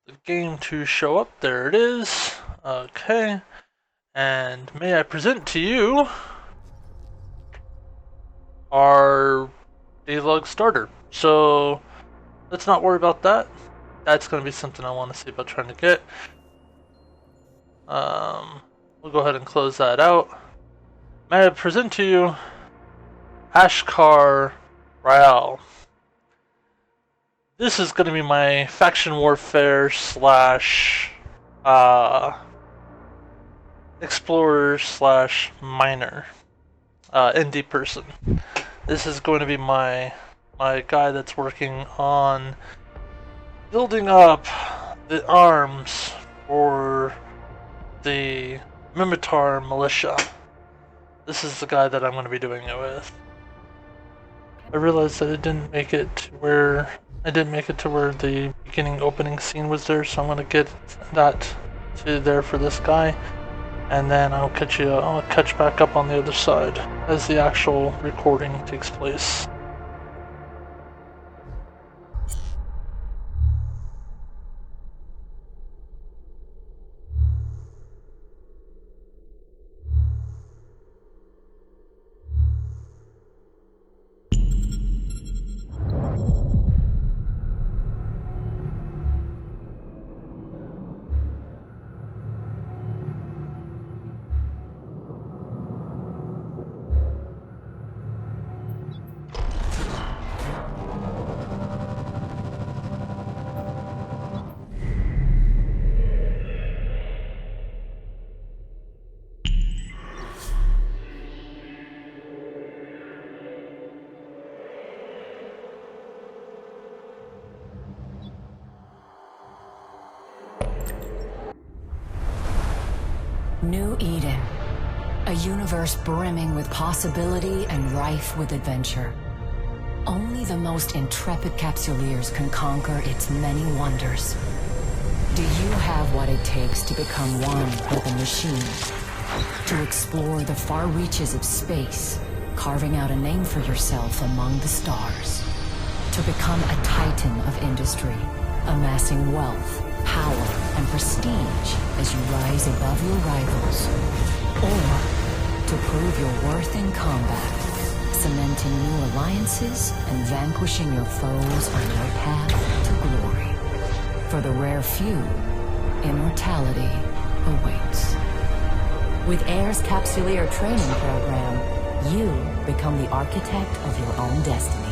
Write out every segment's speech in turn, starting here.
the game to show up. There it is. Okay. And may I present to you our debug starter. So let's not worry about that. That's going to be something I want to see about trying to get. We'll go ahead and close that out. May I present to you Ashkar Rael. This is going to be my faction warfare slash explorer slash miner indie person. This is going to be my guy that's working on building up the arms for the Mimitar militia. This is the guy that I'm going to be doing it with. I realized that I didn't make it to where the beginning opening scene was there, so I'm going to get that to there for this guy, and then I'll catch back up on the other side as the actual recording takes place. New Eden, a universe brimming with possibility and rife with adventure. Only the most intrepid capsuleers can conquer its many wonders. Do you have what it takes to become one with the machine? To explore the far reaches of space, carving out a name for yourself among the stars. To become a titan of industry, amassing wealth, power, and prestige as you rise above your rivals. Or to prove your worth in combat, cementing new alliances and vanquishing your foes on your path to glory. For the rare few, immortality awaits. With AIR's Capsuleer training program, you become the architect of your own destiny.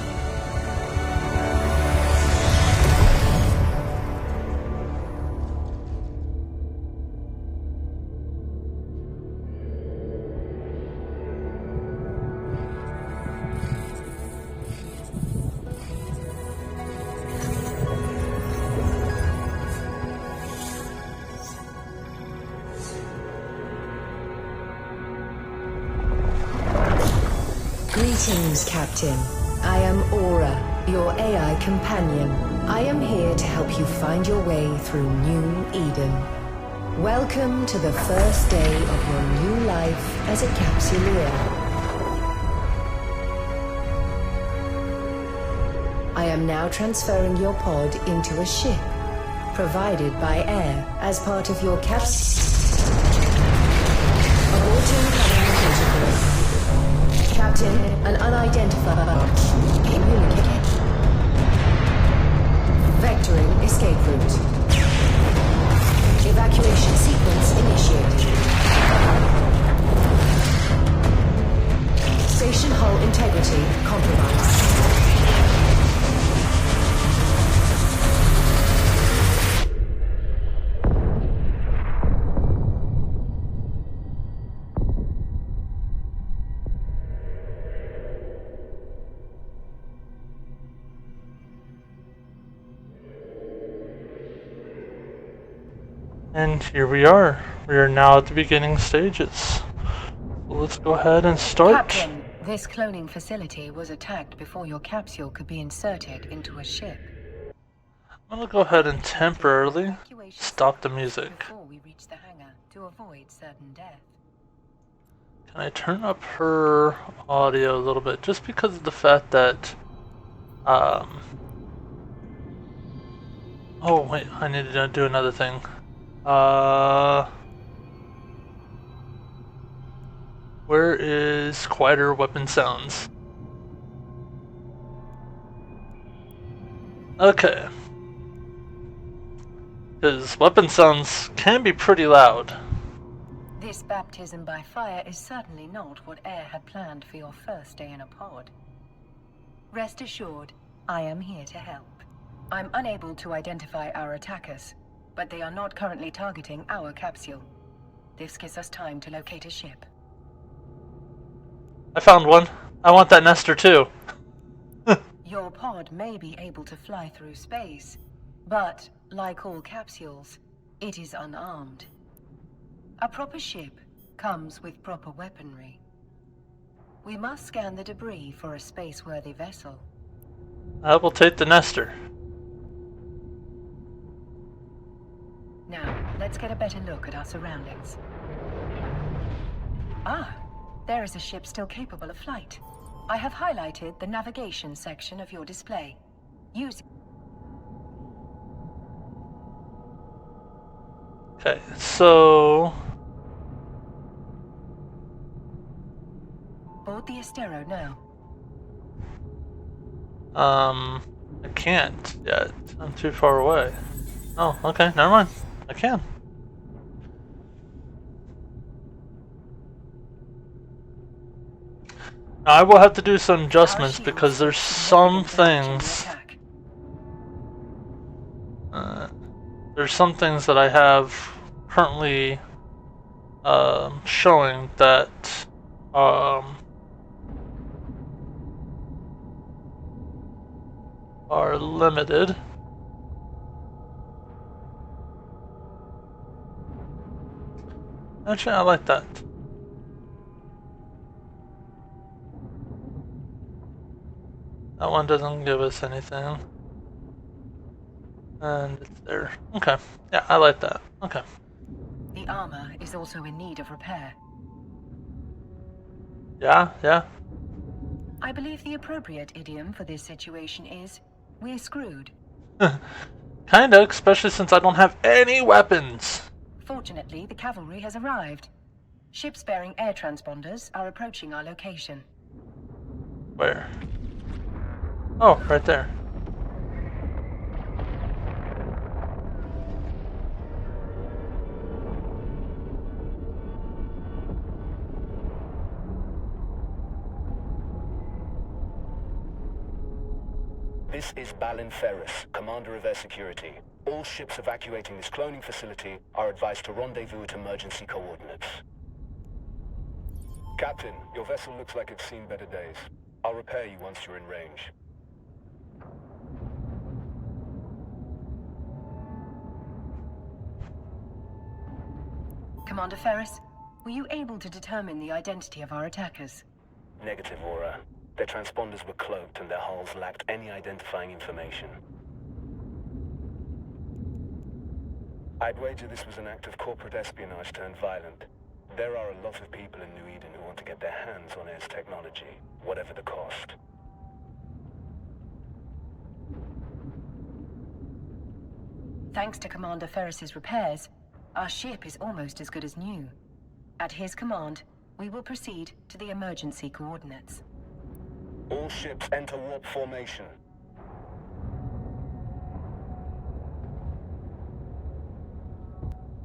Greetings, Captain. I am Aura, your AI companion. I am here to help you find your way through New Eden. Welcome to the first day of your new life as a Capsuleer. I am now transferring your pod into a ship, provided by AIR as part of your Aborting protocol. Captain, an unidentified communicated. Vectoring escape route. Evacuation sequence initiated. Station hull integrity compromised. And here we are. We are now at the beginning stages. So let's go ahead and start. Captain, this cloning facility was attacked before your capsule could be inserted into a ship. I'm gonna go ahead and temporarily stop the music. Before we reach the hangar to avoid certain death. Can I turn up her audio a little bit? Just because of the fact that Oh wait, I need to do another thing. Where is quieter weapon sounds? Okay. Because weapon sounds can be pretty loud. This baptism by fire is certainly not what Air had planned for your first day in a pod. Rest assured, I am here to help. I'm unable to identify our attackers, but they are not currently targeting our capsule. This gives us time to locate a ship. I found one. I want that nester too. Your pod may be able to fly through space, but, like all capsules, it is unarmed. A proper ship comes with proper weaponry. We must scan the debris for a space-worthy vessel. I will take the nester. Now, let's get a better look at our surroundings. Ah, there is a ship still capable of flight. I have highlighted the navigation section of your display. Use it. Okay, so Board the Estero now. I can't yet. I'm too far away. Oh, okay, never mind. I can. Now, I will have to do some adjustments because there's some things. There's some things that I have currently showing that are limited. Actually, I like that. That one doesn't give us anything. And it's there. Okay. Yeah, I like that. Okay. The armor is also in need of repair. Yeah. I believe the appropriate idiom for this situation is, we're screwed. Kinda, especially since I don't have any weapons. Fortunately, the cavalry has arrived. Ships bearing air transponders are approaching our location. Where? Oh, right there. This is Balin Ferris, Commander of Air Security. All ships evacuating this cloning facility are advised to rendezvous at emergency coordinates. Captain, your vessel looks like it's seen better days. I'll repair you once you're in range. Commander Ferris, were you able to determine the identity of our attackers? Negative, Aura. Their transponders were cloaked and their hulls lacked any identifying information. I'd wager this was an act of corporate espionage turned violent. There are a lot of people in New Eden who want to get their hands on Air's technology, whatever the cost. Thanks to Commander Ferris's repairs, our ship is almost as good as new. At his command, we will proceed to the emergency coordinates. All ships enter warp formation.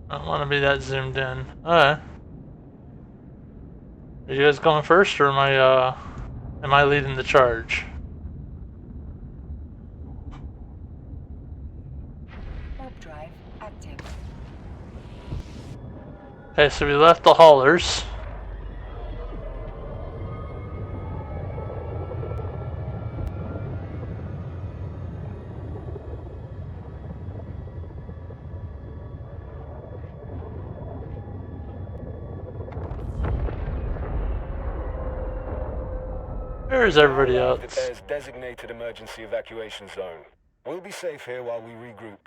I don't want to be that zoomed in. Alright. Are you guys going first, or am I leading the charge? Warp drive active. Okay, so we left the haulers. Where's everybody else? Air's designated emergency evacuation zone. We'll be safe here while we regroup.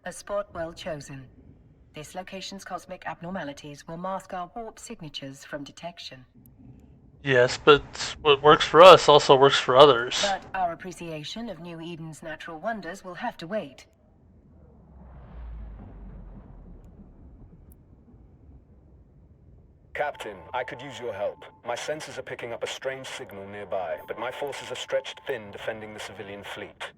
A spot well chosen. This location's cosmic abnormalities will mask our warp signatures from detection. Yes, but what works for us also works for others. But our appreciation of New Eden's natural wonders will have to wait. Captain, I could use your help. My sensors are picking up a strange signal nearby, but my forces are stretched thin defending the civilian fleet.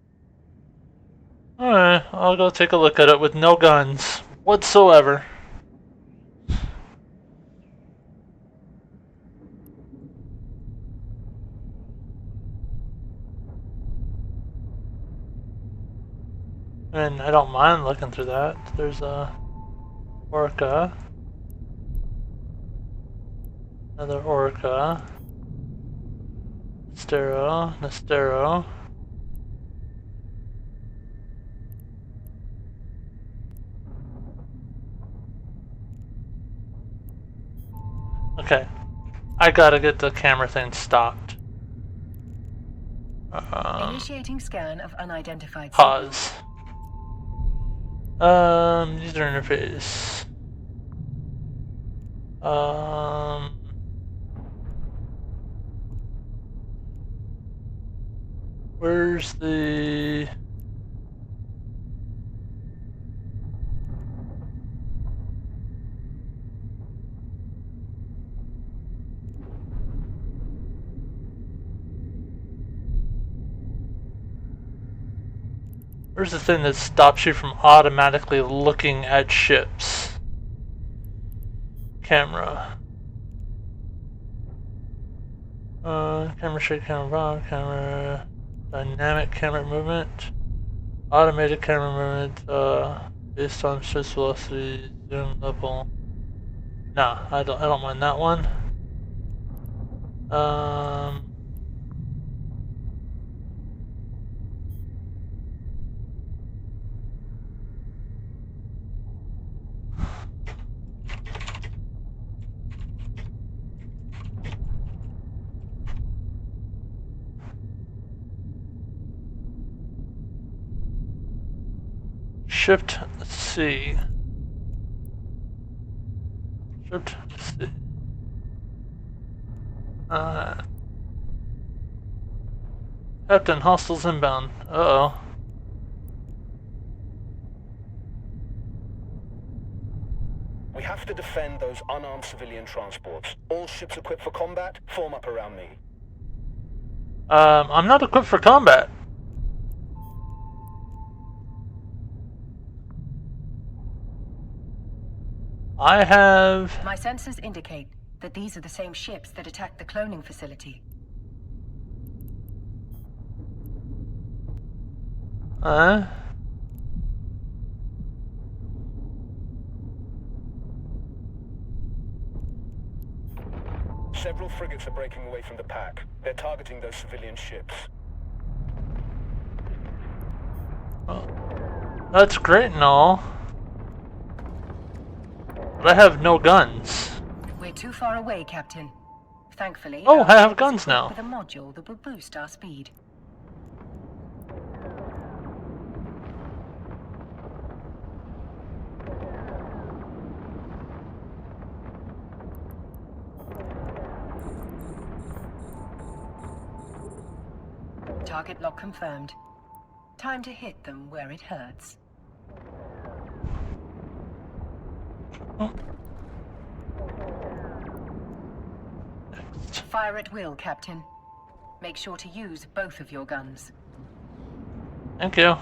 Alright, I'll go take a look at it with no guns whatsoever. And I don't mind looking through that. There's a orca. Another orca. Nestero. Okay. I gotta get the camera thing stopped. Initiating scan of unidentified Pause. User interface. Where's the... Where's the thing that stops you from automatically looking at ships? Camera. Camera shake, camera volume, camera... Dynamic camera movement. Automated camera movement, based on shift velocity, zoom level. Nah, I don't mind that one. Shift+C. Shift+C. Captain, hostiles inbound. Uh-oh. We have to defend those unarmed civilian transports. All ships equipped for combat, form up around me. I'm not equipped for combat. I have... My sensors indicate that these are the same ships that attacked the cloning facility. Several frigates are breaking away from the pack. They're targeting those civilian ships. Oh, that's great and all. But I have no guns. We're too far away, Captain. Thankfully, Oh, our I have ship is guns equipped now. with a module that will boost our speed. Target lock confirmed. Time to hit them where it hurts. Oh. Fire at will, Captain. Make sure to use both of your guns. Thank you.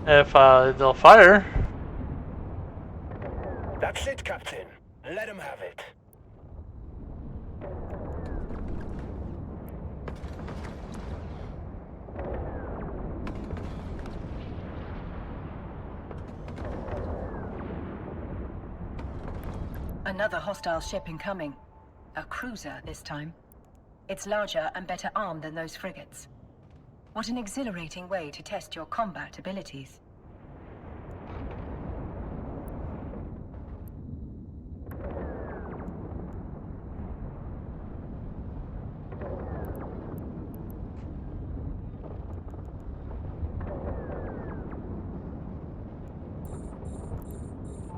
If they'll fire. That's it, Captain. Let them have it. Another hostile ship incoming. A cruiser this time. It's larger and better armed than those frigates. What an exhilarating way to test your combat abilities.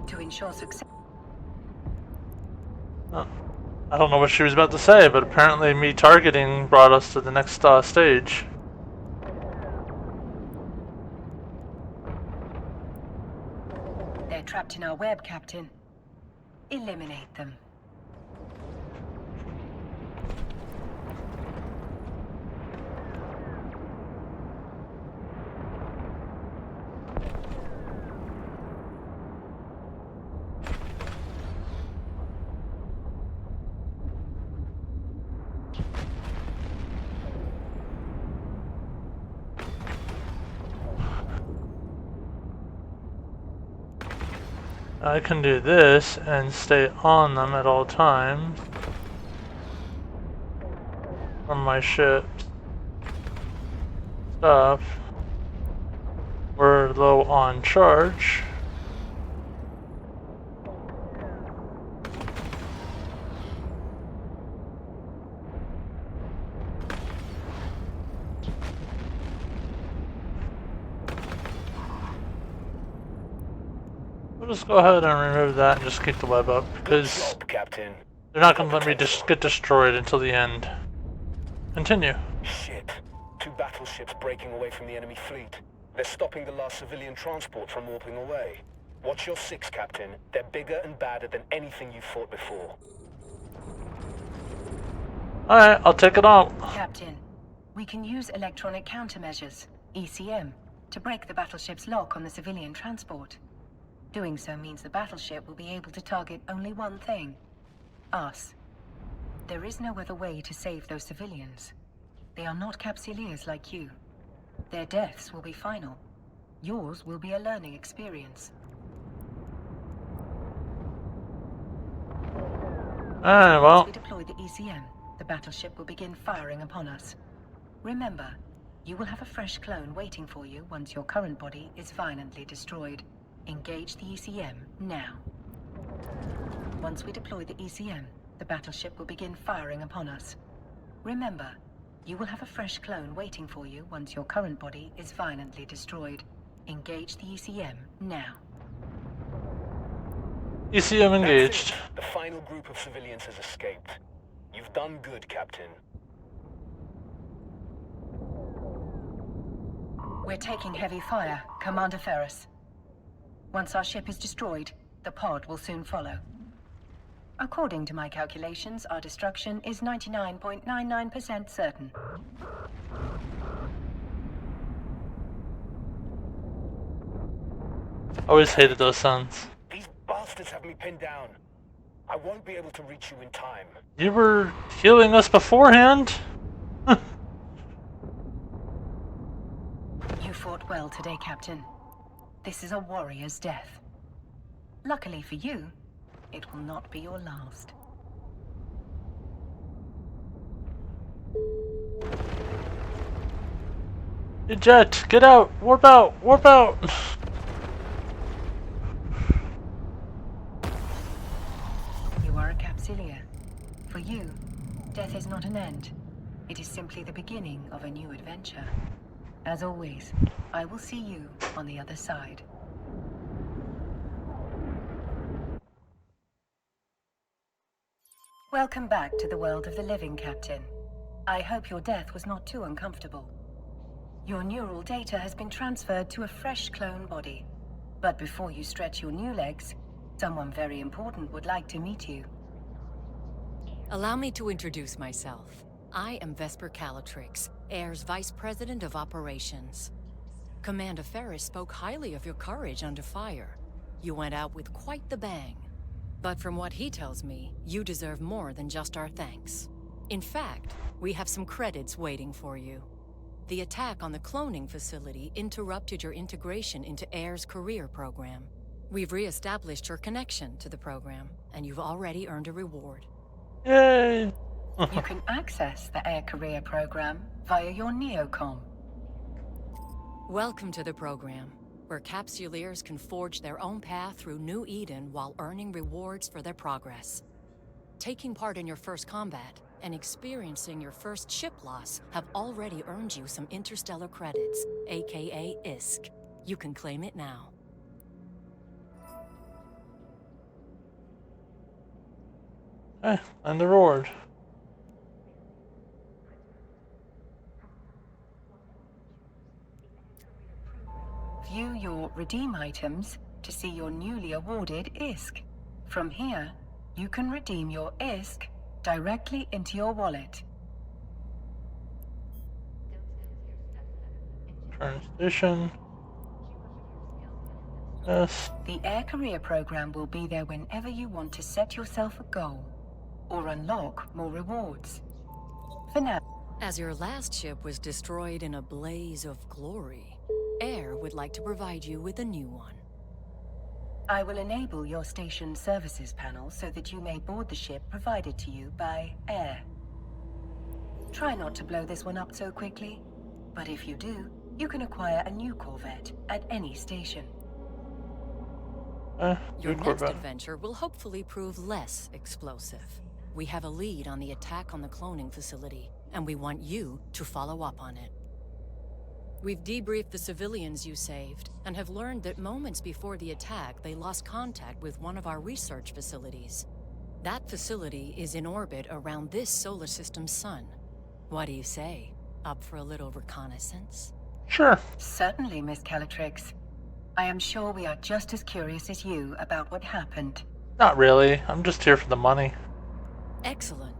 To ensure success... Oh. I don't know what she was about to say, but apparently me targeting brought us to the next stage. They're trapped in our web, Captain. Eliminate them. I can do this and stay on them at all times from my ship's stuff. We're low on charge. We'll just go ahead and remove that and just keep the web up, because Good job, Captain. they're not going to let me just get destroyed until the end. Continue. Shit. 2 battleships breaking away from the enemy fleet. They're stopping the last civilian transport from warping away. Watch your 6, Captain. They're bigger and badder than anything you've fought before. Alright, I'll take it on. Captain, we can use electronic countermeasures, ECM, to break the battleship's lock on the civilian transport. Doing so means the battleship will be able to target only one thing. Us. There is no other way to save those civilians. They are not capsuleers like you. Their deaths will be final. Yours will be a learning experience. Alright, well. Once we deploy the ECM, the battleship will begin firing upon us. Remember, you will have a fresh clone waiting for you once your current body is violently destroyed. Engage the ECM now. Once we deploy the ECM, the battleship will begin firing upon us. Remember, you will have a fresh clone waiting for you once your current body is violently destroyed. Engage the ECM now. ECM engaged. That's it. The final group of civilians has escaped. You've done good, Captain. We're taking heavy fire, Commander Ferris. Once our ship is destroyed, the pod will soon follow. According to my calculations, our destruction is 99.99% certain. Always hated those sounds. These bastards have me pinned down. I won't be able to reach you in time. You were healing us beforehand? You fought well today, Captain. This is a warrior's death. Luckily for you, it will not be your last. Eject! Get out! Warp out! Warp out! You are a capsuleer. For you, death is not an end. It is simply the beginning of a new adventure. As always, I will see you on the other side. Welcome back to the world of the living, Captain. I hope your death was not too uncomfortable. Your neural data has been transferred to a fresh clone body. But before you stretch your new legs, someone very important would like to meet you. Allow me to introduce myself. I am Vesper Calatrix, Air's Vice President of Operations. Commander Ferris spoke highly of your courage under fire. You went out with quite the bang. But from what he tells me, you deserve more than just our thanks. In fact, we have some credits waiting for you. The attack on the cloning facility interrupted your integration into Air's career program. We've re-established your connection to the program, and you've already earned a reward. Yay! You can access the Air Career program via your Neocom. Welcome to the program, where capsuleers can forge their own path through New Eden while earning rewards for their progress. Taking part in your first combat and experiencing your first ship loss have already earned you some interstellar credits, aka ISK. You can claim it now. And the reward. View your redeem items to see your newly awarded ISK. From here, you can redeem your ISK directly into your wallet. Turn station. Yes. The Air Career Program will be there whenever you want to set yourself a goal or unlock more rewards. For now, As your last ship was destroyed in a blaze of glory, Air would like to provide you with a new one. I will enable your station services panel so that you may board the ship provided to you by Air. Try not to blow this one up so quickly, but if you do, you can acquire a new Corvette at any station. Your Good next Corvette. adventure will hopefully prove less explosive. We have a lead on the attack on the cloning facility, and we want you to follow up on it. We've debriefed the civilians you saved, and have learned that moments before the attack, they lost contact with one of our research facilities. That facility is in orbit around this solar system's sun. What do you say? Up for a little reconnaissance? Sure. Certainly, Miss Calatrix. I am sure we are just as curious as you about what happened. Not really. I'm just here for the money. Excellent.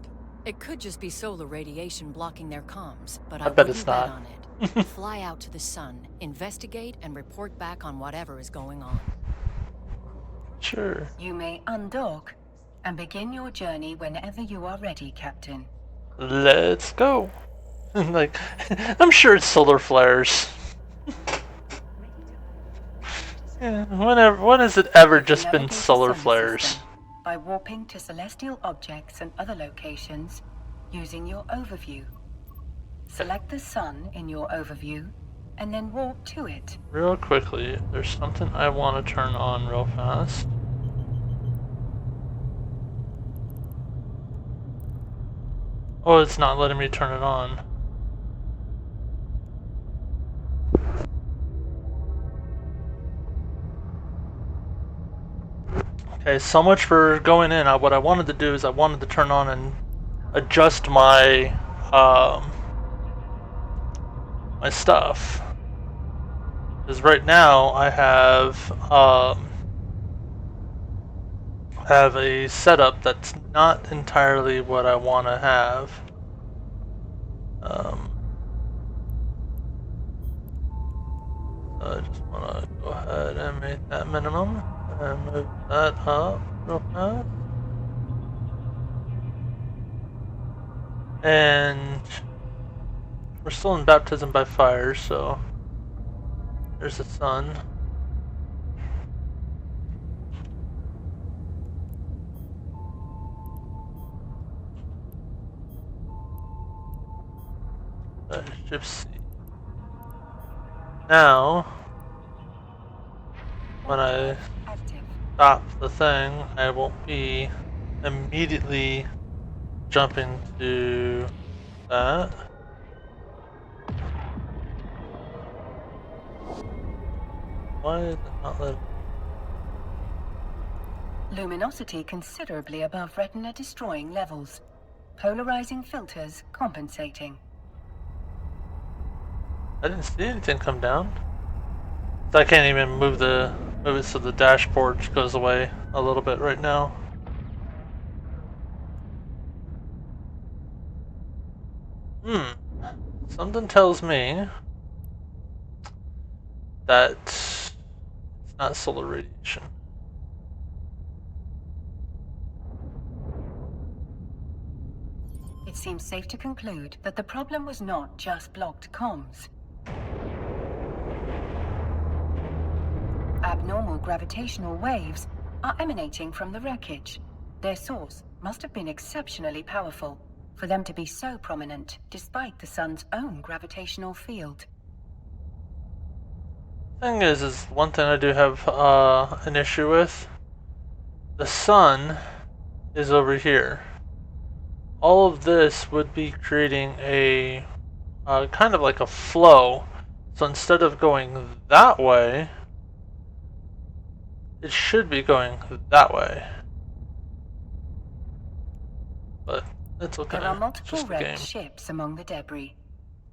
It could just be solar radiation blocking their comms, but I I bet wouldn't it's bet not. on it. Fly out to the sun, investigate, and report back on whatever is going on. Sure. You may undock and begin your journey whenever you are ready, Captain. Let's go. Like, I'm sure it's solar flares. Yeah, when has it ever just been Navigate the solar sun flares? system by warping to celestial objects and other locations using your overview. Select the sun in your overview and then warp to it. Real quickly, there's something I want to turn on real fast. Oh, it's not letting me turn it on. Okay, so much for going in. What I wanted to do is I wanted to turn on and adjust my my stuff. Because right now I have a setup that's not entirely what I want to have. I just want to go ahead and make that minimum and move that up real fast. And we're still in baptism by fire, so there's the sun. Shift+C. Now, when I Active. stop the thing, I won't be immediately jumping to that. Why is it not letting? Luminosity considerably above retina destroying levels. Polarizing filters compensating. I didn't see anything come down. I can't even move it so the dashboard goes away a little bit right now. Something tells me that it's not solar radiation. It seems safe to conclude that the problem was not just blocked comms. Abnormal gravitational waves are emanating from the wreckage. Their source must have been exceptionally powerful for them to be so prominent despite the sun's own gravitational field. Thing is one thing I do have an issue with. The sun is over here. All of this would be creating a kind of like a flow. So instead of going that way, it should be going that way. but it's okay. There are It's multiple just a game. wrecked ships among the debris.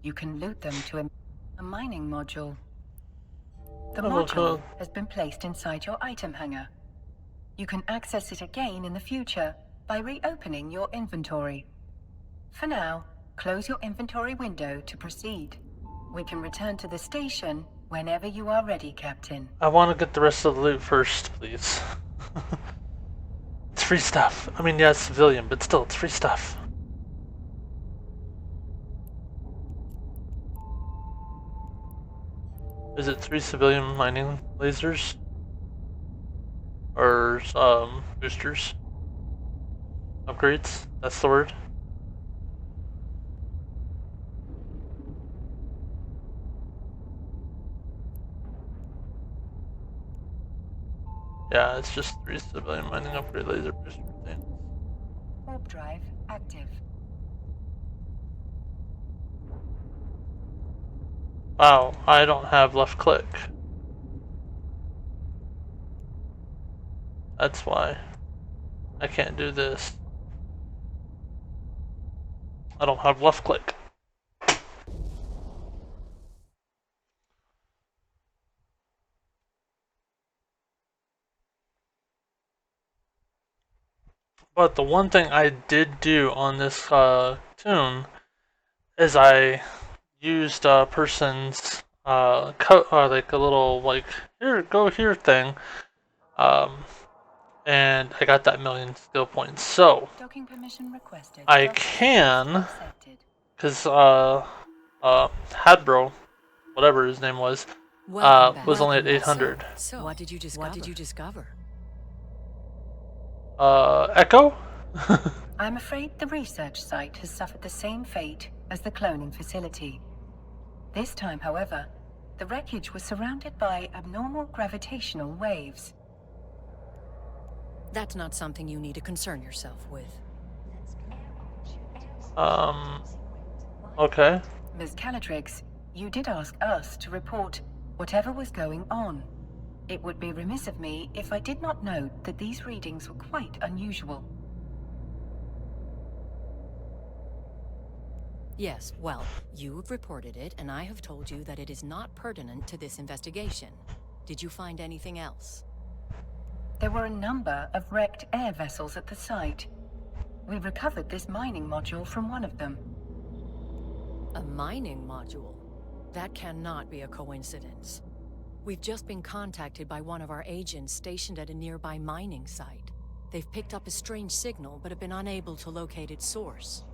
You can loot them to a mining module. The module has been placed inside your item hanger. You can access it again in the future by reopening your inventory. For now, close your inventory window to proceed. We can return to the station whenever you are ready, Captain. I want to get the rest of the loot first, please. It's free stuff. I mean, yeah, it's civilian, but still, it's free stuff. Is it 3 civilian mining lasers? Or, boosters? Upgrades? That's the word? Yeah, it's just 3 civilian mining upgrade laser booster things. Warp drive active. Wow, I don't have left click. That's why I can't do this. I don't have left click. But the one thing I did do on this toon is I used a person's like a little like here go here thing, and I got that 1,000,000 skill points. So Docking permission requested. I can, because Hadbro, whatever his name was only at 800. So, what did you discover? Echo. I'm afraid the research site has suffered the same fate as the cloning facility. This time, however, the wreckage was surrounded by abnormal gravitational waves. That's not something you need to concern yourself with. Okay. Ms. Calatrix, you did ask us to report whatever was going on. It would be remiss of me if I did not note that these readings were quite unusual. Yes, well, you've reported it, and I have told you that it is not pertinent to this investigation. Did you find anything else? There were a number of wrecked air vessels at the site. We recovered this mining module from one of them. A mining module? That cannot be a coincidence. We've just been contacted by one of our agents stationed at a nearby mining site. They've picked up a strange signal, but have been unable to locate its source.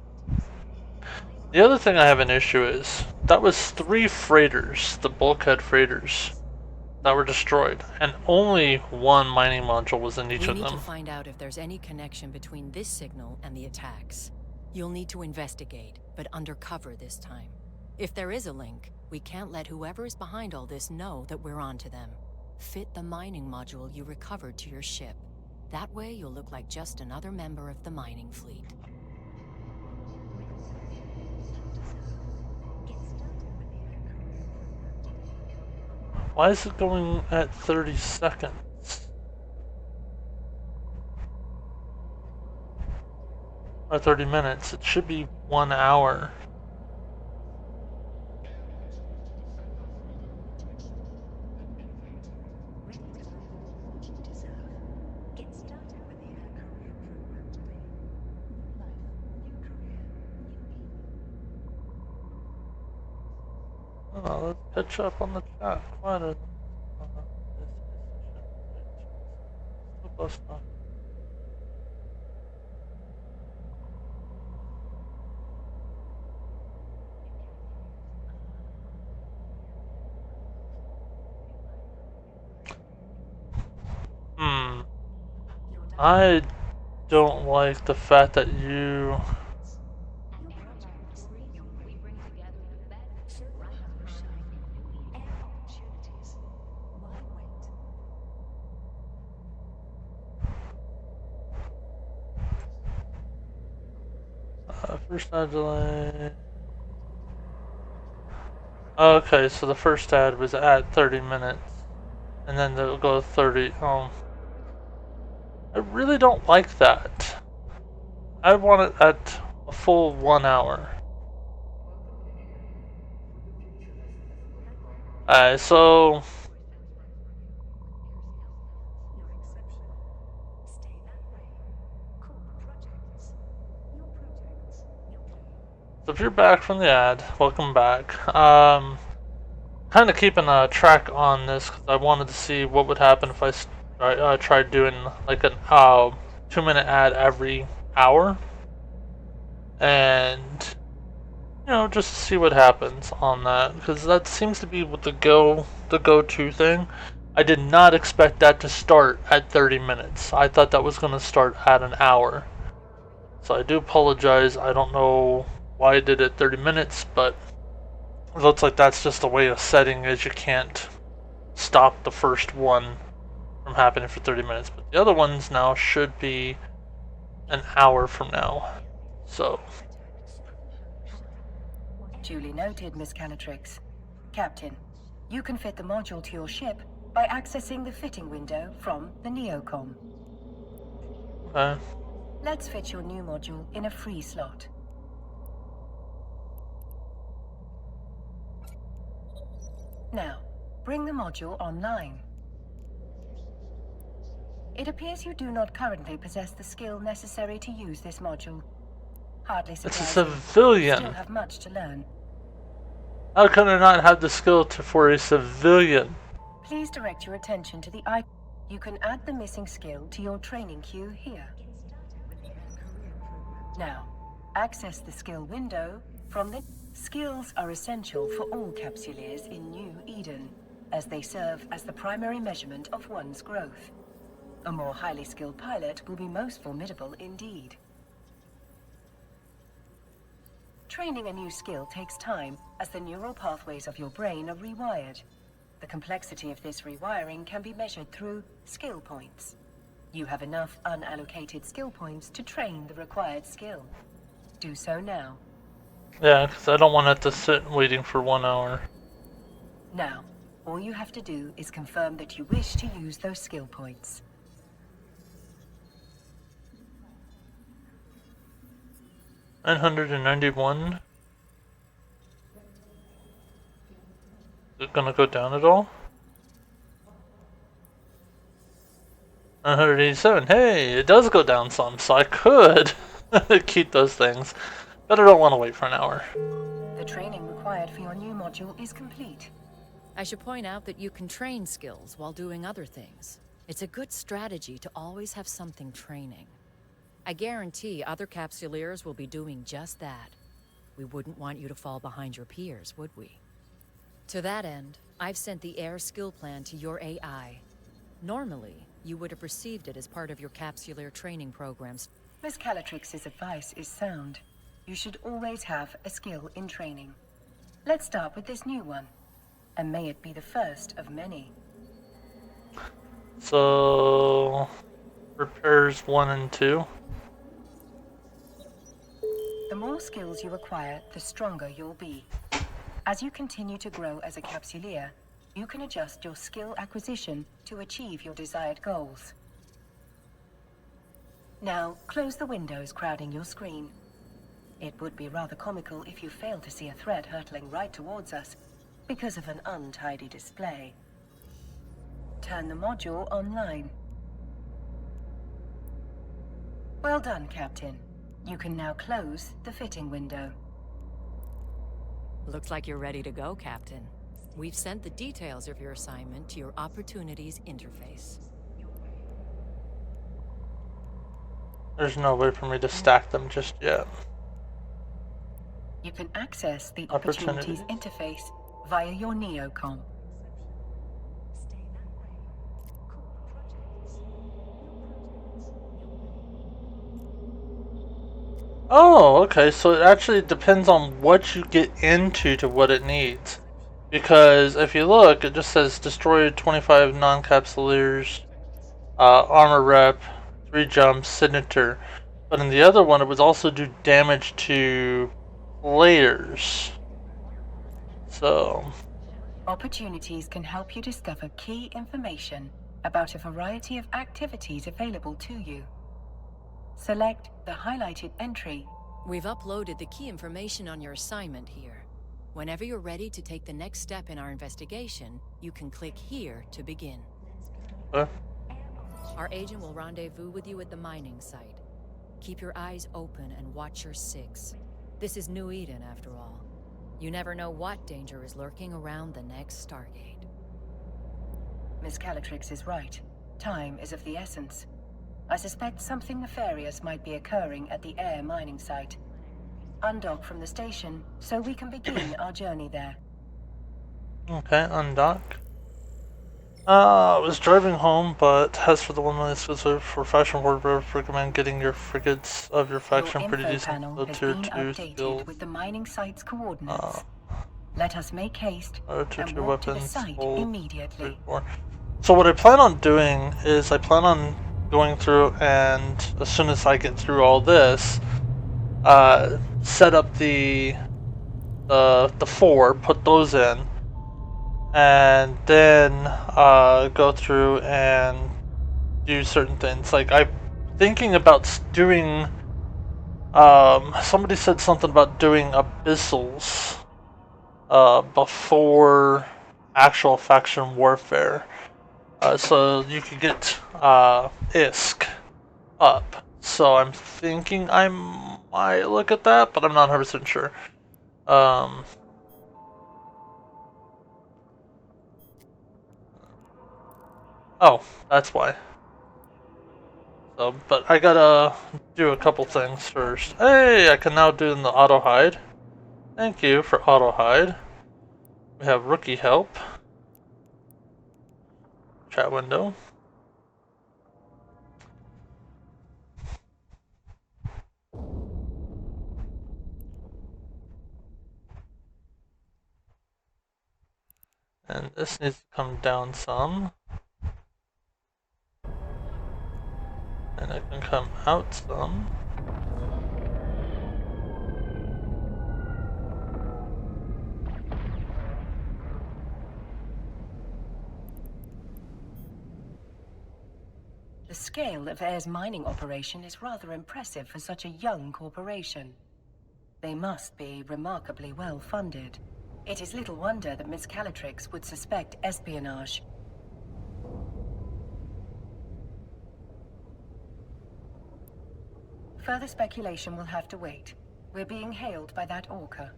The other thing I have an issue is, that was 3 freighters, the bulkhead freighters, that were destroyed, and only 1 mining module was in each of them. We need to find out if there's any connection between this signal and the attacks. You'll need to investigate, but undercover this time. If there is a link, we can't let whoever is behind all this know that we're onto them. Fit the mining module you recovered to your ship. That way you'll look like just another member of the mining fleet. Why is it going at 30 seconds? Or 30 minutes. It should be 1 hour. Oh, let's catch up on the chat. Why did I don't like the fact that you... first ad delay... Okay, so the first ad was at 30 minutes. And then they'll go 30... I really don't like that. I want it at a full 1 hour. Alright, so if you're back from the ad, welcome back. Kind of keeping a track on this because I wanted to see what would happen if I tried doing like an 2-minute ad every hour, and just to see what happens on that, because that seems to be what the go-to thing. I did not expect that to start at 30 minutes. I thought that was going to start at an hour. So I do apologize. I don't know why I did it 30 minutes, but it looks like that's just the way of setting is you can't stop the first one from happening for 30 minutes. But the other ones now should be an hour from now. So. Duly noted, Miss Calatrix. Captain, you can fit the module to your ship by accessing the fitting window from the neocom. Okay. Let's fit your new module in a free slot. Now, bring the module online. It appears you do not currently possess the skill necessary to use this module. Hardly surprising. It's a civilian. You still have much to learn. How can I not have the skill for a civilian? Please direct your attention to the icon. You can add the missing skill to your training queue here. Now, access the skill window from the... Skills are essential for all capsuleers in New Eden, as they serve as the primary measurement of one's growth. A more highly skilled pilot will be most formidable indeed. Training a new skill takes time, as the neural pathways of your brain are rewired. The complexity of this rewiring can be measured through skill points. You have enough unallocated skill points to train the required skill. Do so now. Yeah, because I don't want it to sit waiting for 1 hour. Now, all you have to do is confirm that you wish to use those skill points. $991. Is it gonna go down at all? 987. Hey, it does go down some, so I could keep those things. But I don't want to wait for an hour. The training required for your new module is complete. I should point out that you can train skills while doing other things. It's a good strategy to always have something training. I guarantee other capsuleers will be doing just that. We wouldn't want you to fall behind your peers, would we? To that end, I've sent the Air skill plan to your AI. Normally, you would have received it as part of your capsuleer training programs. Miss Calatrix's advice is sound. You should always have a skill in training. Let's start with this new one, and may it be the first of many. So, repairs 1 and 2. The more skills you acquire, the stronger you'll be. As you continue to grow as a capsuleer, you can adjust your skill acquisition to achieve your desired goals. Now, close the windows crowding your screen. It would be rather comical if you failed to see a threat hurtling right towards us because of an untidy display. Turn the module online. Well done, Captain. You can now close the fitting window. Looks like you're ready to go, Captain. We've sent the details of your assignment to your Opportunities interface. There's no way for me to stack them just yet. You can access the Opportunities interface via your neocom. Oh, okay, so it actually depends on what you get into to what it needs. Because if you look, it just says destroy 25 non-capsuleers, armor rep, 3 jumps, signature. But in the other one, it would also do damage to players. So... Opportunities can help you discover key information about a variety of activities available to you. Select the highlighted entry. We've uploaded the key information on your assignment here. Whenever you're ready to take the next step in our investigation, you can click here to begin. Our agent will rendezvous with you at the mining site. Keep your eyes open and watch your six. This is New Eden, after all. You never know what danger is lurking around the next Stargate. Miss Calatrix is right. Time is of the essence. I suspect something nefarious might be occurring at the air mining site. Undock from the station so we can begin our journey there. Okay, undock. I was driving home, but as for the one that's reserved for faction ward, recommend getting your frigates of your faction Your pretty info decent. panel So has tier been 2 updated skills. with the mining site's coordinates. Let us make haste Tier and 2 walk to the weapons. site hold immediately. 3, 4. So what I plan on doing is I plan on going through, and as soon as I get through all this, set up the 4, put those in, and then go through and do certain things. Like I'm thinking about doing. Somebody said something about doing abyssals before actual faction warfare, so you could get ISK up. So I'm thinking I might look at that, but I'm not 100% sure. Oh, that's why. So, but I gotta do a couple things first. Hey, I can now do the auto hide. Thank you for auto hide. We have rookie help. Chat window. And this needs to come down some. And it can come out some. The scale of Air's mining operation is rather impressive for such a young corporation. They must be remarkably well funded. It is little wonder that Miss Calatrix would suspect espionage. Further speculation will have to wait. We're being hailed by that orca.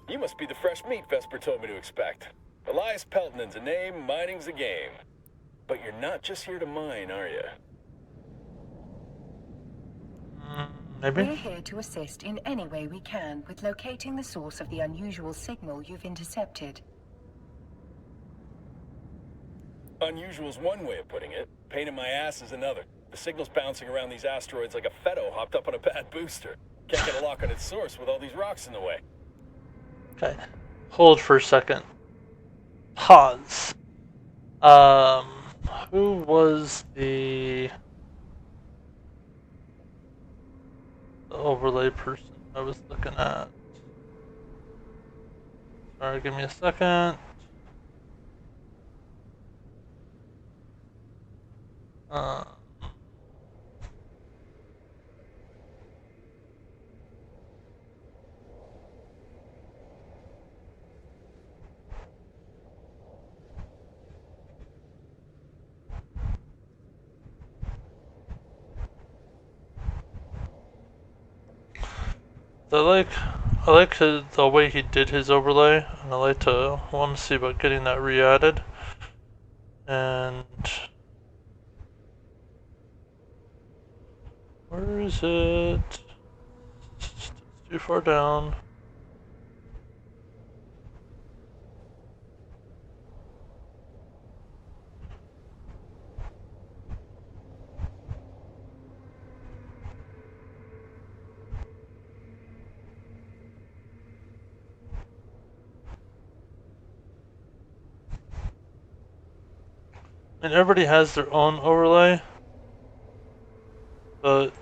You must be the fresh meat Vesper told me to expect. Elias Pelton's a name, mining's a game. But you're not just here to mine, are you? Maybe? We're here to assist in any way we can with locating the source of the unusual signal you've intercepted. Unusual's one way of putting it. Pain in my ass is another. The signal's bouncing around these asteroids like a Fetto hopped up on a bad booster. Can't get a lock on its source with all these rocks in the way. Okay. Hold for a second. Pause. Who was the overlay person I was looking at? Sorry, give me a second. I like the way he did his overlay, and I want to see about getting that re-added. And where is it? It's too far down. And everybody has their own overlay, but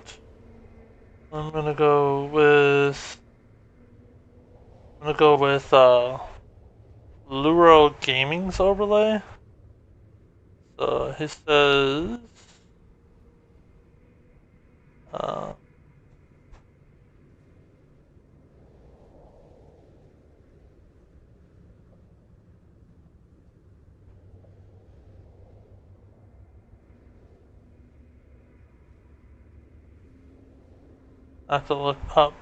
I'm gonna go with Luro Gaming's overlay. So he says I have to look up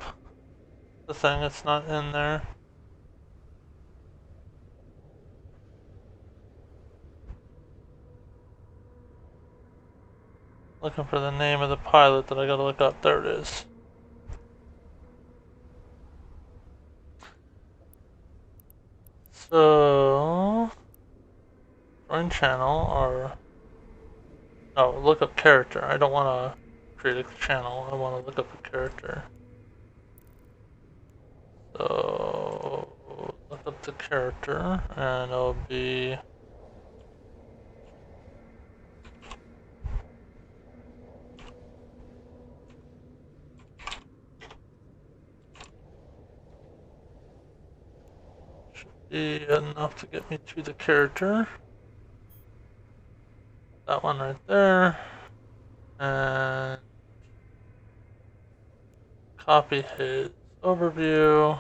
the thing that's not in there. Looking for the name of the pilot that I gotta look up. There it is. So, join channel or oh, look up character. I don't want to create a channel. I want to look up a character. So, look up the character, and it'll be enough to get me to the character. That one right there. And copy his overview.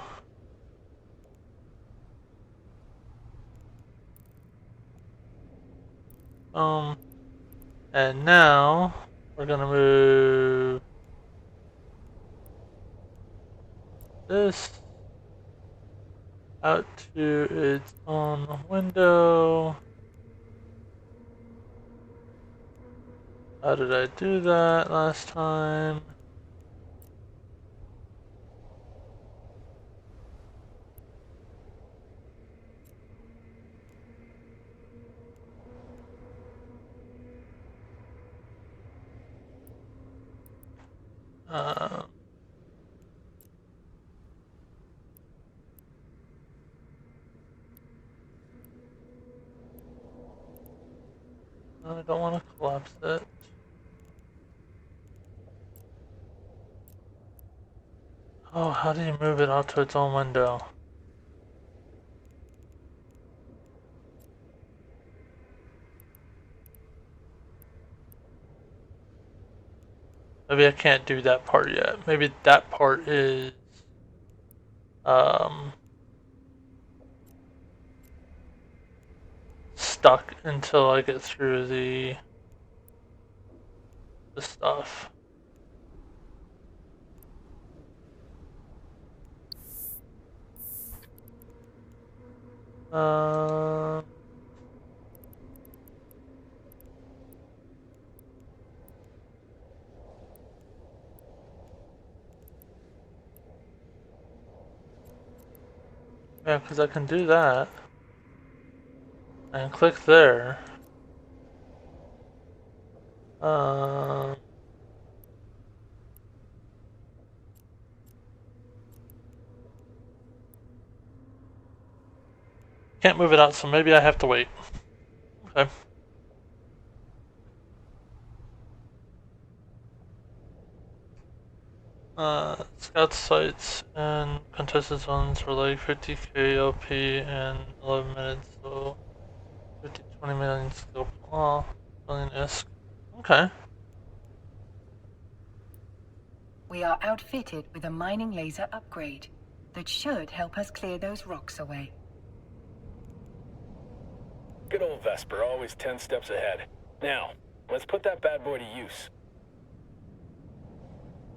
And now we're gonna move this out to its own window. How did I do that last time? I don't want to collapse it. Oh, how do you move it out to its own window? Maybe I can't do that part yet. Maybe that part is stuck until I get through the stuff. Yeah, because I can do that. And click there. Can't move it out, so maybe I have to wait. Okay. Scout sites and contested zones are like 50k LP in 11 minutes, so 20 million scope. Oh, million ISK. Okay. We are outfitted with a mining laser upgrade that should help us clear those rocks away. Good old Vesper, always 10 steps ahead. Now, let's put that bad boy to use.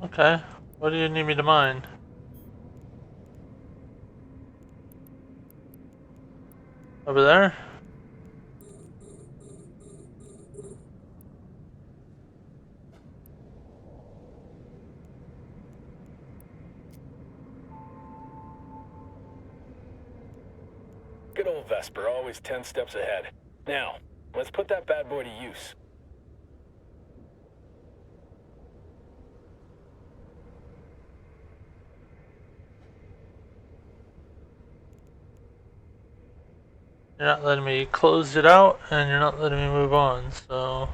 Okay. What do you need me to mine? Over there? Good old Vesper, always 10 steps ahead. Now, let's put that bad boy to use. You're not letting me close it out, and you're not letting me move on, so...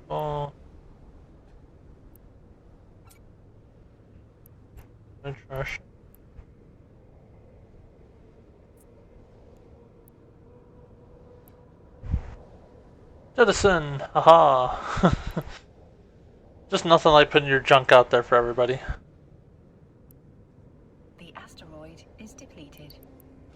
Oh. Trash. Jettison! Haha! Just nothing like putting your junk out there for everybody. The asteroid is depleted.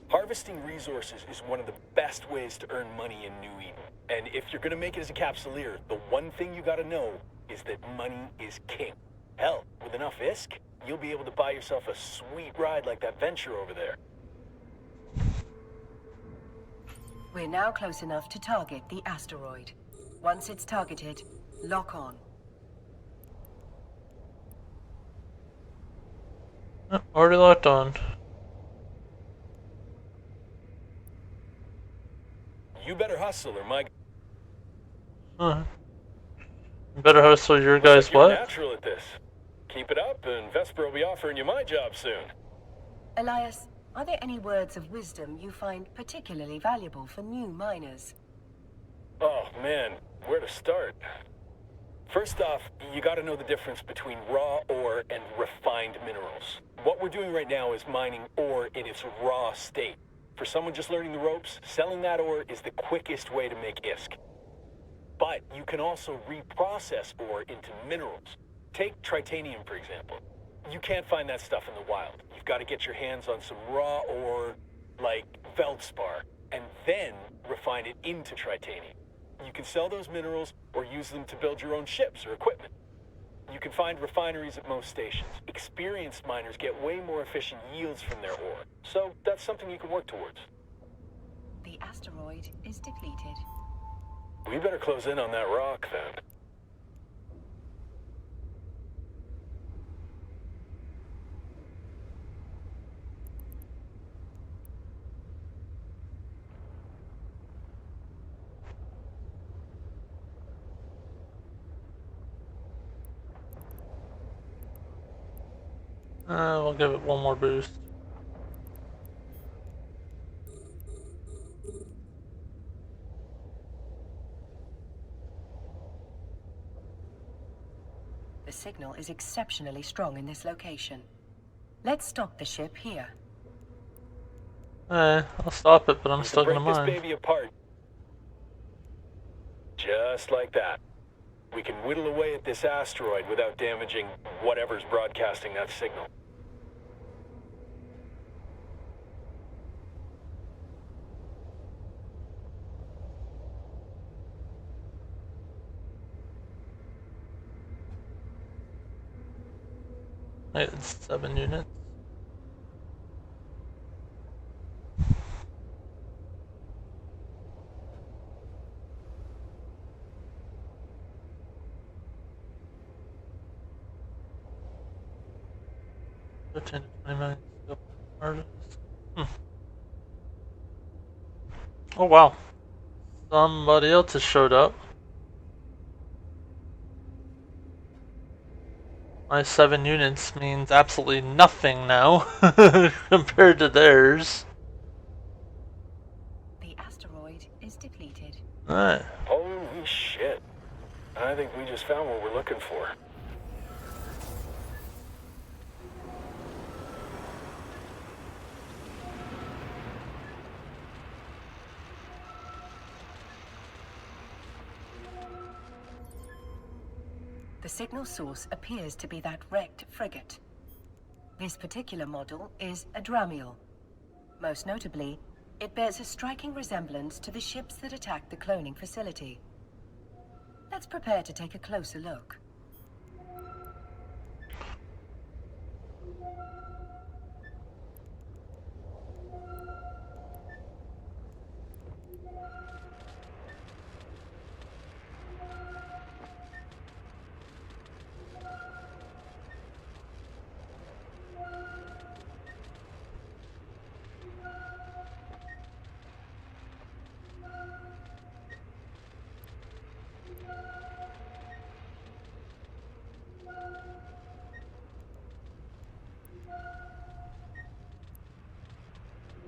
Harvesting resources is one of the best ways to earn money in New Eden. And if you're gonna make it as a capsuleer, the one thing you gotta know is that money is king. Hell, with enough ISK, you'll be able to buy yourself a sweet ride like that venture over there. We're now close enough to target the asteroid. Once it's targeted, lock on. Already locked on. You better hustle or my... Better hustle your guys like you're what? natural at this. Keep it up and Vesper will be offering you my job soon. Elias, are there any words of wisdom you find particularly valuable for new miners? Oh man, where to start? First off, you gotta know the difference between raw ore and refined minerals. What we're doing right now is mining ore in its raw state. For someone just learning the ropes, selling that ore is the quickest way to make ISK. But you can also reprocess ore into minerals. Take tritanium, for example. You can't find that stuff in the wild. You've got to get your hands on some raw ore, like feldspar, and then refine it into tritanium. You can sell those minerals or use them to build your own ships or equipment. You can find refineries at most stations. Experienced miners get way more efficient yields from their ore, so that's something you can work towards. The asteroid is depleted. We better close in on that rock, then. We'll give it one more boost. The signal is exceptionally strong in this location. Let's stop the ship here. I'll stop it, but I'm We still can gonna break mine. this baby apart. Just like that. We can whittle away at this asteroid without damaging whatever's broadcasting that signal. Wait, it's 7 units. $15 to 20 million skill artists. Oh wow. Somebody else has showed up. My 7 units means absolutely nothing now compared to theirs. The asteroid is depleted. Alright. Holy shit. I think we just found what we're looking for. The signal source appears to be that wrecked frigate. This particular model is a Dramiel. Most notably, it bears a striking resemblance to the ships that attacked the cloning facility. Let's prepare to take a closer look.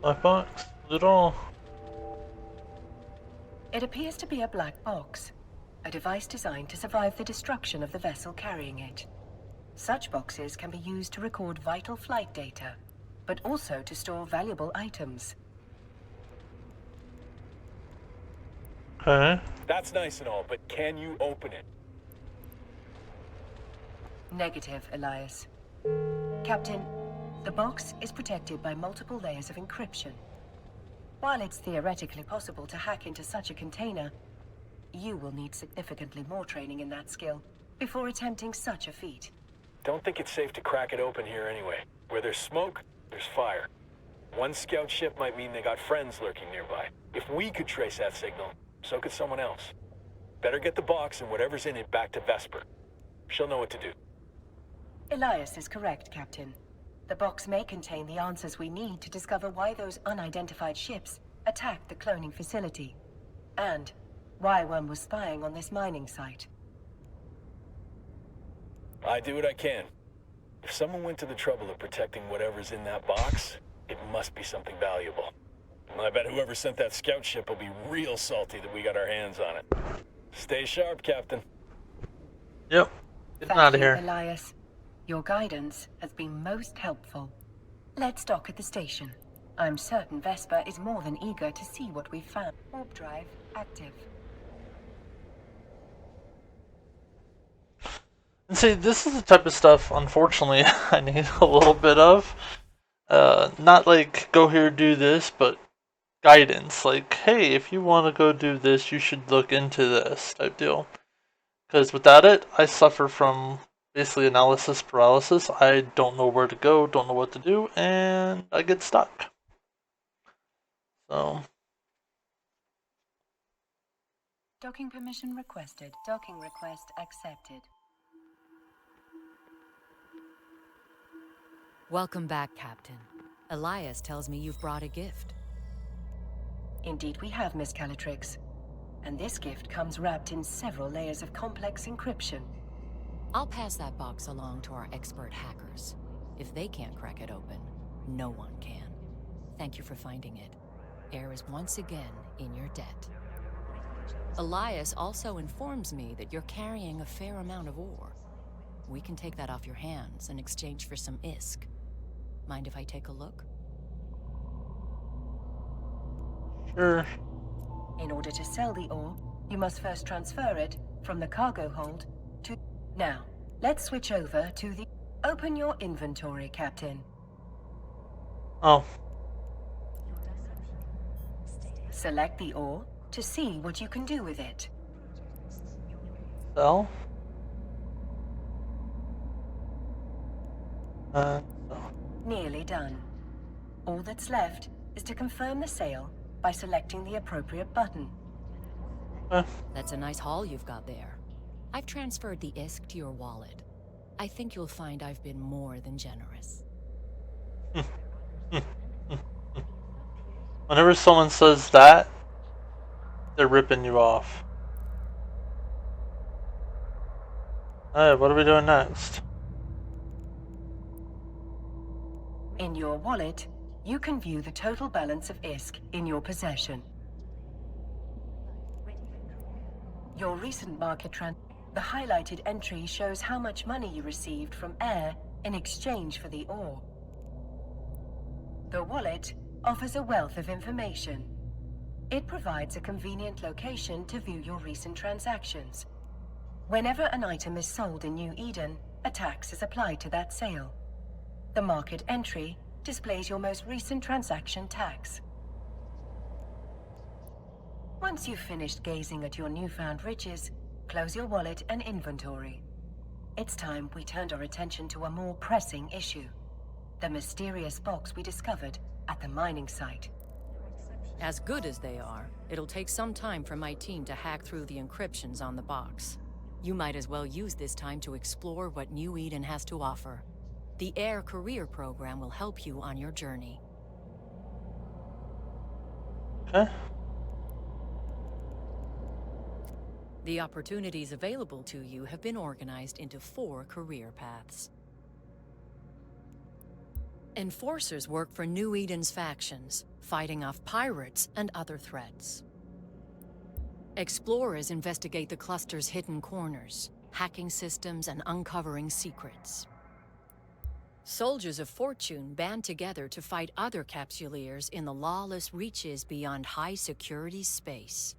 Black box? Is it all? It appears to be a black box, a device designed to survive the destruction of the vessel carrying it. Such boxes can be used to record vital flight data, but also to store valuable items. Okay. That's nice and all, but can you open it? Negative, Elias. Captain, the box is protected by multiple layers of encryption. While it's theoretically possible to hack into such a container, you will need significantly more training in that skill before attempting such a feat. Don't think it's safe to crack it open here anyway. Where there's smoke, there's fire. One scout ship might mean they got friends lurking nearby. If we could trace that signal, so could someone else. Better get the box and whatever's in it back to Vesper. She'll know what to do. Elias is correct, Captain. The box may contain the answers we need to discover why those unidentified ships attacked the cloning facility, and why one was spying on this mining site. I do what I can. If someone went to the trouble of protecting whatever's in that box, it must be something valuable. I bet whoever sent that scout ship will be real salty that we got our hands on it. Stay sharp, Captain. Yep. Getting Thank out of you, here. Elias. Your guidance has been most helpful. Let's dock at the station. I'm certain Vesper is more than eager to see what we've found. Warp drive active. And see, this is the type of stuff, unfortunately, I need a little bit of. Not like, go here, do this, but guidance. Like, hey, if you want to go do this, you should look into this type deal. Because without it, I suffer from basically analysis paralysis. I don't know where to go, don't know what to do, and I get stuck. So. Docking permission requested. Docking request accepted. Welcome back, Captain. Elias tells me you've brought a gift. Indeed we have, Miss Calatrix. And this gift comes wrapped in several layers of complex encryption. I'll pass that box along to our expert hackers. If they can't crack it open, no one can. Thank you for finding it. Air is once again in your debt. Elias also informs me that you're carrying a fair amount of ore. We can take that off your hands in exchange for some ISK. Mind if I take a look? Sure. In order to sell the ore, you must first transfer it from the cargo hold to... Now, let's switch over to the... Open your inventory, Captain. Oh. Select the ore to see what you can do with it. Sell. So. Nearly done. All that's left is to confirm the sale by selecting the appropriate button. That's a nice haul you've got there. I've transferred the ISK to your wallet. I think you'll find I've been more than generous. Whenever someone says that, they're ripping you off. Alright, what are we doing next? In your wallet, you can view the total balance of ISK in your possession. Your recent market the highlighted entry shows how much money you received from Air in exchange for the ore. The wallet offers a wealth of information. It provides a convenient location to view your recent transactions. Whenever an item is sold in New Eden, a tax is applied to that sale. The market entry displays your most recent transaction tax. Once you've finished gazing at your newfound riches, close your wallet and inventory. It's time we turned our attention to a more pressing issue. The mysterious box we discovered at the mining site. As good as they are, it'll take some time for my team to hack through the encryptions on the box. You might as well use this time to explore what New Eden has to offer. The Air Career Program will help you on your journey. Okay. The opportunities available to you have been organized into 4 career paths. Enforcers work for New Eden's factions, fighting off pirates and other threats. Explorers investigate the cluster's hidden corners, hacking systems and uncovering secrets. Soldiers of Fortune band together to fight other capsuleers in the lawless reaches beyond high-security space.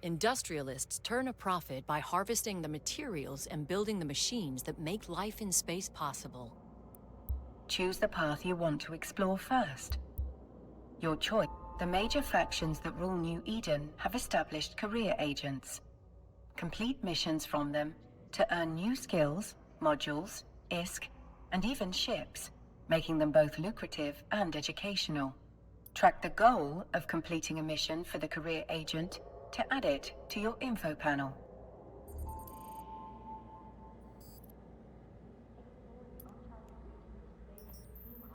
Industrialists turn a profit by harvesting the materials and building the machines that make life in space possible. Choose the path you want to explore first. Your choice. The major factions that rule New Eden have established career agents. Complete missions from them to earn new skills, modules, ISK, and even ships, making them both lucrative and educational. Track the goal of completing a mission for the career agent to add it to your info panel.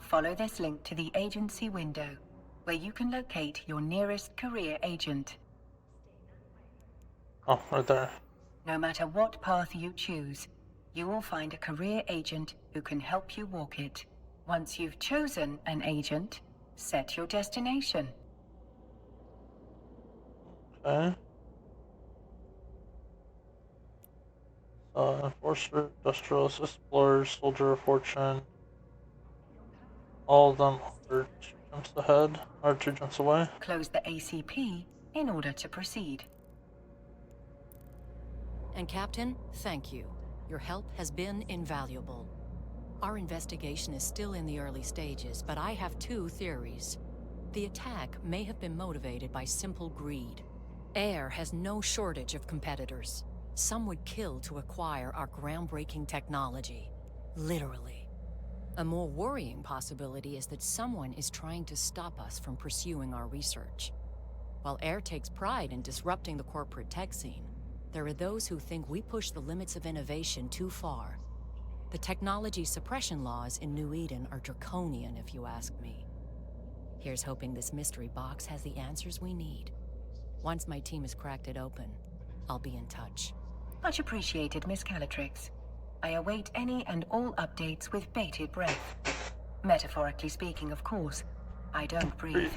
Follow this link to the agency window, where you can locate your nearest career agent. Oh, right there. No matter what path you choose, you will find a career agent who can help you walk it. Once you've chosen an agent, set your destination. Okay. Enforcer, Industrialist, Explorer, Soldier of Fortune. All of them are 2 jumps ahead, or 2 jumps away. Close the ACP in order to proceed. And Captain, thank you. Your help has been invaluable. Our investigation is still in the early stages, but I have 2 theories. The attack may have been motivated by simple greed. Air has no shortage of competitors. Some would kill to acquire our groundbreaking technology. Literally. A more worrying possibility is that someone is trying to stop us from pursuing our research. While Air takes pride in disrupting the corporate tech scene, there are those who think we push the limits of innovation too far. The technology suppression laws in New Eden are draconian, if you ask me. Here's hoping this mystery box has the answers we need. Once my team has cracked it open, I'll be in touch. Much appreciated, Miss Calatrix. I await any and all updates with bated breath. Metaphorically speaking, of course. I don't breathe.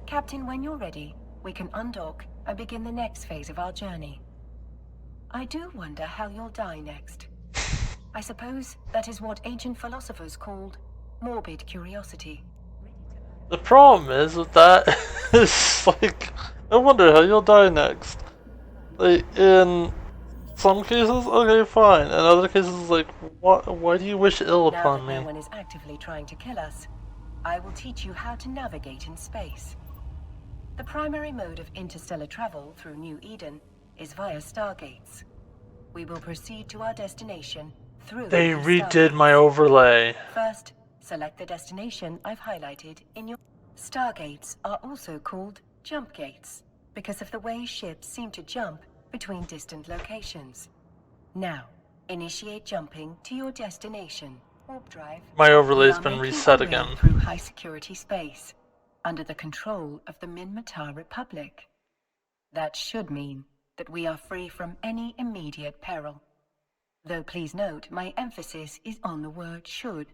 Captain, when you're ready, we can undock and begin the next phase of our journey. I do wonder how you'll die next. I suppose that is what ancient philosophers called morbid curiosity. The problem is with that is like, I wonder how you'll die next. Like, in some cases, okay, fine. In other cases, like, why do you wish ill Now upon that me? no one is actively trying to kill us, I will teach you how to navigate in space. The primary mode of interstellar travel through New Eden is via stargates. We will proceed to our destination through They these redid stargates. my overlay. First, select the destination I've highlighted in your... Stargates are also called jump gates because of the way ships seem to jump between distant locations. Now, initiate jumping to your destination. Warp drive. My overlay's We are been making reset our way again. through high security space, under the control of the Minmatar Republic. That should mean that we are free from any immediate peril. Though please note, my emphasis is on the word should.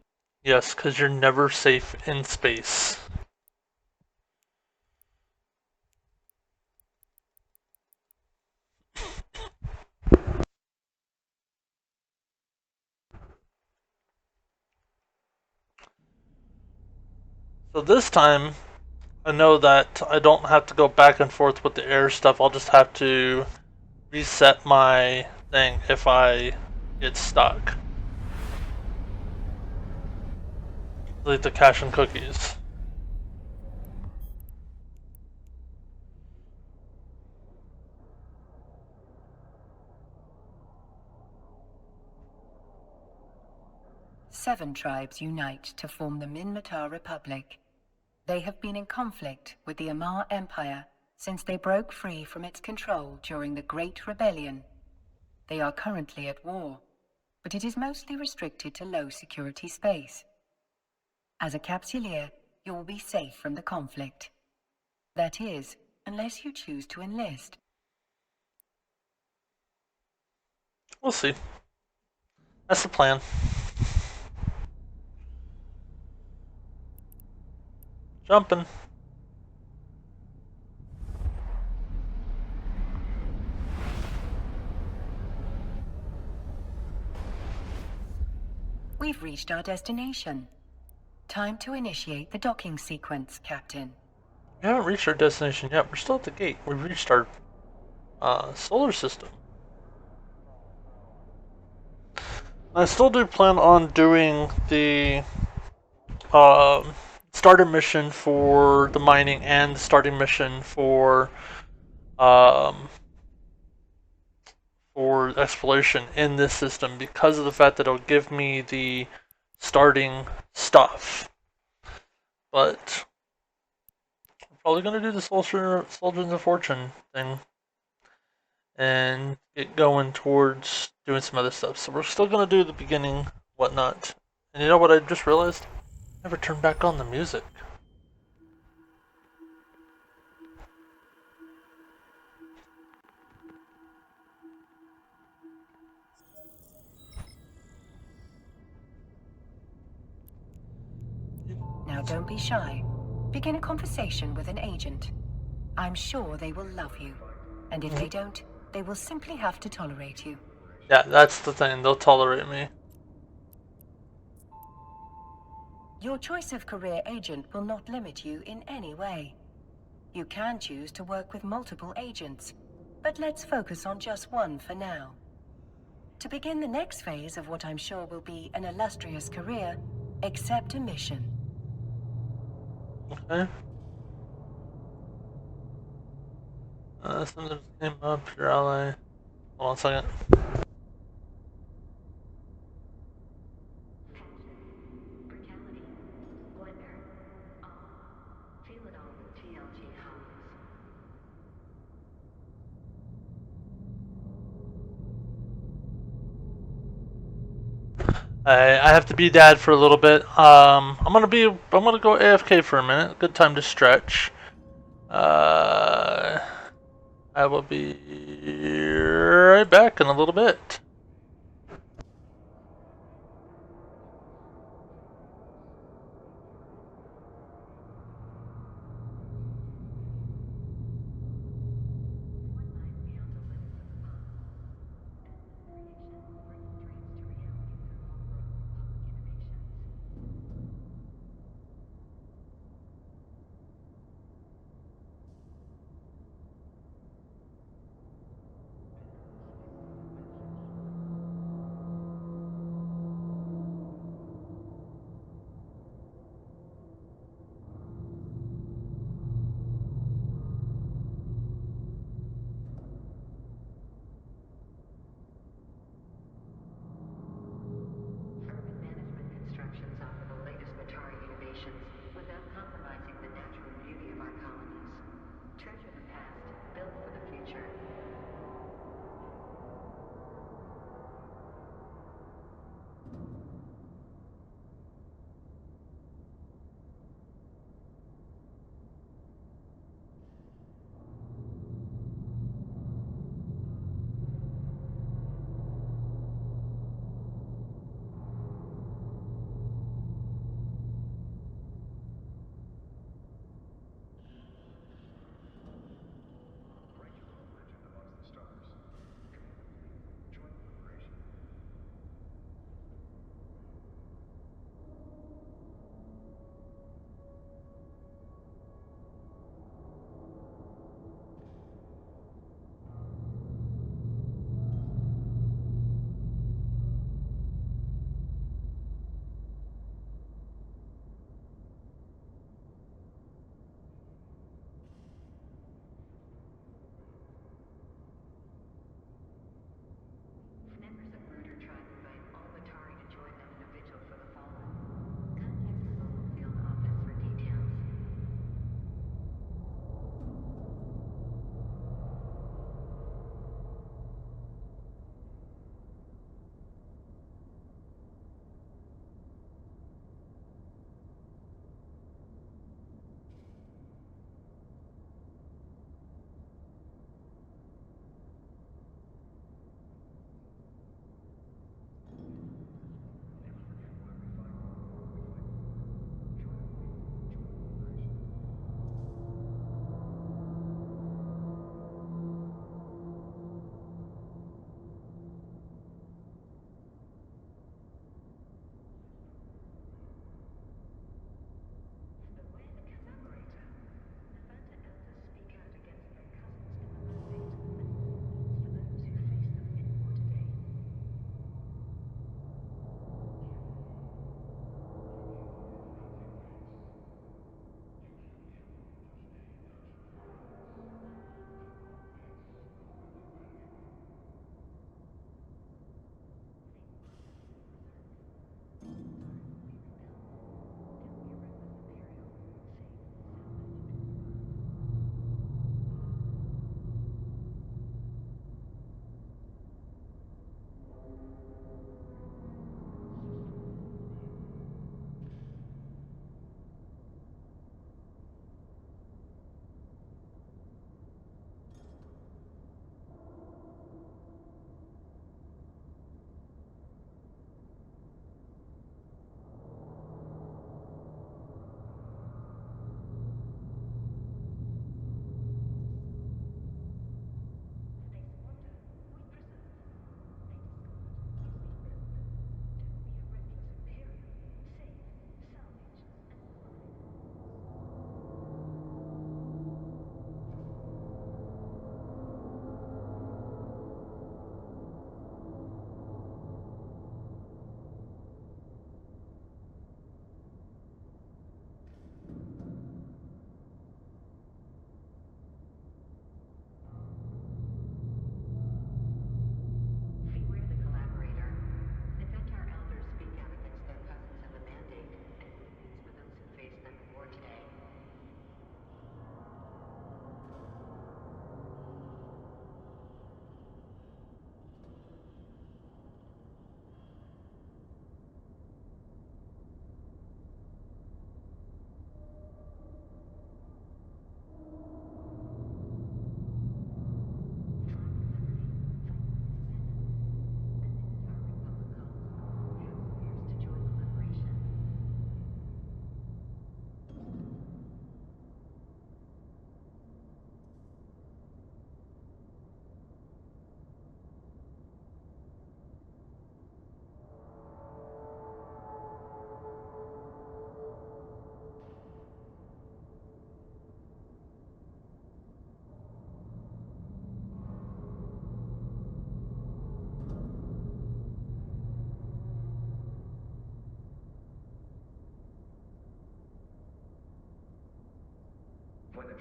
Yes, because you're never safe in space. So this time, I know that I don't have to go back and forth with the air stuff. I'll just have to reset my thing if I get stuck. Like the cache and cookies. Seven tribes unite to form the Minmatar Republic. They have been in conflict with the Amar Empire since they broke free from its control during the Great Rebellion. They are currently at war, but it is mostly restricted to low-security space. As a capsuleer, you will be safe from the conflict. That is, unless you choose to enlist. We'll see. That's the plan. Jumping. We've reached our destination. Time to initiate the docking sequence, Captain. We haven't reached our destination yet. We're still at the gate. We've reached our solar system. I still do plan on doing the starter mission for the mining and the starting mission um, for exploration in this system because of the fact that it'll give me the starting stuff. But I'm probably gonna do the Soldiers of Fortune thing and get going towards doing some other stuff. So we're still gonna do the beginning, whatnot. And you know what I just realized? I never turned back on the music. Now don't be shy. Begin a conversation with an agent. I'm sure they will love you. And if they don't, they will simply have to tolerate you. Yeah, that's the thing. They'll tolerate me. Your choice of career agent will not limit you in any way. You can choose to work with multiple agents, but let's focus on just one for now. To begin the next phase of what I'm sure will be an illustrious career, accept a mission. Okay. Something just came up. Your ally. Hold on a second. I have to be dad for a little bit. I'm gonna go AFK for a minute. Good time to stretch. I will be right back in a little bit.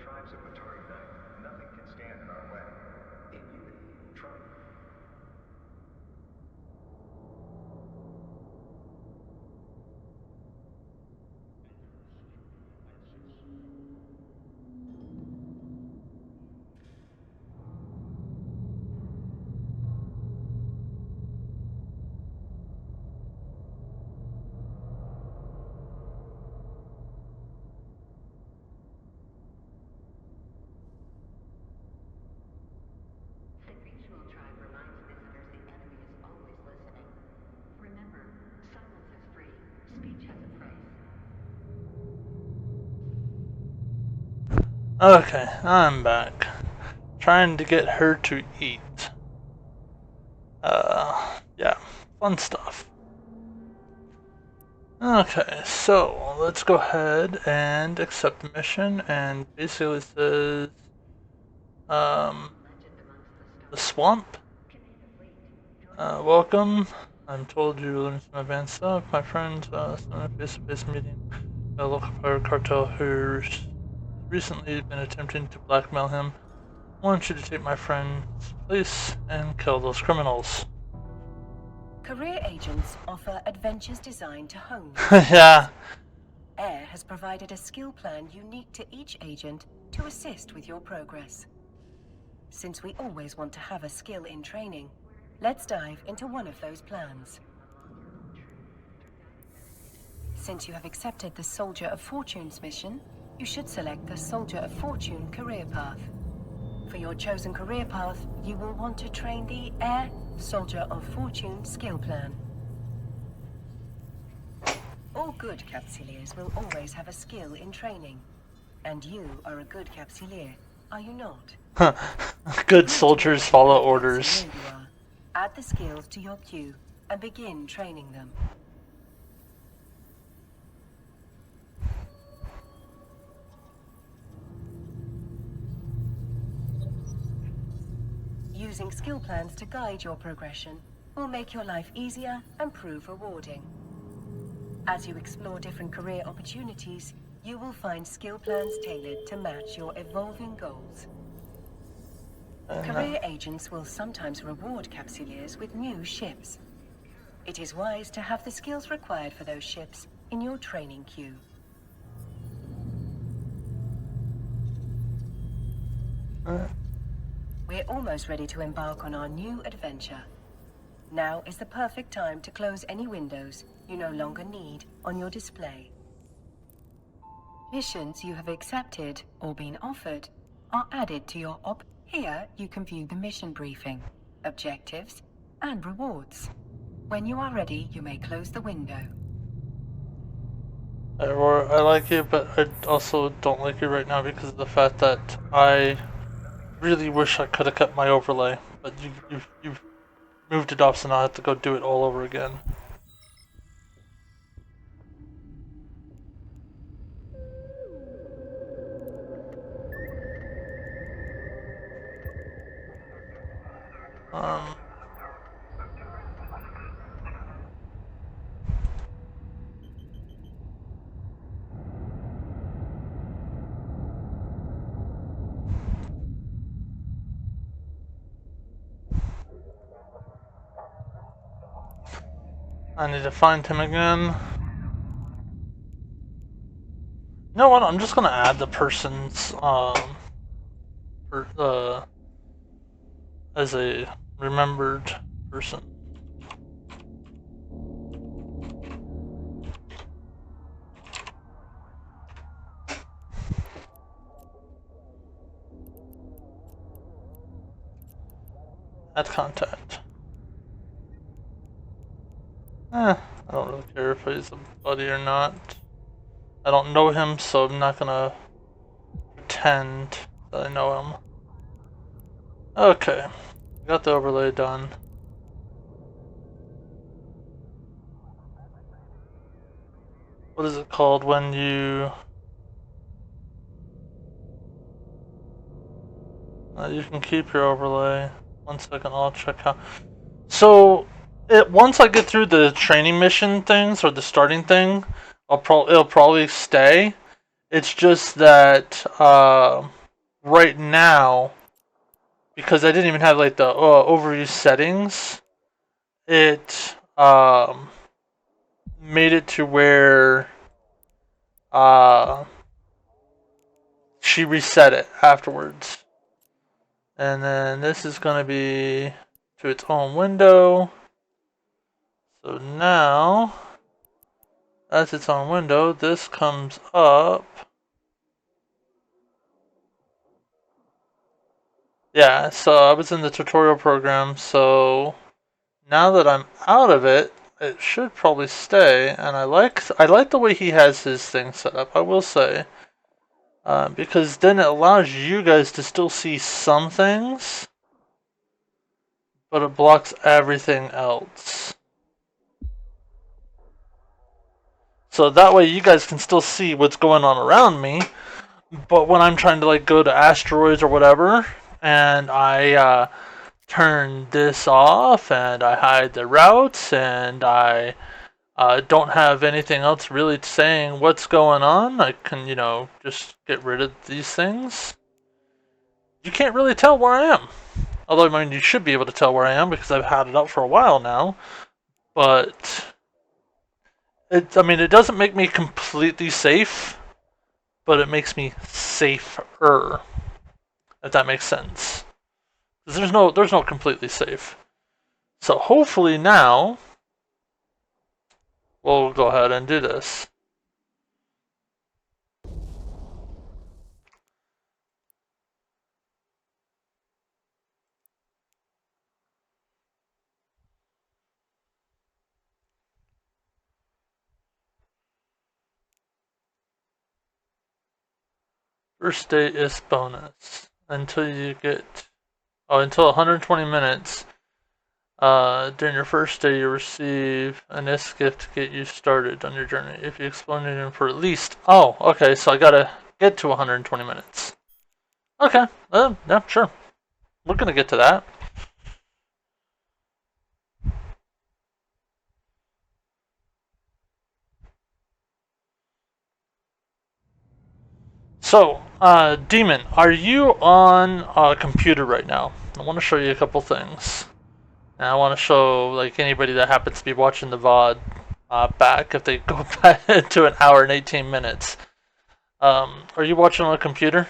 tribes of Matari Night, nothing can stand in our way. In unity, try. The Reroled tribe reminds visitors the enemy is always listening. Remember, silence is free. Speech has a price. Okay, I'm back. Trying to get her to eat. Yeah, fun stuff. Okay, so let's go ahead and accept the mission, and basically it says, the swamp. Welcome. I'm told you learned some advanced stuff. My friend, a face-to-face meeting a local pirate cartel who's recently been attempting to blackmail him. I want you to take my friend's place and kill those criminals. Career agents offer adventures designed to hone. Yeah. AIR has provided a skill plan unique to each agent to assist with your progress. Since we always want to have a skill in training, let's dive into one of those plans. Since you have accepted the Soldier of Fortune's mission, you should select the Soldier of Fortune career path. For your chosen career path, you will want to train the AIR Soldier of Fortune skill plan. All good Capsuleers will always have a skill in training. And you are a good Capsuleer, are you not? Good soldiers follow orders. You are. Add the skills to your queue and begin training them. Using skill plans to guide your progression will make your life easier and prove rewarding. As you explore different career opportunities, you will find skill plans tailored to match your evolving goals. Career agents will sometimes reward Capsuleers with new ships. It is wise to have the skills required for those ships in your training queue. We're almost ready to embark on our new adventure. Now is the perfect time to close any windows you no longer need on your display. Missions you have accepted or been offered are added to your Here you can view the mission briefing, objectives, and rewards. When you are ready, you may close the window. Aurora, I like you, but I also don't like you right now because of the fact that I really wish I could have kept my overlay, but you've moved it off, so now I have to go do it all over again. I need to find him again. You know what? I'm just gonna add the person's as a remembered person. Add contact. I don't really care if he's a buddy or not. I don't know him, so I'm not gonna pretend that I know him. Okay, got the overlay done. What is it called when you... you can keep your overlay. 1 second, I'll check how... So, once I get through the training mission things, or the starting thing, it'll probably stay. It's just that right now, because I didn't even have like the overview settings, it made it to where she reset it afterwards. And then this is going to be to its own window. So now, that's its own window. This comes up. Yeah, so I was in the tutorial program, so now that I'm out of it, it should probably stay. And I like the way he has his thing set up, I will say. Because then it allows you guys to still see some things, but it blocks everything else. So that way you guys can still see what's going on around me, but when I'm trying to like go to asteroids or whatever, and I turn this off and I hide the routes and I don't have anything else really saying what's going on, I can, just get rid of these things. You can't really tell where I am. Although, I mean, you should be able to tell where I am because I've had it up for a while now. But, it doesn't make me completely safe, but it makes me safer, if that makes sense. There's no completely safe. So hopefully now, we'll go ahead and do this. First day is bonus until you get until 120 minutes. During your first day, you receive an IS gift to get you started on your journey. If you explode it for at least okay, so I gotta get to 120 minutes. Okay, yeah, sure. We're gonna get to that. So, Demon, are you on a computer right now? I want to show you a couple things. And I want to show like anybody that happens to be watching the VOD back if they go back to an hour and 18 minutes. Are you watching on a computer?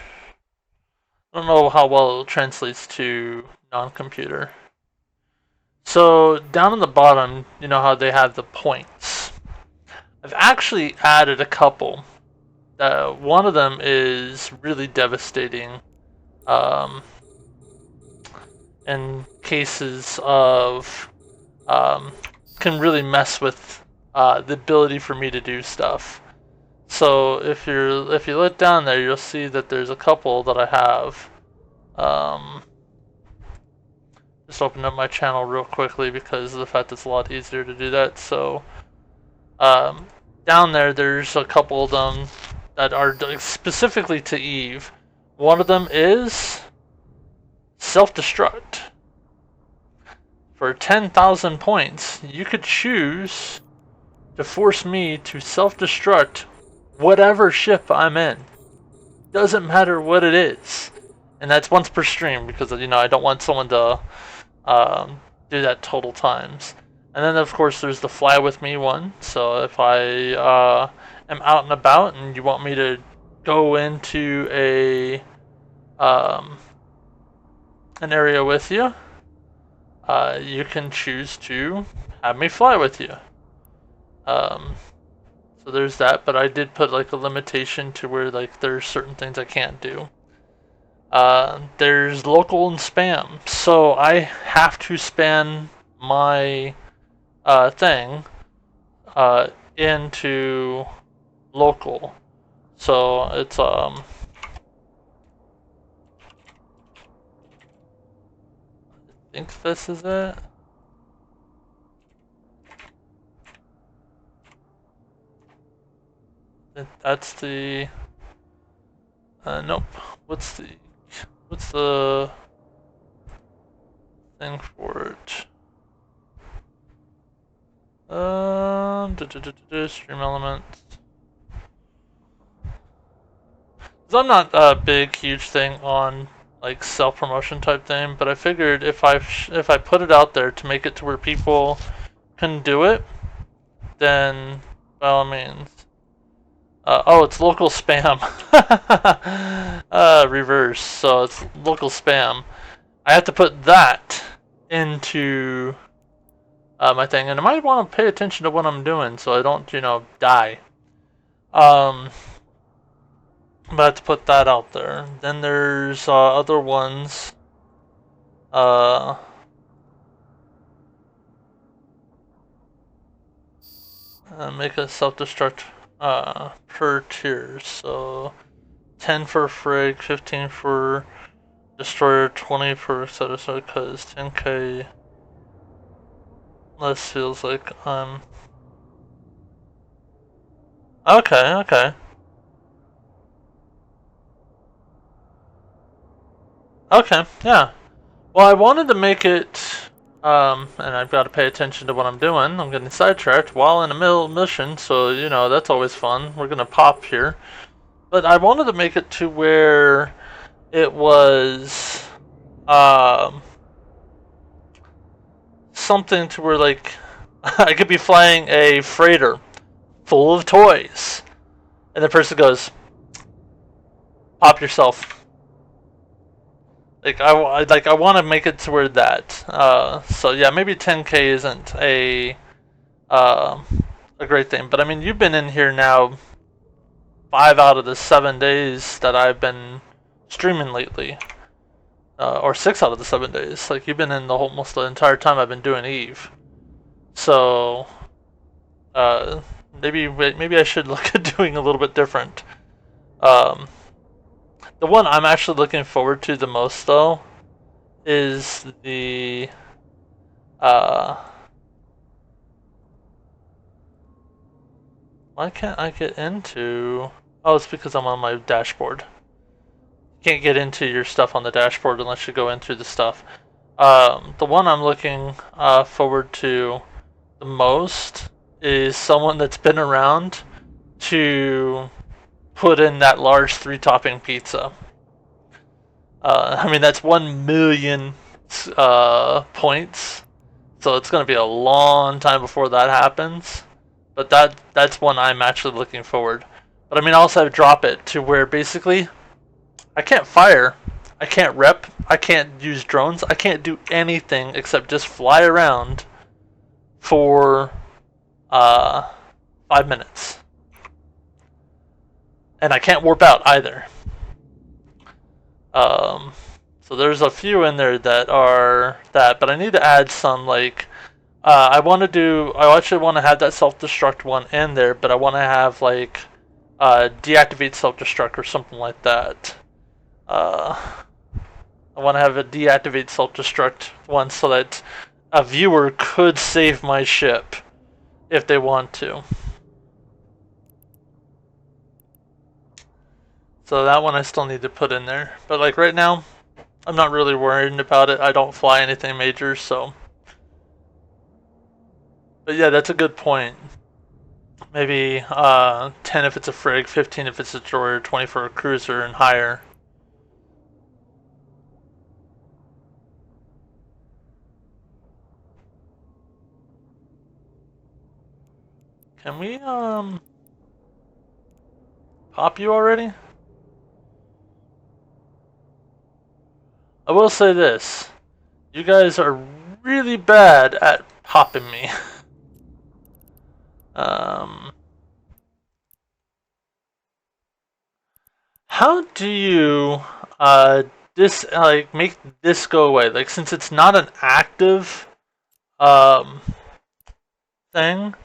I don't know how well it translates to non-computer. So down on the bottom, you know how they have the points. I've actually added a couple. One of them is really devastating in cases of can really mess with the ability for me to do stuff. So if you look down there, you'll see that there's a couple that I have. Just open up my channel real quickly because of the fact it's a lot easier to do that. So down there's a couple of them that are specifically to Eve. One of them is self-destruct. For 10,000 points, you could choose to force me to self-destruct whatever ship I'm in. Doesn't matter what it is. And that's once per stream because, I don't want someone to do that total times. And then, of course, there's the fly with me one. So if I am out and about and you want me to go into an area with you, you can choose to have me fly with you. So there's that, but I did put like a limitation to where like there's certain things I can't do. There's local and spam, so I have to spam my thing into local. So it's I think this is it. That's the nope. What's the thing for it? Stream elements. 'Cause I'm not a big, huge thing on like self-promotion type thing, but I figured if I put it out there to make it to where people can do it, then by all means. Oh, it's local spam. Reverse. So it's local spam. I have to put that into my thing, and I might want to pay attention to what I'm doing so I don't, die. But I have to put that out there. Then there's other ones. Make a self-destruct per tier. So 10 for Frigg, 15 for Destroyer, 20 for etc. Because 10k less feels like I'm... Okay, okay. Okay, yeah. Well, I wanted to make it, and I've got to pay attention to what I'm doing. I'm getting sidetracked while in a middle mission, so, that's always fun. We're gonna pop here. But I wanted to make it to where it was, something to where, like, I could be flying a freighter full of toys, and the person goes, pop yourself. I want to make it to where that. So yeah, maybe 10k isn't a great thing, but I mean, you've been in here now 5 out of the 7 days that I've been streaming lately, or 6 out of the 7 days. Like, you've been in almost the entire time I've been doing Eve. So maybe I should look at doing a little bit different. The one I'm actually looking forward to the most, though, is the why can't I get into... Oh, it's because I'm on my dashboard. You can't get into your stuff on the dashboard unless you go into the stuff. The one I'm looking forward to the most is someone that's been around to put in that large 3-topping pizza. I mean, that's 1 million points, so it's going to be a long time before that happens. But that's one I'm actually looking forward. But I mean, I also have drop it to where basically I can't fire, I can't rep, I can't use drones, I can't do anything except just fly around for 5 minutes. And I can't warp out either. So there's a few in there that are that, but I need to add some, like, I actually want to have that self-destruct one in there, but I want to have, like, deactivate self-destruct or something like that. I want to have a deactivate self-destruct one so that a viewer could save my ship if they want to. So that one I still need to put in there. But like right now, I'm not really worried about it. I don't fly anything major, so. But yeah, that's a good point. Maybe 10 if it's a frig, 15 if it's a destroyer, 20 for a cruiser and higher. Can we pop you already? I will say this. You guys are really bad at popping me. How do you make this go away? Like, since it's not an active thing,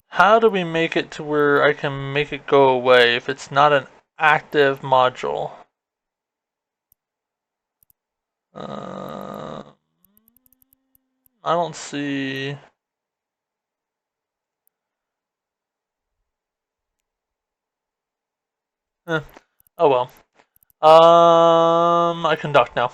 how do we make it to where I can make it go away if it's not an active module? I don't see... Oh well. I can duck now.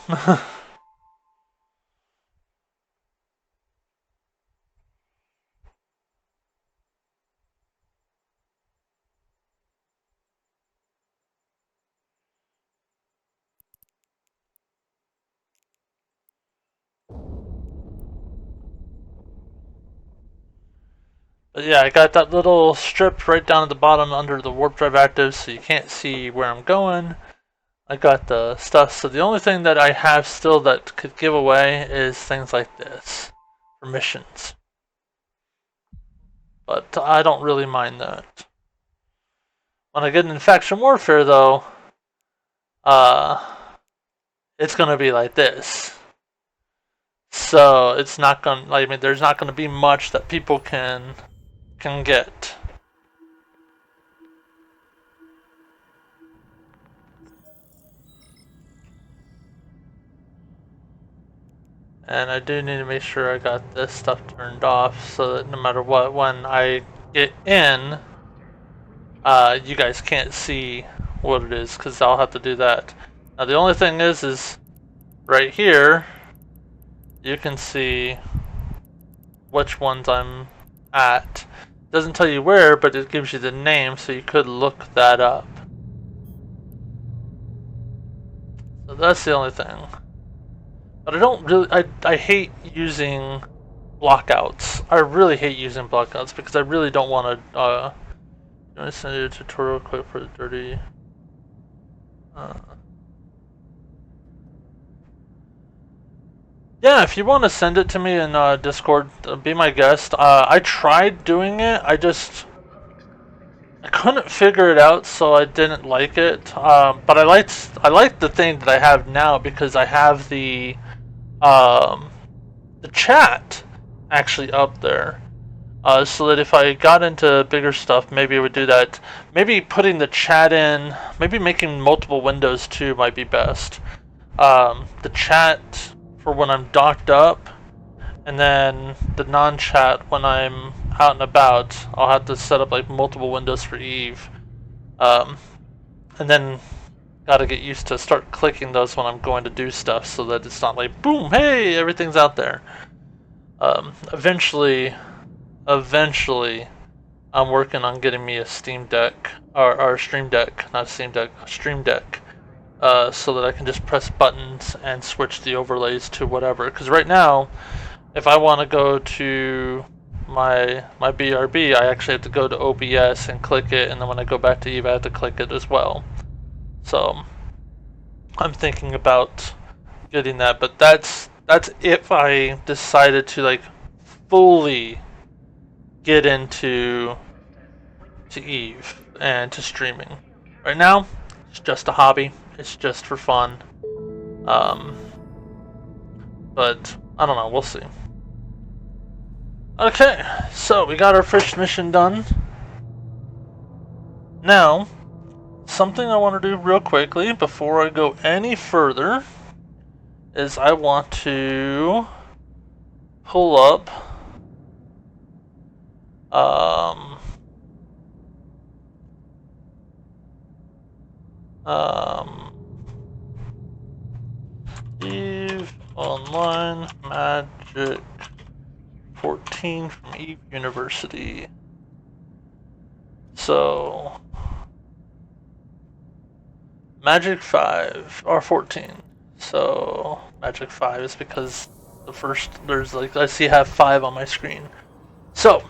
But yeah, I got that little strip right down at the bottom under the warp drive active, so you can't see where I'm going. I got the stuff, so the only thing that I have still that could give away is things like this for missions. But I don't really mind that. When I get into faction warfare, though, it's gonna be like this. So it's not gonna, like, I mean, there's not gonna be much that people can get. And I do need to make sure I got this stuff turned off so that no matter what, when I get in, you guys can't see what it is, because I'll have to do that. Now the only thing is right here, you can see which ones I'm at. It doesn't tell you where, but it gives you the name, so you could look that up. So that's the only thing. But I don't really, I hate using blockouts. I really hate using blockouts because I really don't want to, I'm gonna send you a tutorial quick for the dirty, yeah, if you want to send it to me in Discord, be my guest. I tried doing it, I couldn't figure it out, so I didn't like it. But I liked the thing that I have now because I have the chat actually up there. So that if I got into bigger stuff, maybe I would do that. Maybe putting the chat in, maybe making multiple windows too might be best. The chat for when I'm docked up, and then the non-chat when I'm out and about. I'll have to set up like multiple windows for Eve. And then gotta get used to start clicking those when I'm going to do stuff so that it's not like, boom, hey, everything's out there. Eventually, I'm working on getting me a Steam Deck, or Stream Deck, not Steam Deck, a Stream Deck, so that I can just press buttons and switch the overlays to whatever. Because right now, if I want to go to my BRB, I actually have to go to OBS and click it, and then when I go back to Eve, I have to click it as well. So I'm thinking about getting that, but that's if I decided to like fully get into Eve and to streaming. Right now, it's just a hobby. It's just for fun. But I don't know. We'll see. Okay, so we got our first mission done. Now, something I want to do real quickly before I go any further is I want to pull up Eve Online Magic 14 from Eve University. So Magic 5 or 14. So Magic 5 is because the first, there's like, I see I have 5 on my screen. So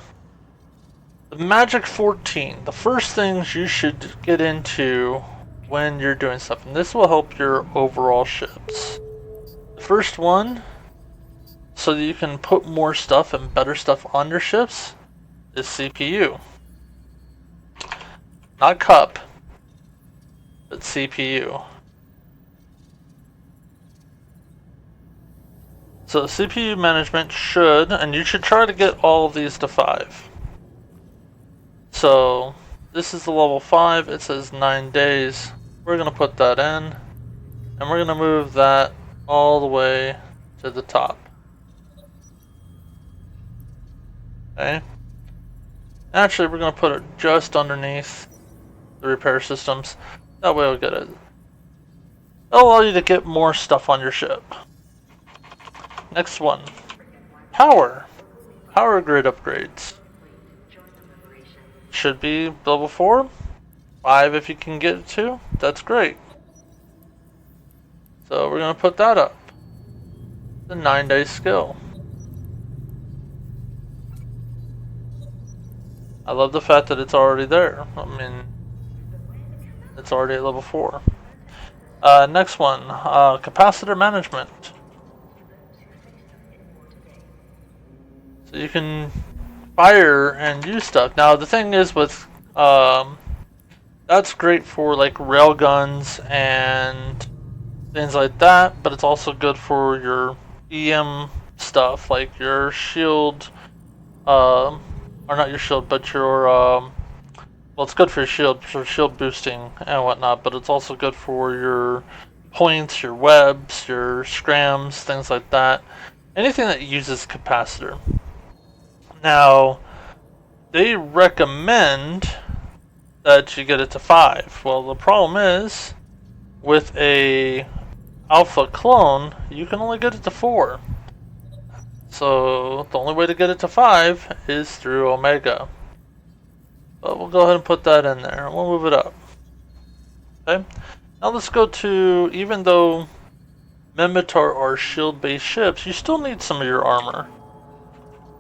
the Magic 14, the first things you should get into when you're doing stuff, and this will help your overall ships. The first one, so that you can put more stuff and better stuff on your ships, is CPU. Not cup, but CPU. So CPU management should, and you should try to get all of these to 5. So this is the level 5, it says 9 days. We're going to put that in, and we're going to move that all the way to the top. Okay. Actually, we're going to put it just underneath the repair systems. That way we'll get it. That'll allow you to get more stuff on your ship. Next one. Power. Power grid upgrades. Should be level 4. 5 if you can get it to. That's great. So we're going to put that up. The 9-day skill. I love the fact that it's already there. I mean, it's already at level 4. Next one, capacitor management. So you can fire and use stuff. Now the thing is with, that's great for like railguns and things like that, but it's also good for your EM stuff, like your shield, or not your shield, but your, well, it's good for shield boosting and whatnot, but it's also good for your points, your webs, your scrams, things like that. Anything that uses capacitor. Now, they recommend that you get it to 5. Well, the problem is, with a alpha clone, you can only get it to 4. So, the only way to get it to 5 is through Omega. But we'll go ahead and put that in there. We'll move it up. Okay. Now let's go to, even though Mimitar are shield-based ships, you still need some of your armor.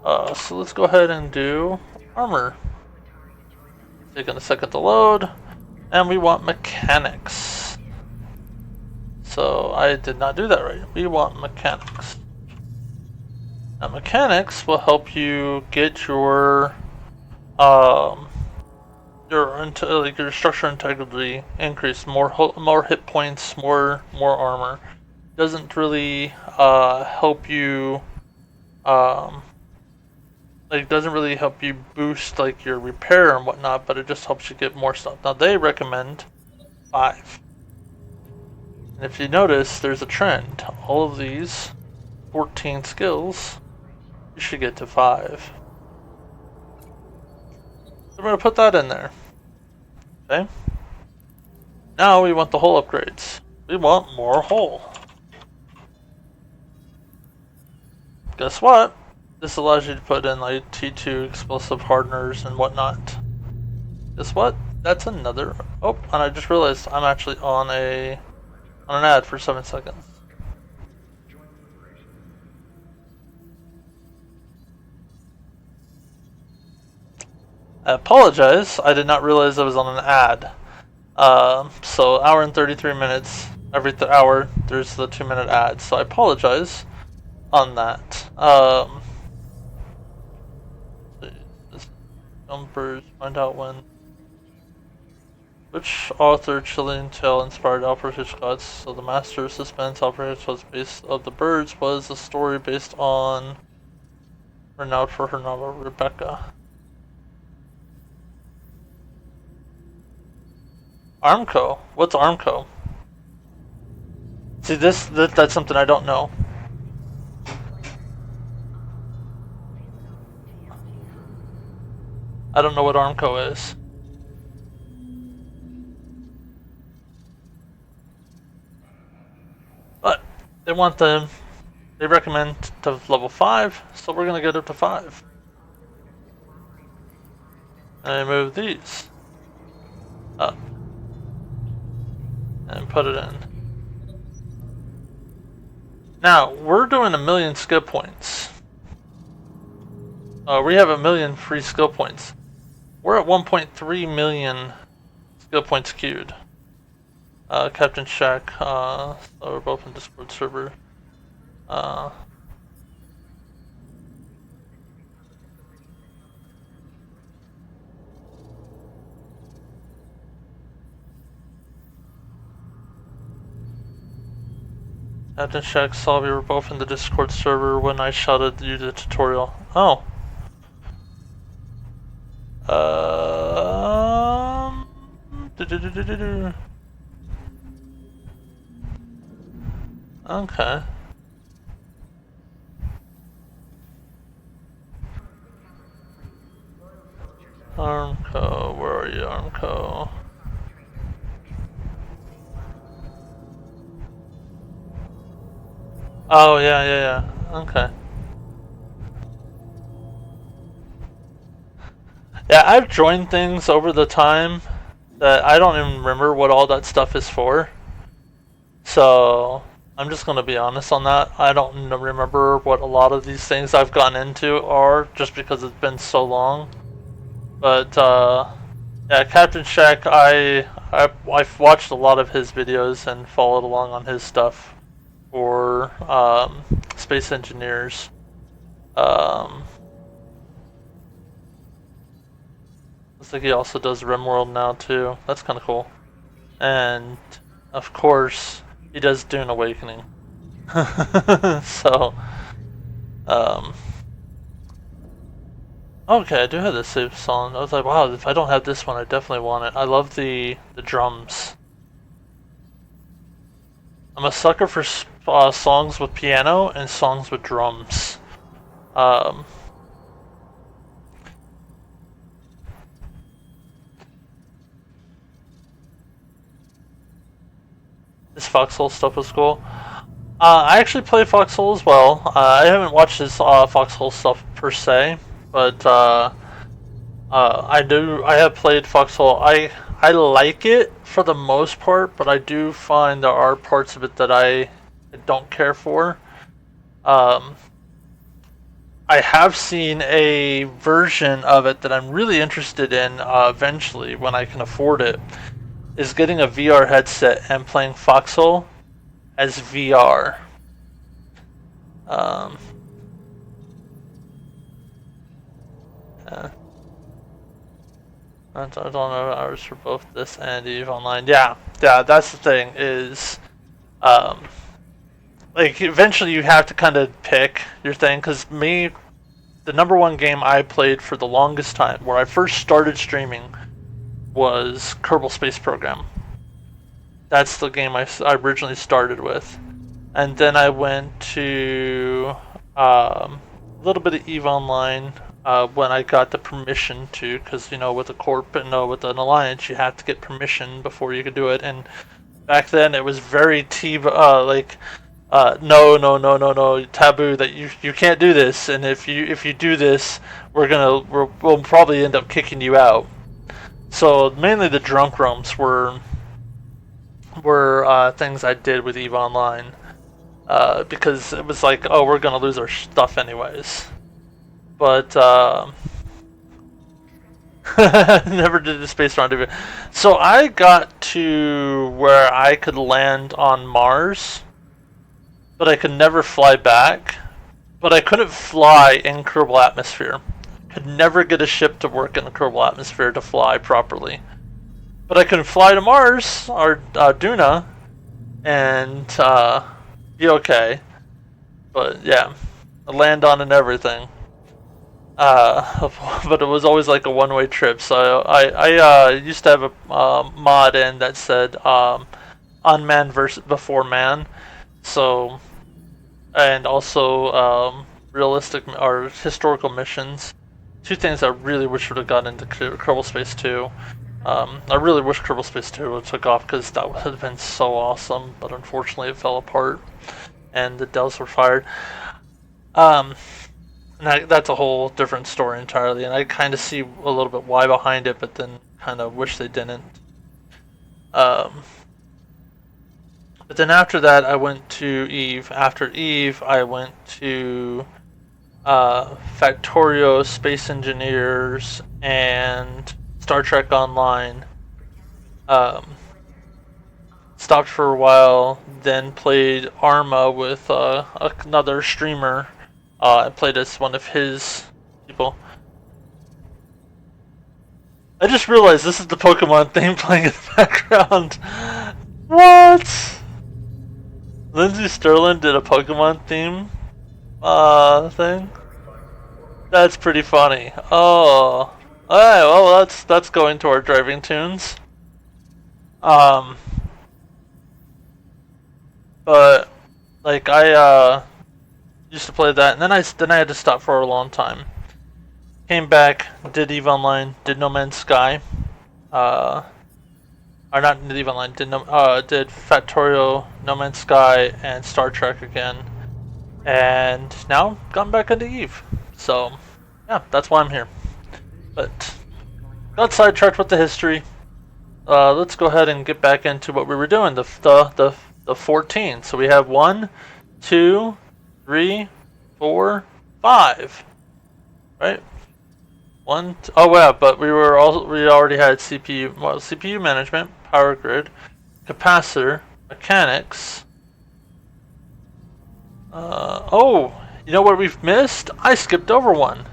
So let's go ahead and do armor. Taking a second to load. And we want mechanics. So I did not do that right. We want mechanics. Now mechanics will help you get your structure integrity increase, more hit points, more armor. Doesn't really help you doesn't really help you boost like your repair and whatnot, but it just helps you get more stuff. Now they recommend 5. And if you notice, there's a trend. All of these 14 skills, you should get to 5. So we're gonna put that in there. Okay. Now we want the hull upgrades. We want more hull. Guess what? This allows you to put in like T2 explosive hardeners and whatnot. Guess what? That's another. Oh, and I just realized I'm actually on an ad for 7 seconds. I apologize. I did not realize I was on an ad. So hour and 33 minutes. Every hour, there's the 2-minute ad. So I apologize on that. Jumpers, find out when. Which author Chilean Tale inspired Alfred Hitchcock's So the Master of Suspense Alfred Hitchcock's Base of the Birds was a story based on renowned for her novel Rebecca. Armco? What's Armco? See that's something I don't know. I don't know what Armco is. But they recommend to level 5, so we're gonna get up to 5. And I move these up and put it in. Now we're doing 1,000,000 skill points. We have 1,000,000 free skill points. We're at 1.3 million skill points queued. Captain Shack, so we're both in Discord server. Captain Shack saw we were both in the Discord server when I shouted you the tutorial. Oh. Okay. Armco, where are you, Armco? Oh, yeah. Okay. Yeah, I've joined things over the time that I don't even remember what all that stuff is for. So, I'm just going to be honest on that. I don't remember what a lot of these things I've gone into are, just because it's been so long. But yeah, Captain Shack, I've watched a lot of his videos and followed along on his stuff for space engineers. Looks like he also does RimWorld now too. That's kind of cool. And of course, he does Dune Awakening. So, okay, I do have this save song. I was like, wow, if I don't have this one, I definitely want it. I love the drums. I'm a sucker for songs with piano and songs with drums. This Foxhole stuff was cool. I actually play Foxhole as well. I haven't watched his Foxhole stuff per se, but I have played Foxhole. I like it for the most part, but I do find there are parts of it that I don't care for. I have seen a version of it that I'm really interested in eventually when I can afford it, is getting a VR headset and playing Foxhole as VR. Yeah. I don't know hours for both this and EVE Online. Yeah, that's the thing is, like eventually you have to kind of pick your thing. Because me, the #1 game I played for the longest time, where I first started streaming, was Kerbal Space Program. That's the game I originally started with. And then I went to a little bit of EVE Online when I got the permission to, because you know with a corp and with an alliance you have to get permission before you could do it. And back then it was very no taboo that you can't do this, and if you do this we'll probably end up kicking you out. So mainly the drunk rooms were things I did with EVE Online. Because it was like, oh, we're gonna lose our stuff anyways. But never did the space rendezvous. So I got to where I could land on Mars, but I could never fly back. But I couldn't fly in Kerbal atmosphere. Could never get a ship to work in the Kerbal atmosphere to fly properly. But I can fly to Mars or Duna and be okay. But yeah, I land on and everything. But it was always like a one-way trip. So I used to have a mod in that said unmanned versus before man. So, and also realistic or historical missions. Two things I really wish would have gotten into Kerbal Space 2. I really wish Kerbal Space 2 took off because that would have been so awesome, but unfortunately it fell apart and the devs were fired. And that's a whole different story entirely, and I kind of see a little bit why behind it, but then kind of wish they didn't. But then after that I went to EVE. After EVE I went to Factorio, Space Engineers, and Star Trek Online. Stopped for a while, then played Arma with another streamer. I played as one of his people. I just realized this is the Pokemon theme playing in the background. What? Lindsay Sterling did a Pokemon theme thing? That's pretty funny. Oh. Alright, well that's going to our driving tunes. But like I used to play that, and then I had to stop for a long time. Came back, did EVE Online, did No Man's Sky. Or not EVE Online, did Factorio, No Man's Sky, and Star Trek again. And now gone back into EVE. So yeah, that's why I'm here. But got sidetracked with the history. Let's go ahead and get back into what we were doing. The 14. So we have 1, 2, 3, 4, 5. Right? Oh yeah, but we already had CPU, well, CPU management, power grid, capacitor, mechanics. Oh, you know what we've missed? I skipped over one.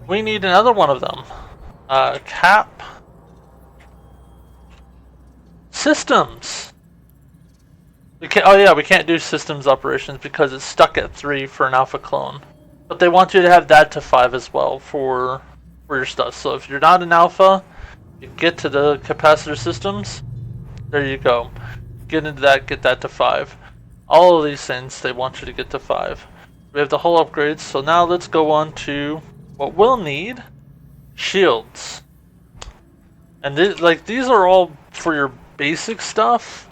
We need another one of them. Cap. Systems. We can't. Oh yeah, we can't do systems operations because it's stuck at 3 for an alpha clone. But they want you to have that to 5 as well for your stuff. So if you're not an alpha, you get to the capacitor systems. There you go. Get into that. Get that to 5. All of these things they want you to get to 5. We have the whole upgrades. So now let's go on to what we'll need: shields. And these are all for your basic stuff.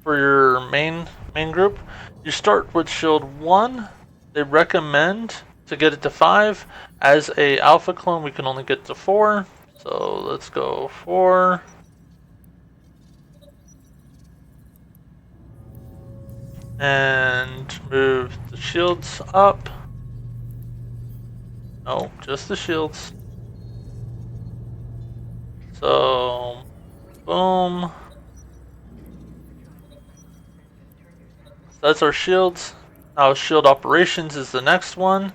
For your main group, you start with shield 1. They recommend to get it to 5. As a alpha clone, we can only get to 4. So let's go 4. And move the shields up. No, just the shields. So, boom. That's our shields. Now shield operations is the next one.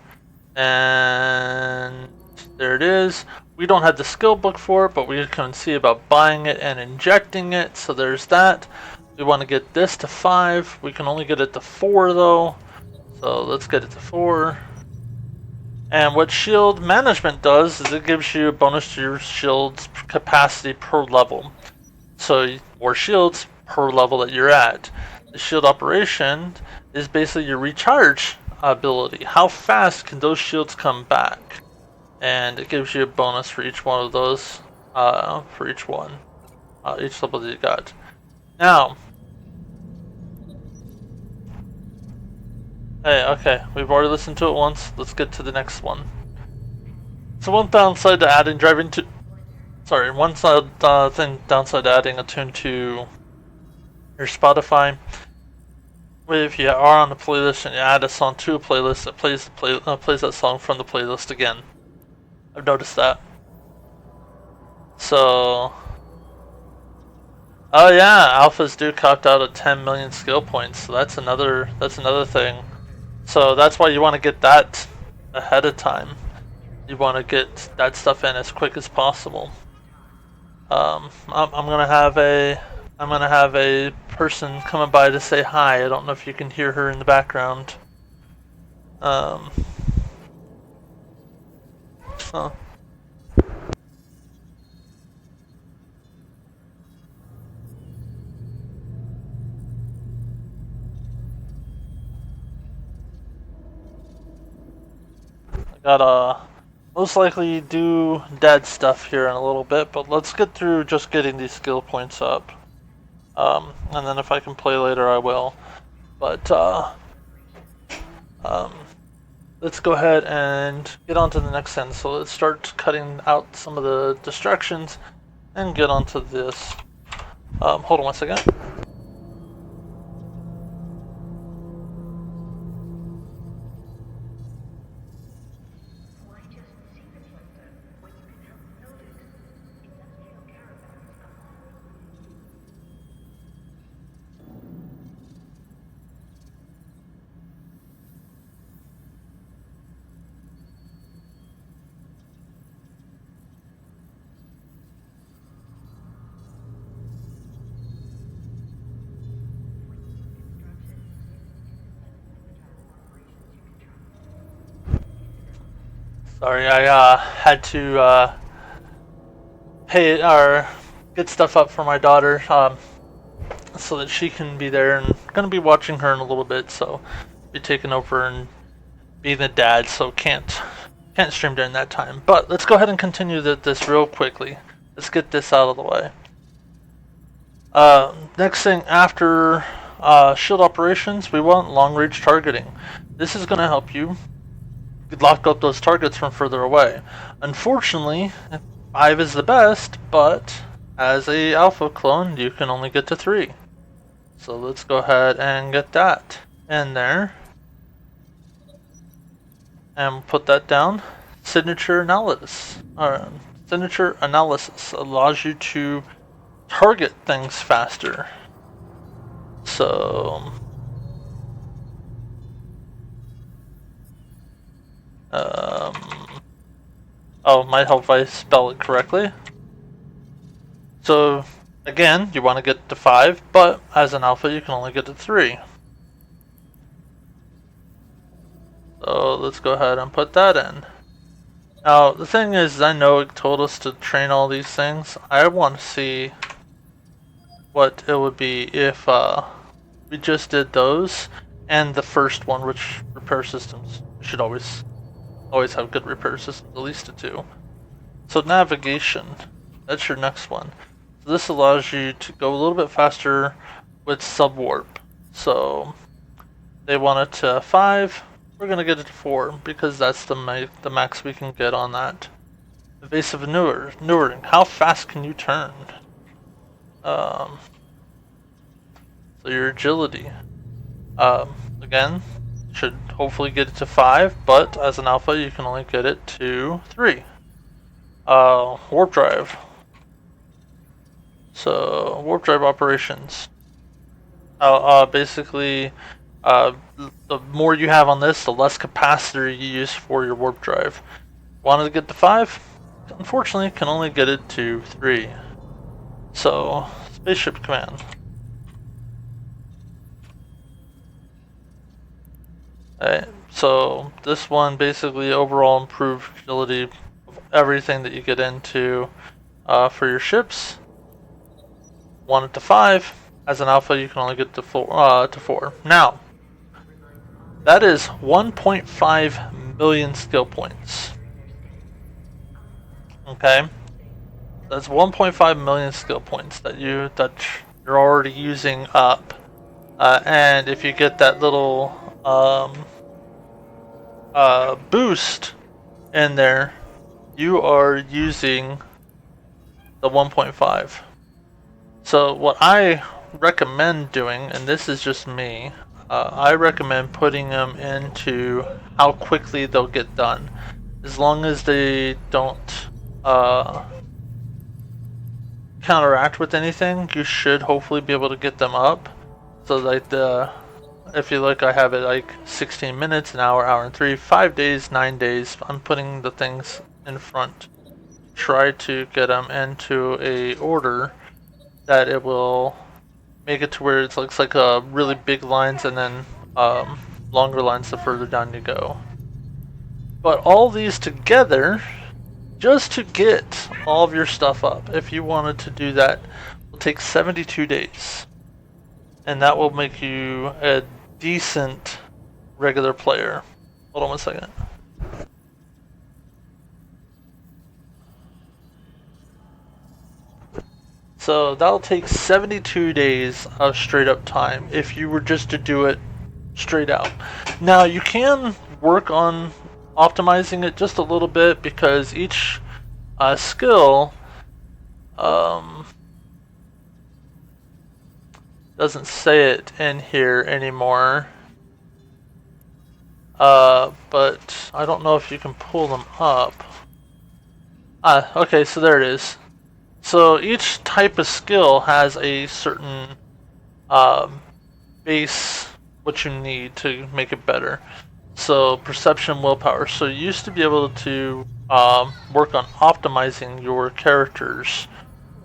And there it is. We don't have the skill book for it, but we can see about buying it and injecting it. So there's that. We want to get this to 5. We can only get it to 4 though. So let's get it to 4. And what shield management does is it gives you a bonus to your shield's capacity per level. So more shields per level that you're at. The shield operation is basically your recharge ability. How fast can those shields come back? And it gives you a bonus for each one of those, for each one, each level that you got. Now, hey, okay, we've already listened to it once. Let's get to the next one. So one downside to adding downside to adding a tune to your Spotify. If you are on a playlist and you add a song to a playlist, it plays that song from the playlist again. I've noticed that. So, oh yeah, alphas do copped out at 10 million skill points. So that's another thing. So that's why you want to get that ahead of time. You want to get that stuff in as quick as possible. I'm gonna have a person coming by to say hi. I don't know if you can hear her in the background. So. I gotta most likely do dad stuff here in a little bit, but let's get through just getting these skill points up. And then if I can play later, I will. But, let's go ahead and get on to the next sentence. So let's start cutting out some of the distractions and get onto this. Hold on one second. Sorry, I had to pay or get stuff up for my daughter so that she can be there, and I'm gonna be watching her in a little bit, so be taking over and being the dad, so can't stream during that time. But let's go ahead and continue this real quickly. Let's get this out of the way. Next thing after shield operations, we want long range targeting. This is gonna help you lock up those targets from further away. Unfortunately, 5 is the best, but as a alpha clone, you can only get to 3. So let's go ahead and get that in there. And put that down. signature analysis. Signature analysis allows you to target things faster. So, oh, might help if I spell it correctly. So, again, you want to get to 5, but as an alpha, you can only get to 3. So, let's go ahead and put that in. Now, the thing is, I know it told us to train all these things. I want to see what it would be if we just did those and the first one, which repair systems. We should always have good repair systems, at least a 2. So navigation, that's your next one. So this allows you to go a little bit faster with subwarp. So they want it to 5. We're gonna get it to 4 because that's the max we can get on that. Evasive maneuvering. How fast can you turn? So your agility. Again, should hopefully get it to 5, but as an alpha you can only get it to 3. Warp drive. So warp drive operations. Basically, the more you have on this, the less capacitor you use for your warp drive. Wanted to get to 5? Unfortunately, can only get it to 3. So, spaceship command. Alright, so this one basically overall improved agility of everything that you get into for your ships. Want it to 5. As an alpha, you can only get to 4. Now, that is 1.5 million skill points. Okay, that's 1.5 million skill points that you're already using up, and if you get that little boost in there, you are using the 1.5. So what I recommend doing, and this is just me, I recommend putting them into how quickly they'll get done. As long as they don't counteract with anything, you should hopefully be able to get them up. So like if you look, I have it like 16 minutes, an hour, hour and 3, 5 days, 9 days. I'm putting the things in front. Try to get them into a order that it will make it to where it looks like really big lines and then longer lines the further down you go. But all these together, just to get all of your stuff up, if you wanted to do that, will take 72 days. And that will make you a decent regular player. Hold on 1 second. So that'll take 72 days of straight up time if you were just to do it straight out. Now you can work on optimizing it just a little bit because each skill doesn't say it in here anymore, but I don't know if you can pull them up. Okay, so there it is. So each type of skill has a certain base, what you need to make it better. So perception, willpower. So you used to be able to work on optimizing your characters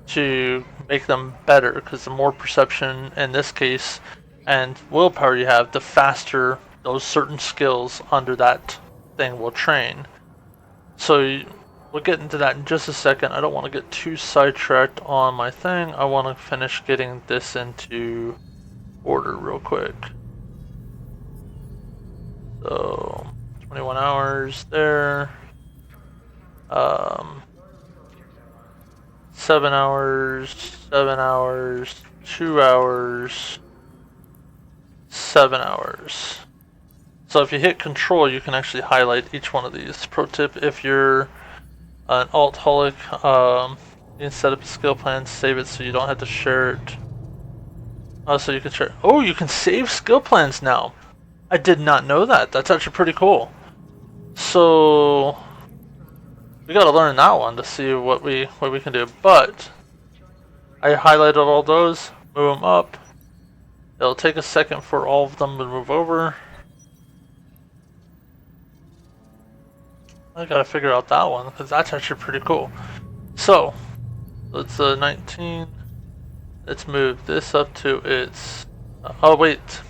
to make them better, because the more perception in this case and willpower you have, the faster those certain skills under that thing will train. So we'll get into that in just a second. I don't want to get too sidetracked on my thing. I want to finish getting this into order real quick. So 21 hours there. 7 hours, 7 hours, 2 hours, 7 hours. So if you hit control, you can actually highlight each one of these. Pro tip, if you're an alt-holic, you can set up a skill plan, save it so you don't have to share it. So you can share. Oh, you can save skill plans now. I did not know that. That's actually pretty cool. So we gotta learn that one to see what we can do. But I highlighted all those, move them up. It'll take a second for all of them to move over. I gotta figure out that one because that's actually pretty cool. So let's 19. Let's move this up to its. Oh wait,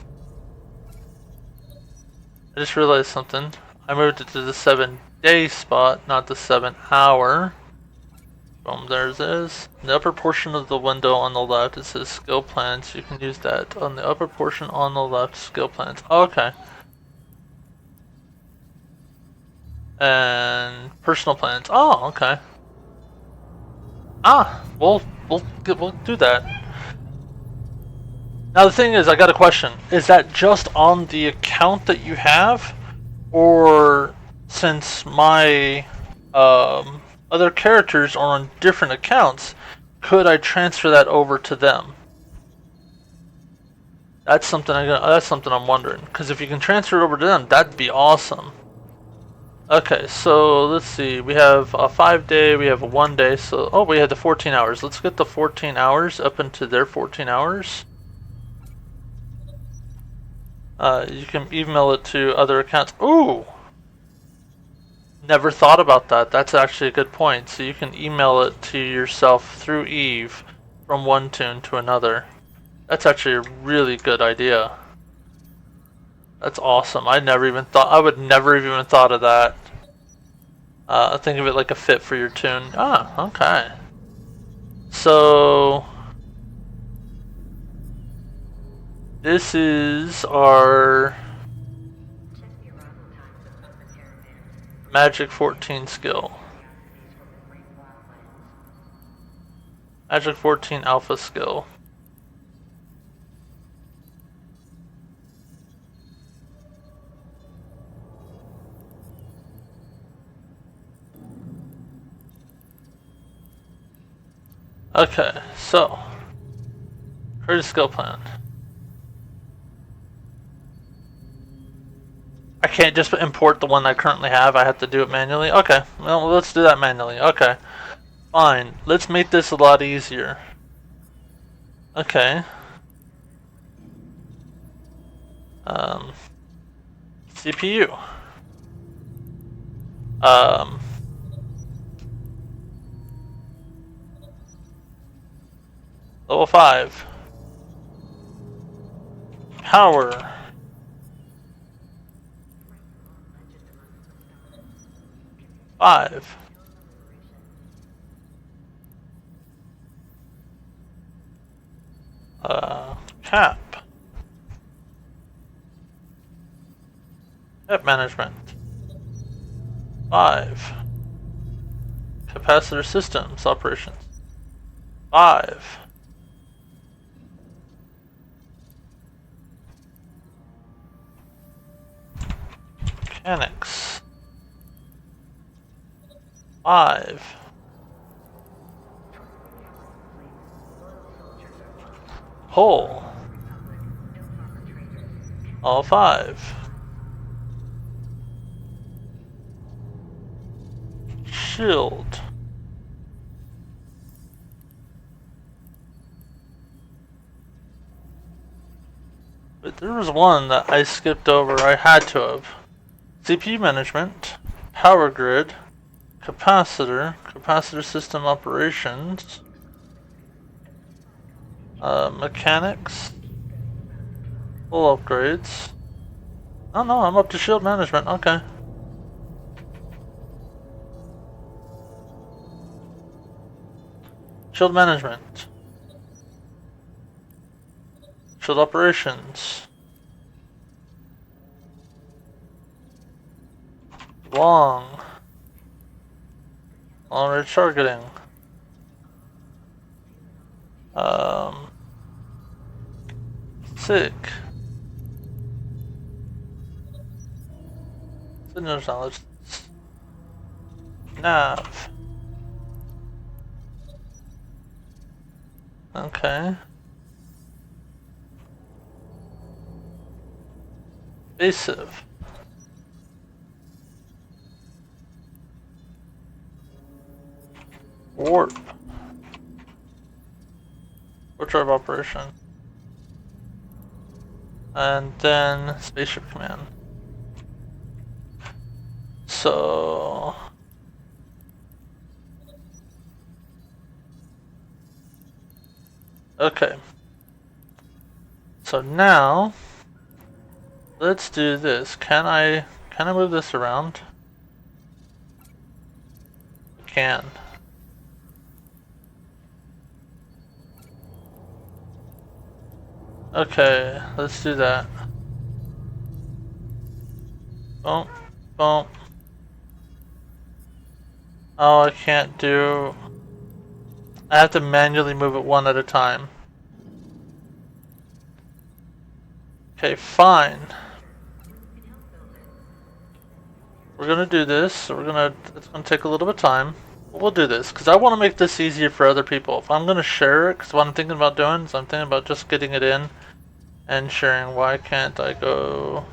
I just realized something. I moved it to the 7-day spot, not the 7-hour. Boom, there's this. In the upper portion of the window on the left, it says skill plans. You can use that on the upper portion on the left, skill plans. Okay. And personal plans. Oh, okay. Ah, we'll do that. Now the thing is, I got a question. Is that just on the account that you have, or since my other characters are on different accounts, could I transfer that over to them? That's something I'm wondering. Because if you can transfer it over to them, that'd be awesome. Okay, so let's see. We have a 5-day, we have a 1-day. So we had the 14 hours. Let's get the 14 hours up into their 14 hours. You can email it to other accounts. Ooh! Never thought about that. That's actually a good point. So you can email it to yourself through Eve from one toon to another. That's actually a really good idea. That's awesome. I would never even thought of that. Think of it like a fit for your toon. Ah, okay. So this is our Magic 14 skill. Magic 14 alpha skill. Okay, so create a skill plan. I can't just import the one I currently have. I have to do it manually. Okay, well, let's do that manually. Okay, fine. Let's make this a lot easier. Okay. CPU. Level 5. Power. Five. Cap. Cap management. 5. Capacitor systems operations. 5. Mechanics. 5. Hull. All 5. Shield. But there was one that I skipped over. I had to have. CPU management, power grid, capacitor system operations, mechanics, full upgrades. Oh no, I'm up to shield management. Okay. Shield management. Shield operations. Long range targeting. Sick. Signals knowledge. Nav. Okay. Evasive. Warp. Warp drive operation. And then spaceship command. So okay. So now let's do this. Can I move this around? I can. Okay, let's do that. Boom, boom. Oh, I can't do... I have to manually move it one at a time. Okay, fine. We're gonna do this, so it's gonna take a little bit of time. But we'll do this, because I want to make this easier for other people. If I'm gonna share it, because what I'm thinking about doing is I'm thinking about just getting it in and sharing. Why can't I go...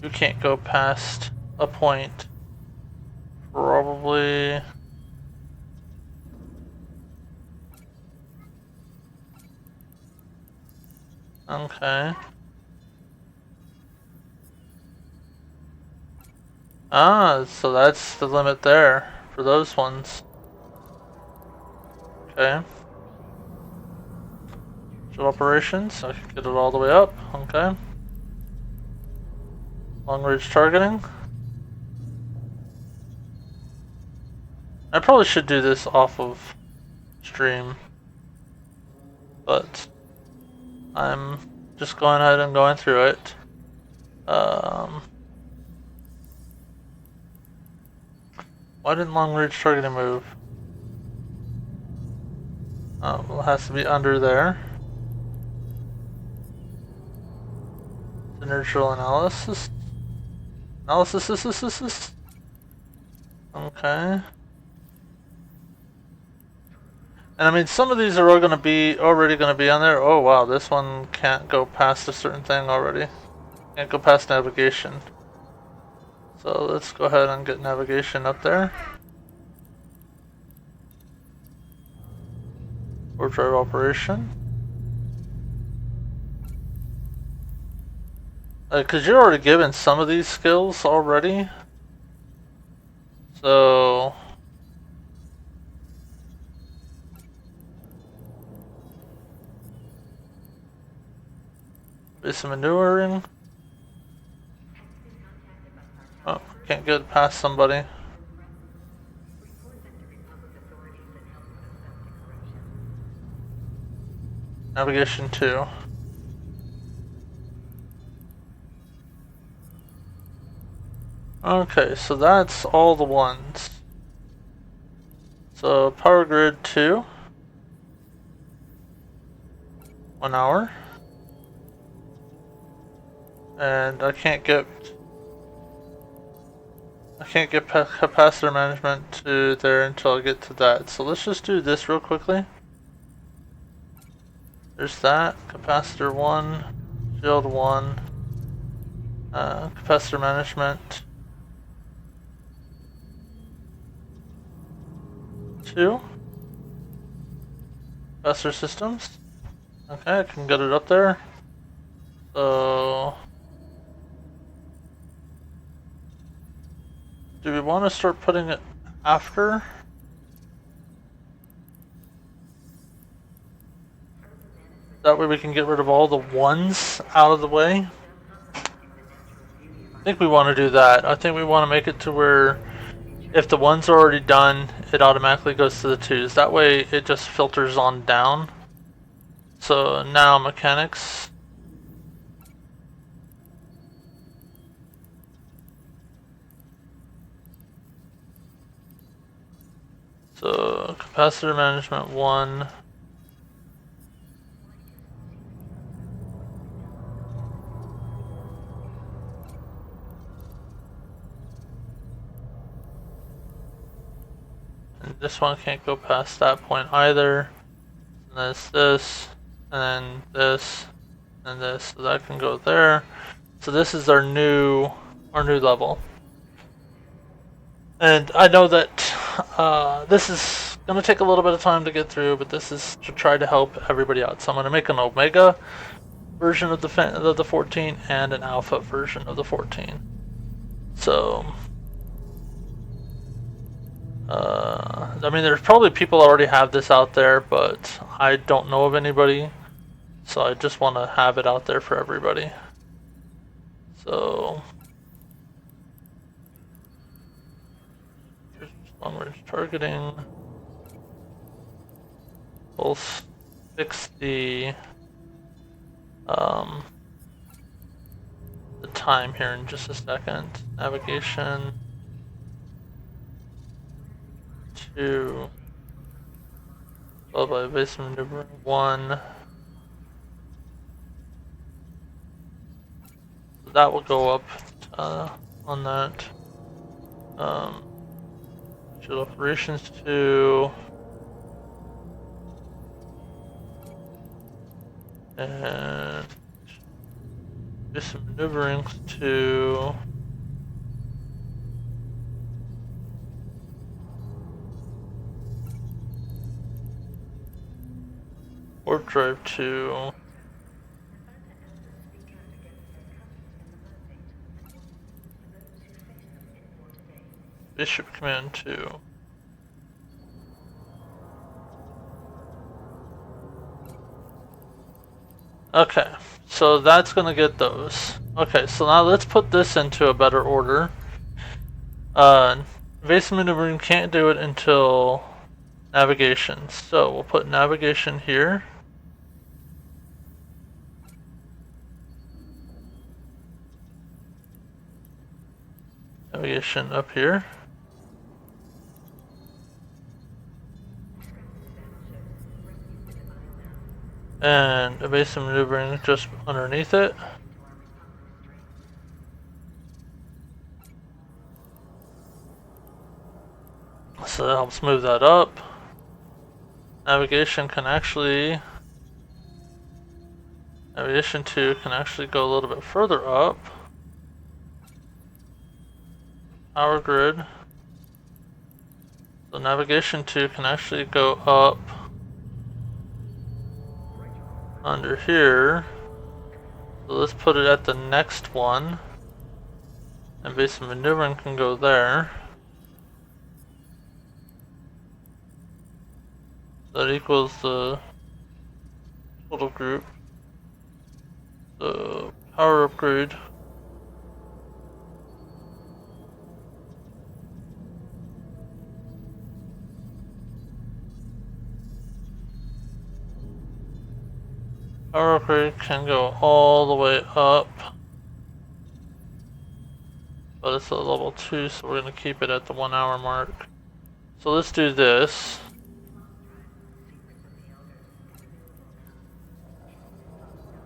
You can't go past a point. Probably... Okay. Ah, so that's the limit there for those ones. Okay. Show operations, I can get it all the way up. Okay. Long range targeting. I probably should do this off of stream, but I'm just going ahead and going through it. Why didn't long range targeting move? Oh, well, it has to be under there. Inertial analysis. Okay. And I mean, some of these are all already gonna be on there. Oh wow, this one can't go past a certain thing already. Can't go past navigation. So let's go ahead and get navigation up there. Warp drive operation. Cause you're already given some of these skills already. So basic maneuvering. Oh, can't get past somebody. Navigation 2. Okay, so that's all the ones. So power grid 2. 1 hour. And I can't get capacitor management to there until I get to that. So let's just do this real quickly. There's that. Capacitor 1. Shield 1. Capacitor management 2. Capacitor systems. Okay, I can get it up there. So do we want to start putting it after? That way we can get rid of all the ones out of the way. I think we want to do that. I think we want to make it to where if the ones are already done, it automatically goes to the 2s. That way it just filters on down. So now mechanics. So capacitor management 1. And this one can't go past that point either. And there's this, and then this, and this. So that can go there. So this is our new level. And I know that this is gonna take a little bit of time to get through, but this is to try to help everybody out. So I'm gonna make an Omega version of the 14 and an Alpha version of the 14. So, I mean, there's probably people already have this out there, but I don't know of anybody. So I just want to have it out there for everybody. So, here's long range targeting. We'll fix the time here in just a second. Navigation to followed by evasive maneuvering 1. That will go up on that. Shield operations 2. And evasive maneuvering 2. Warp drive 2. Bishop command 2. Okay, so that's gonna get those. Okay, so now let's put this into a better order. Evasive maneuvering can't do it until navigation. So we'll put navigation here. Navigation up here. And evasive maneuvering just underneath it. So that helps move that up. Navigation 2 can actually go a little bit further up. Power grid. So navigation 2 can actually go up under here. So let's put it at the next one. And evasive maneuvering can go there. That equals the total group. The power upgrade. Power upgrade can go all the way up. But it's a level 2, so we're going to keep it at the 1 hour mark. So let's do this.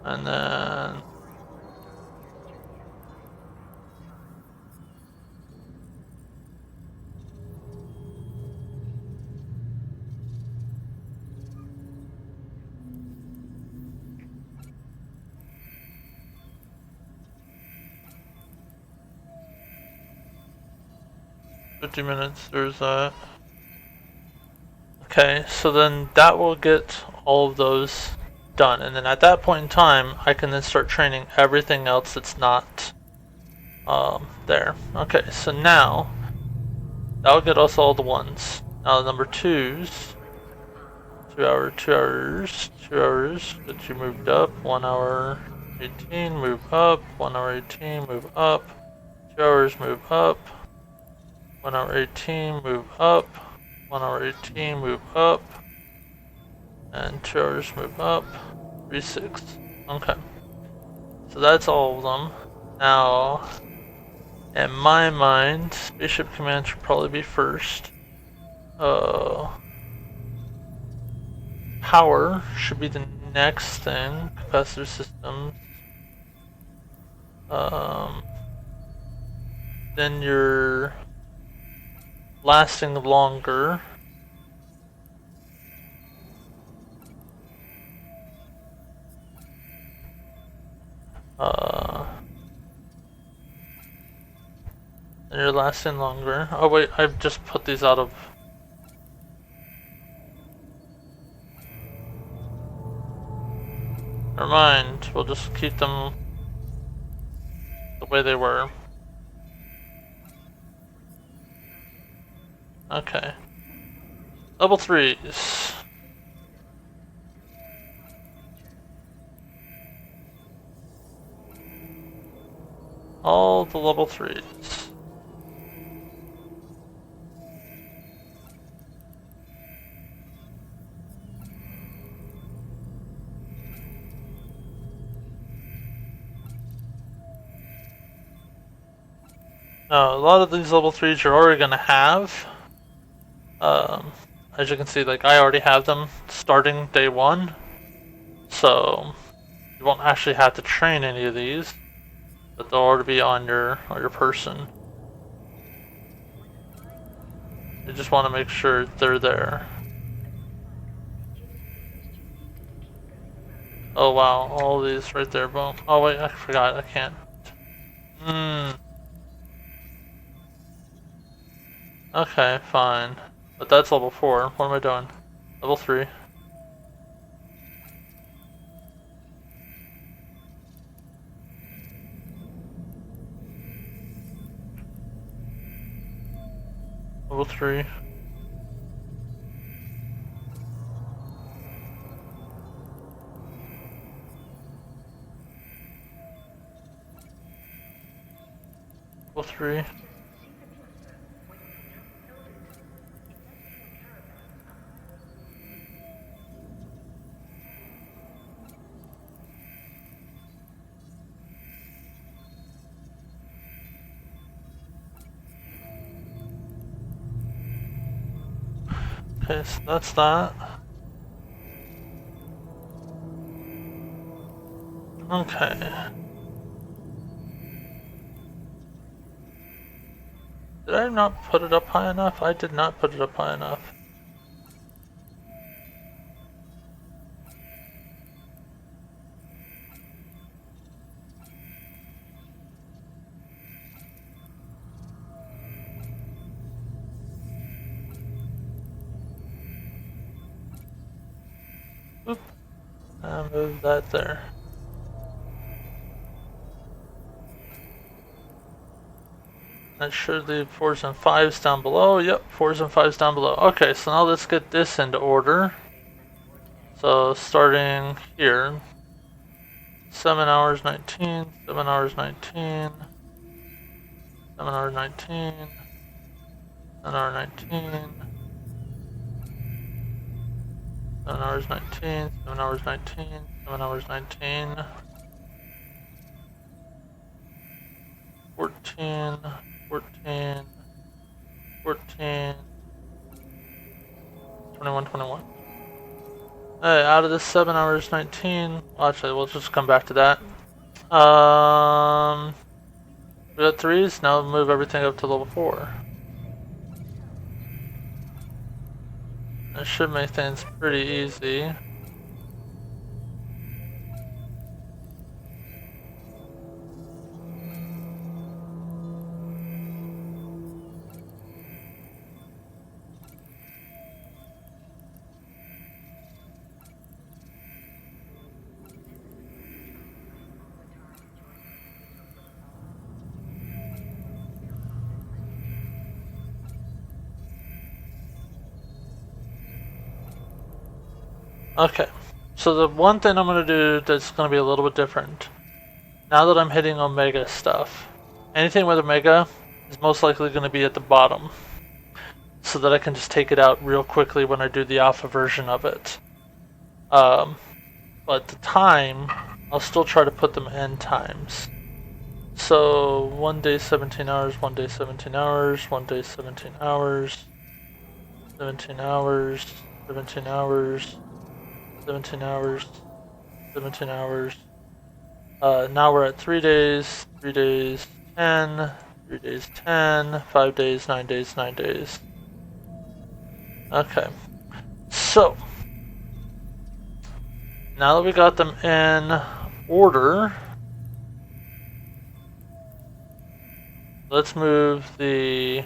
And then minutes, there's that. Okay, so then that will get all of those done, and then at that point in time I can then start training everything else that's not there. Okay, so now that'll get us all the ones. Now the number 2s, 2 hour, 2 hours, 2 hours, get you moved up, 1 hour 18, move up, 1 hour 18, move up, 2 hours, move up, 1 hour 18, move up, 1 hour 18, move up, and 2 hours, move up, 3-6. Okay. So that's all of them. Now, in my mind, Spaceship Command should probably be first. Power should be the next thing. Capacitor systems. Then you're lasting longer. And you're lasting longer. Oh wait, I've just put these out of Never mind. We'll just keep them the way they were. Okay. Level 3s. All the level 3s. Now, a lot of these level 3s you're already going to have. As you can see, like I already have them starting day 1. So you won't actually have to train any of these, but they'll already be on your person. You just want to make sure they're there. Oh wow, all these right there, boom. Oh wait, I forgot, I can't. Okay, fine. But that's level 4. What am I doing? Level 3. Level 3. Level 3. Okay, so that's that. Okay. Did I not put it up high enough? I did not put it up high enough. Oop. I moved that there. That should leave 4s and 5s down below. Yep, 4s and 5s down below. Okay, so now let's get this into order. So starting here, 7 hours 19, 7 hours 19, 7 hours 19, 7 hours 19, 7 hours 19, 7 hours 19, 7 hours 19, 14, 14, 14, 21, 21. Hey, out of this 7 hours 19, well, actually we'll just come back to that. We got 3s, now move everything up to level 4. That should make things pretty easy. Okay, so the one thing I'm going to do that's going to be a little bit different, now that I'm hitting Omega stuff, anything with Omega is most likely going to be at the bottom, so that I can just take it out real quickly when I do the alpha version of it. But the time, I'll still try to put them end times. So 1 day 17 hours, 1 day 17 hours, 1 day 17 hours, 17 hours, 17 hours, 17 hours, 17 hours. Now we're at 3 days, 3 days, 10, 3 days, 10, 5 days, 9 days, 9 days. Okay, so now that we got them in order, let's move the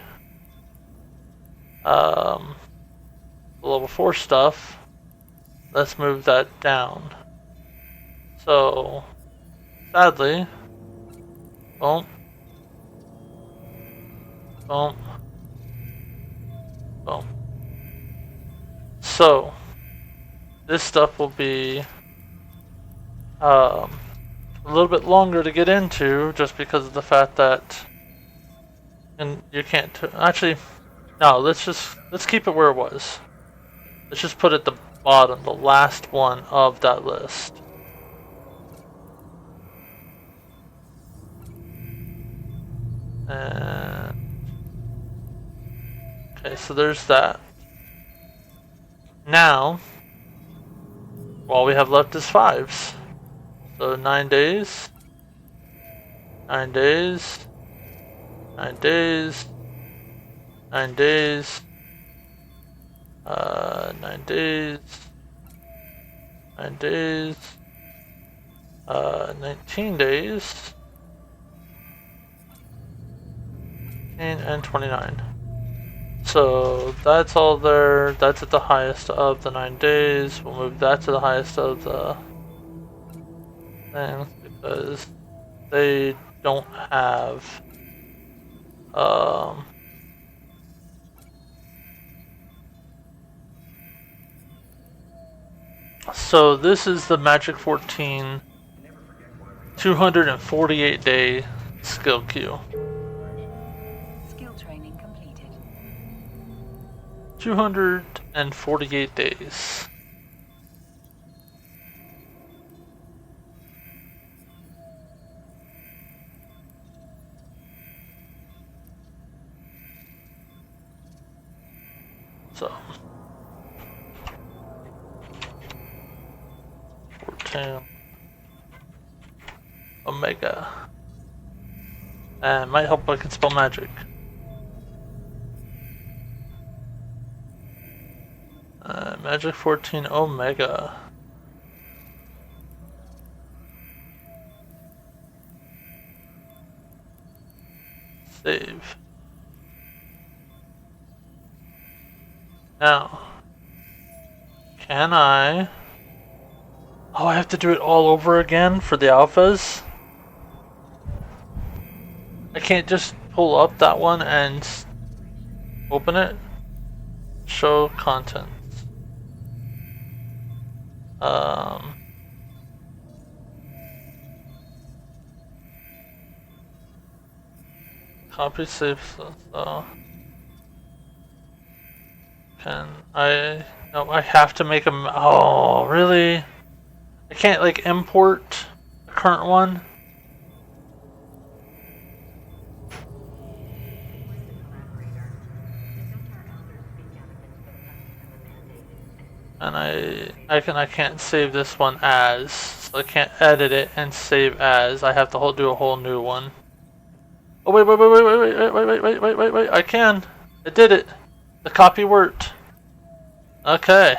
level 4 stuff. Let's move that down. So, sadly, boom, boom, boom. So, this stuff will be a little bit longer to get into, just because of the fact that, and you can't actually. No, let's keep it where it was. Let's just put it at the bottom, the last one of that list. And okay, so there's that. Now, all we have left is 5s. So 9 days, 9 days, 9 days, 9 days, 9 days, 9 days, 19 days, and 29. So that's all there. That's at the highest of the 9 days. We'll move that to the highest of the things because they don't have so this is the Magic 14 248 day skill queue. Skill training completed. 248 days. So 14 Omega. And might help if I can spell magic. Magic 14 Omega. Save. Now, can I? Oh, I have to do it all over again for the alphas? I can't just pull up that one and open it? Show contents. Copy, save, so can I? No, I have to make them. Oh, really? I can't like import the current one. And I can't save this one as, so I can't edit it and save as. I have to do a whole new one. Oh wait! I can. I did it. The copy worked. Okay.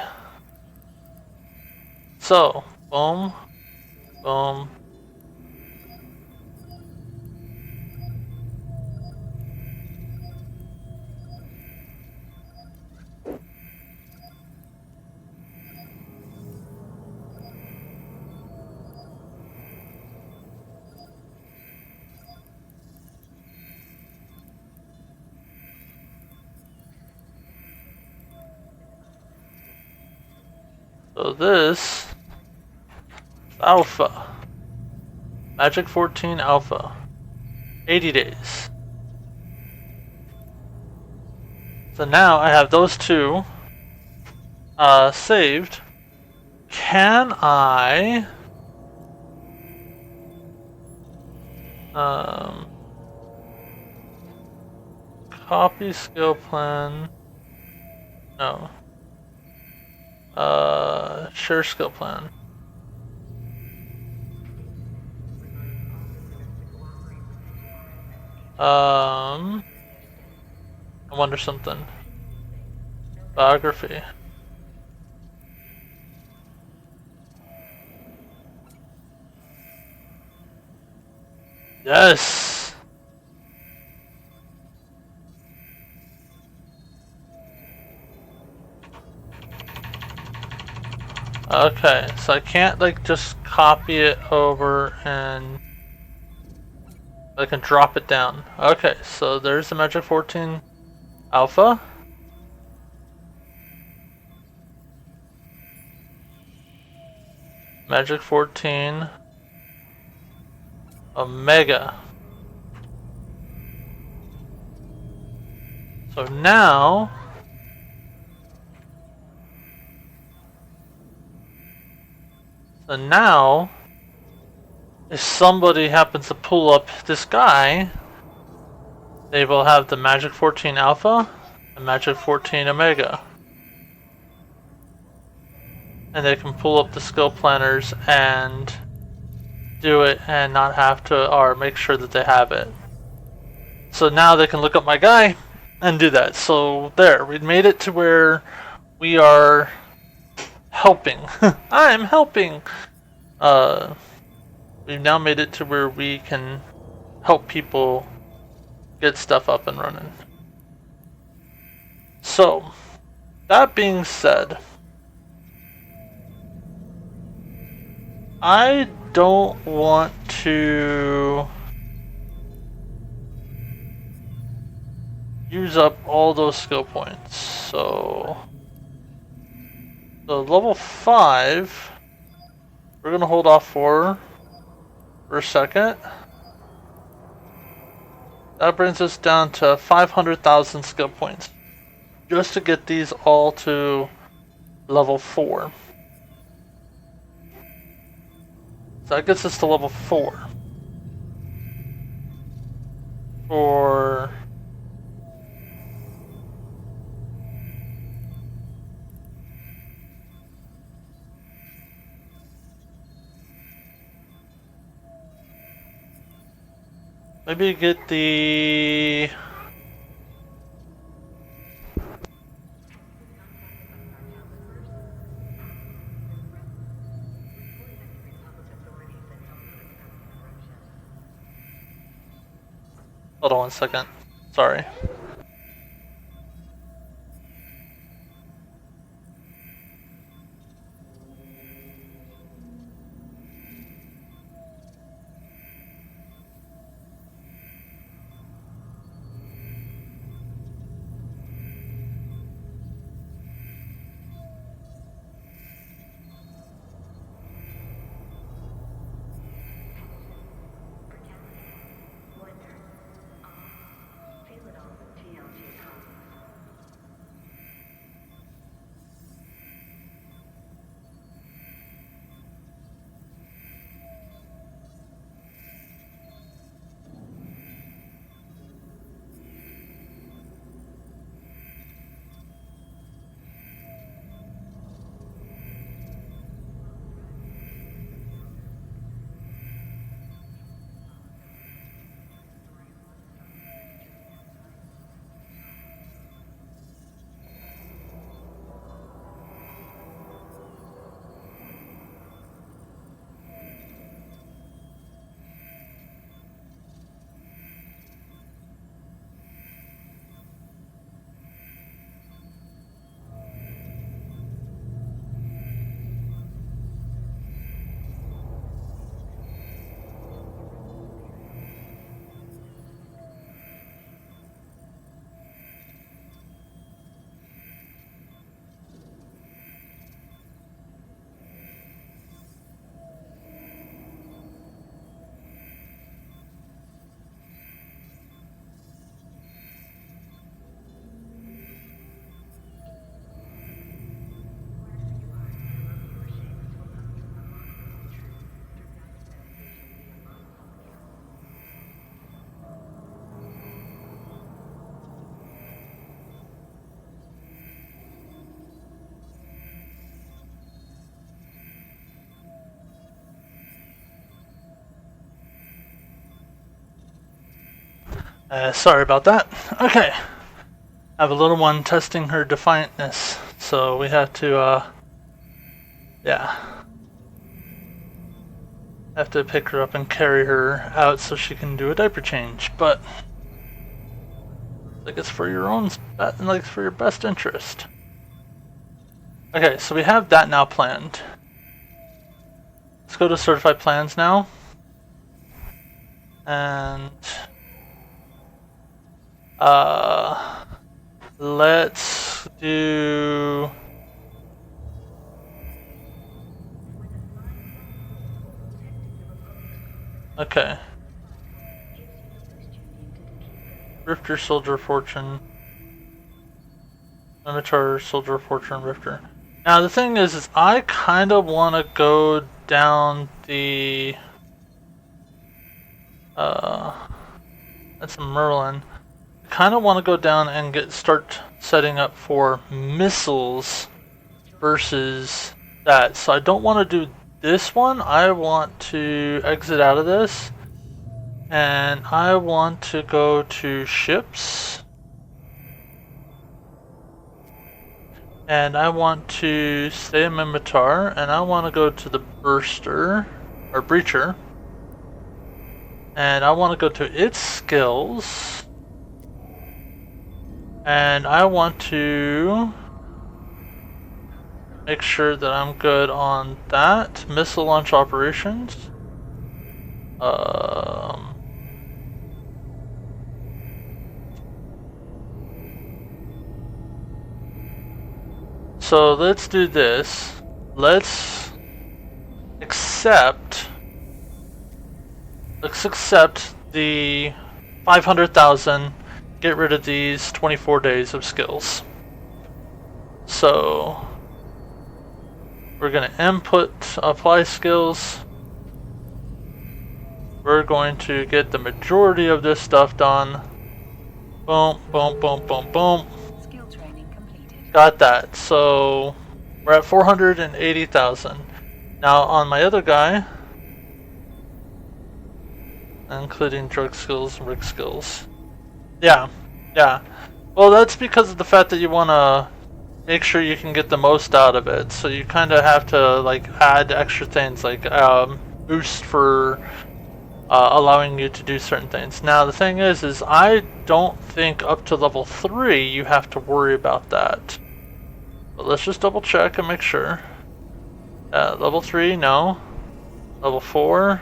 So, boom, boom. So this Alpha. Magic 14 Alpha. 80 days. So now I have those two saved. Can I copy skill plan? No. Share skill plan. I wonder something. Biography. Yes. Okay, so I can't like just copy it over and I can drop it down. Okay, so there's the Magic 14 Alpha. Magic 14 Omega. So now if somebody happens to pull up this guy, they will have the Magic 14 Alpha and Magic 14 Omega. And they can pull up the skill planners and do it and not have to, or make sure that they have it. So now they can look up my guy and do that. So there, we made it to where we are helping. I'm helping. We've now made it to where we can help people get stuff up and running. So, that being said, I don't want to use up all those skill points. So level 5, we're gonna hold off for a second. That brings us down to 500,000 skill points just to get these all to level 4. So that gets us to level 4. For maybe get the hold on one second. Sorry. Sorry about that. Okay. I have a little one testing her defiantness, so we have to, yeah. Have to pick her up and carry her out so she can do a diaper change, but like it's for your own, like it's for your best interest. Okay, so we have that now planned. let's go to certified plans now. And let's do okay. Rifter, Soldier, Fortune, Scimitar, Soldier, Fortune, Rifter. Now the thing is I kind of want to go down the that's a Merlin. I kind of want to go down and start setting up for missiles versus that. So I don't want to do this one. I want to exit out of this, and I want to go to ships, and I want to stay in Mimitar, and I want to go to the Burster or Breacher, and I want to go to its skills, and I want to make sure that I'm good on that. Missile launch operations. So let's do this. Let's accept the 500,000, get rid of these 24 days of skills. So we're going to input apply skills. We're going to get the majority of this stuff done. Boom, boom, boom, boom, boom. Skill training completed. Got that. So we're at 480,000. Now on my other guy, including drug skills and rig skills. Yeah. Well, that's because of the fact that you want to make sure you can get the most out of it. So you kind of have to like add extra things like boost for allowing you to do certain things. Now the thing is I don't think up to level 3 you have to worry about that. But let's just double check and make sure. Level 3, no. Level 4.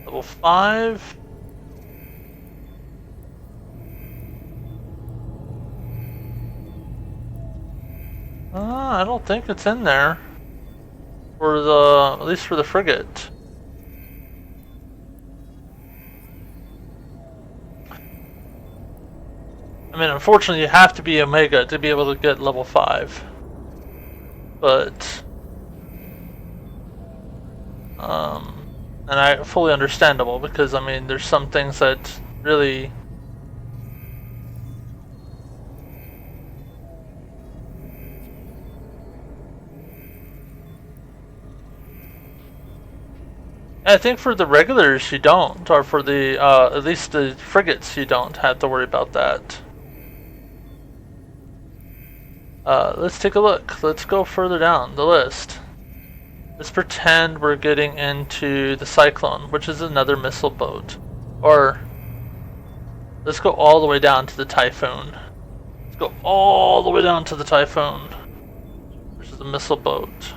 Level 5. I don't think it's in there for the, at least for the frigate. I mean, unfortunately, you have to be Omega to be able to get level 5. But and I fully understandable because I mean, there's some things that really. I think for the regulars you don't, or for the at least the frigates you don't have to worry about that. Let's take a look. Let's go further down the list. Let's pretend we're getting into the Cyclone, which is another missile boat. Or let's go all the way down to the Typhoon. Let's go all the way down to the Typhoon, which is a missile boat.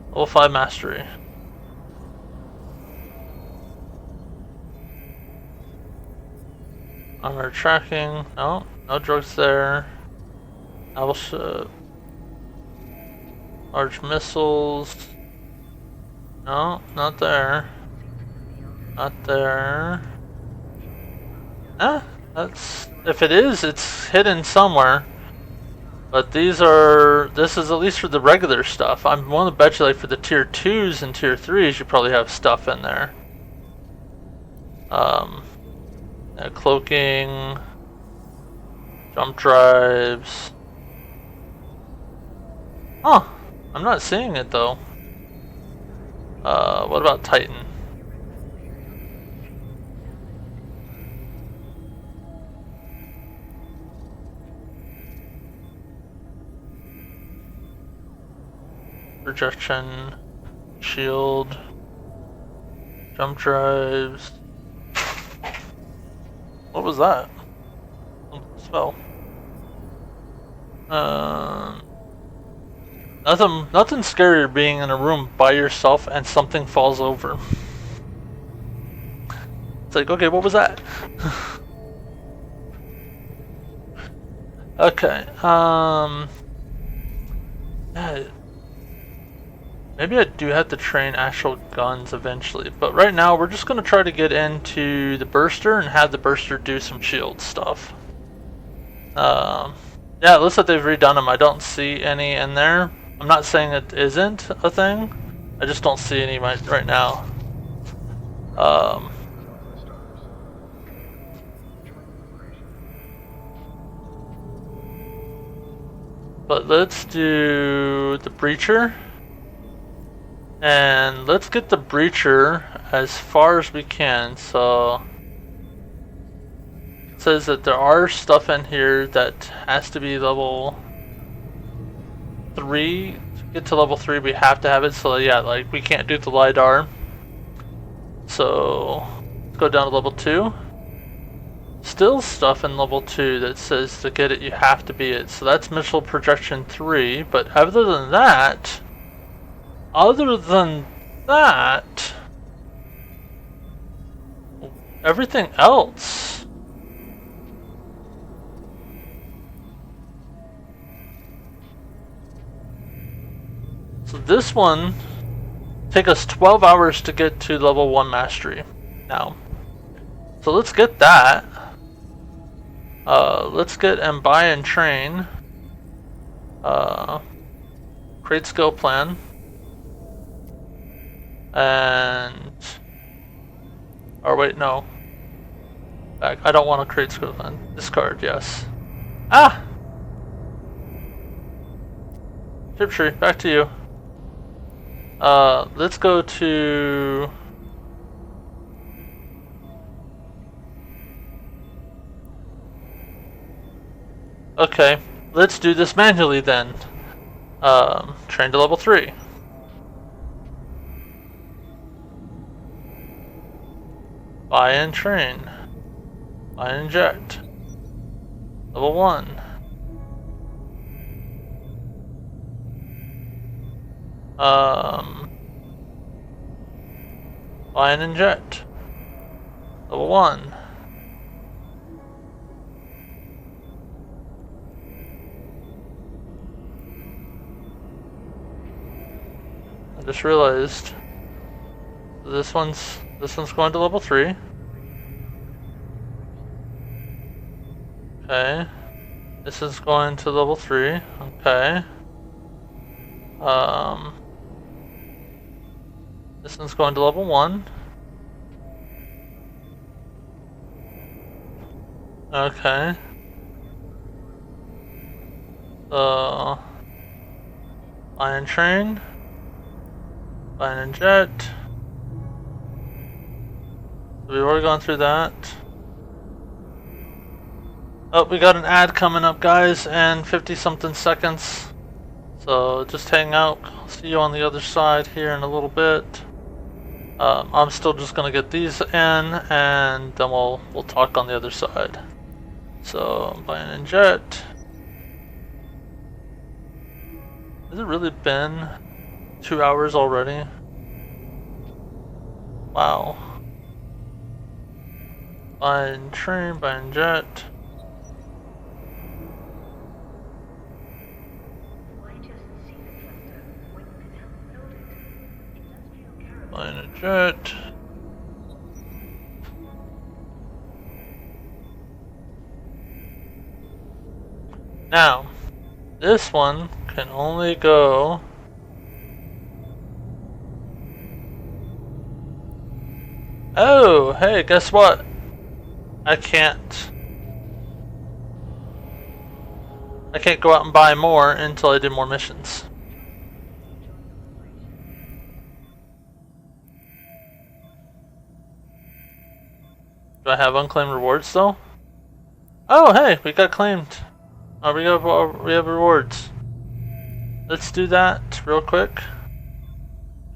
Level 5 mastery. Armor tracking. No, no drugs there. Battleship. Large missiles. No, not there. Not there. That's, if it is, it's hidden somewhere. But this is at least for the regular stuff. I'm willing to bet you, like for the tier 2s and tier 3s, you probably have stuff in there. Cloaking, jump drives. Huh, I'm not seeing it though. What about Titan? Projection, shield, jump drives. What was that? Well, nothing scarier being in a room by yourself and something falls over. It's like, okay, what was that? Okay, yeah, maybe I do have to train actual guns eventually, but right now we're just gonna try to get into the burster and have the burster do some shield stuff. Yeah, it looks like they've redone them. I don't see any in there. I'm not saying it isn't a thing. I just don't see any right now. But let's do the breacher. And let's get the breacher as far as we can. So it says that there are stuff in here that has to be level 3. To get to level 3 we have to have it. So yeah, like we can't do the LiDAR. So let's go down to level 2. Still stuff in level 2 that says to get it you have to be it. So that's missile projection 3. But other than that, everything else. So this one take us 12 hours to get to level 1 mastery now. So let's get that. Let's get and buy and train. Create skill plan. And or wait, no. Back. I don't want to create skill plan. Discard, yes. Ah! Shift+C, back to you. Let's go to okay, let's do this manually then. Train to level 3. Buy and train. Buy and inject. Level 1. Buy and inject. Level 1. I just realized this one's going to level 3. Okay. This is going to level 3. Okay. This one's going to level 1. Okay. So buy and train. Buy and inject. We've already gone through that. Oh, we got an ad coming up, guys, and 50-something seconds. So just hang out. I'll see you on the other side here in a little bit. I'm still just gonna get these in, and then we'll talk on the other side. So buy and inject. Has it really been 2 hours already? Wow. Buy and train, buy and inject. Buy and inject. Now, this one can only go oh, hey, guess what? I can't go out and buy more until I do more missions. Do I have unclaimed rewards though? Oh, hey, we got claimed. Oh, we have rewards. Let's do that real quick.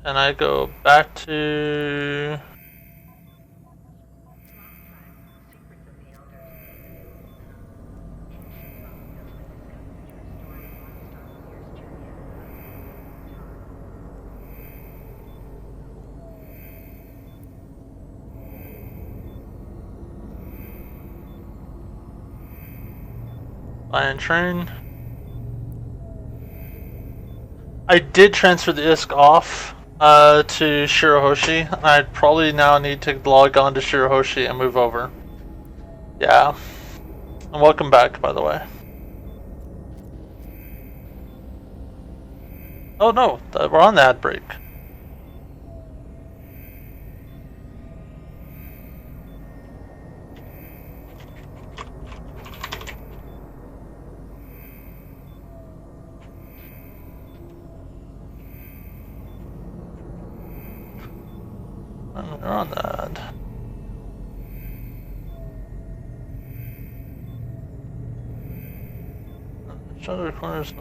And I go back to Buy and train. I did transfer the ISK off to Shirahoshi. I'd probably now need to log on to Shirahoshi and move over. Yeah. And welcome back, by the way. Oh no, we're on the ad break. And we're on the ad. Shutter corners.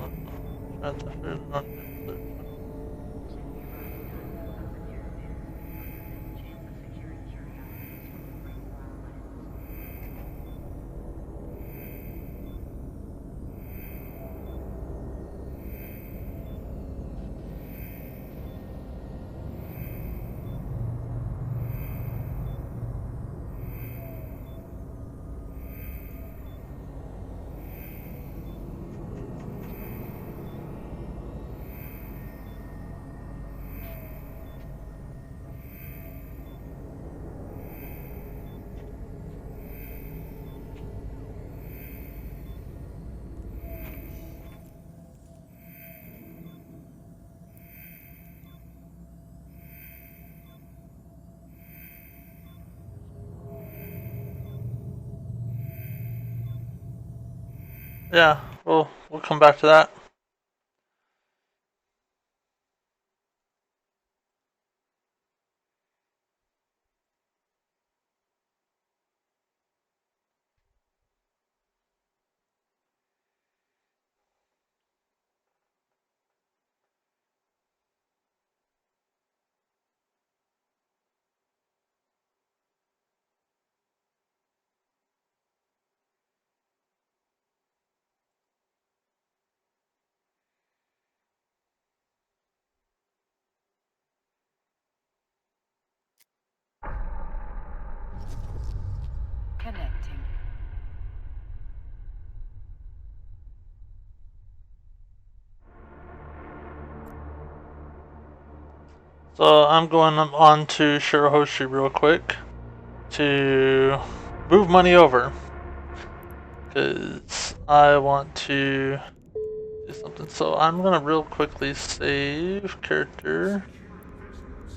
Yeah, we'll come back to that. Connecting. So I'm going on to Shirahoshi real quick to move money over. Because I want to do something. So I'm gonna real quickly save character.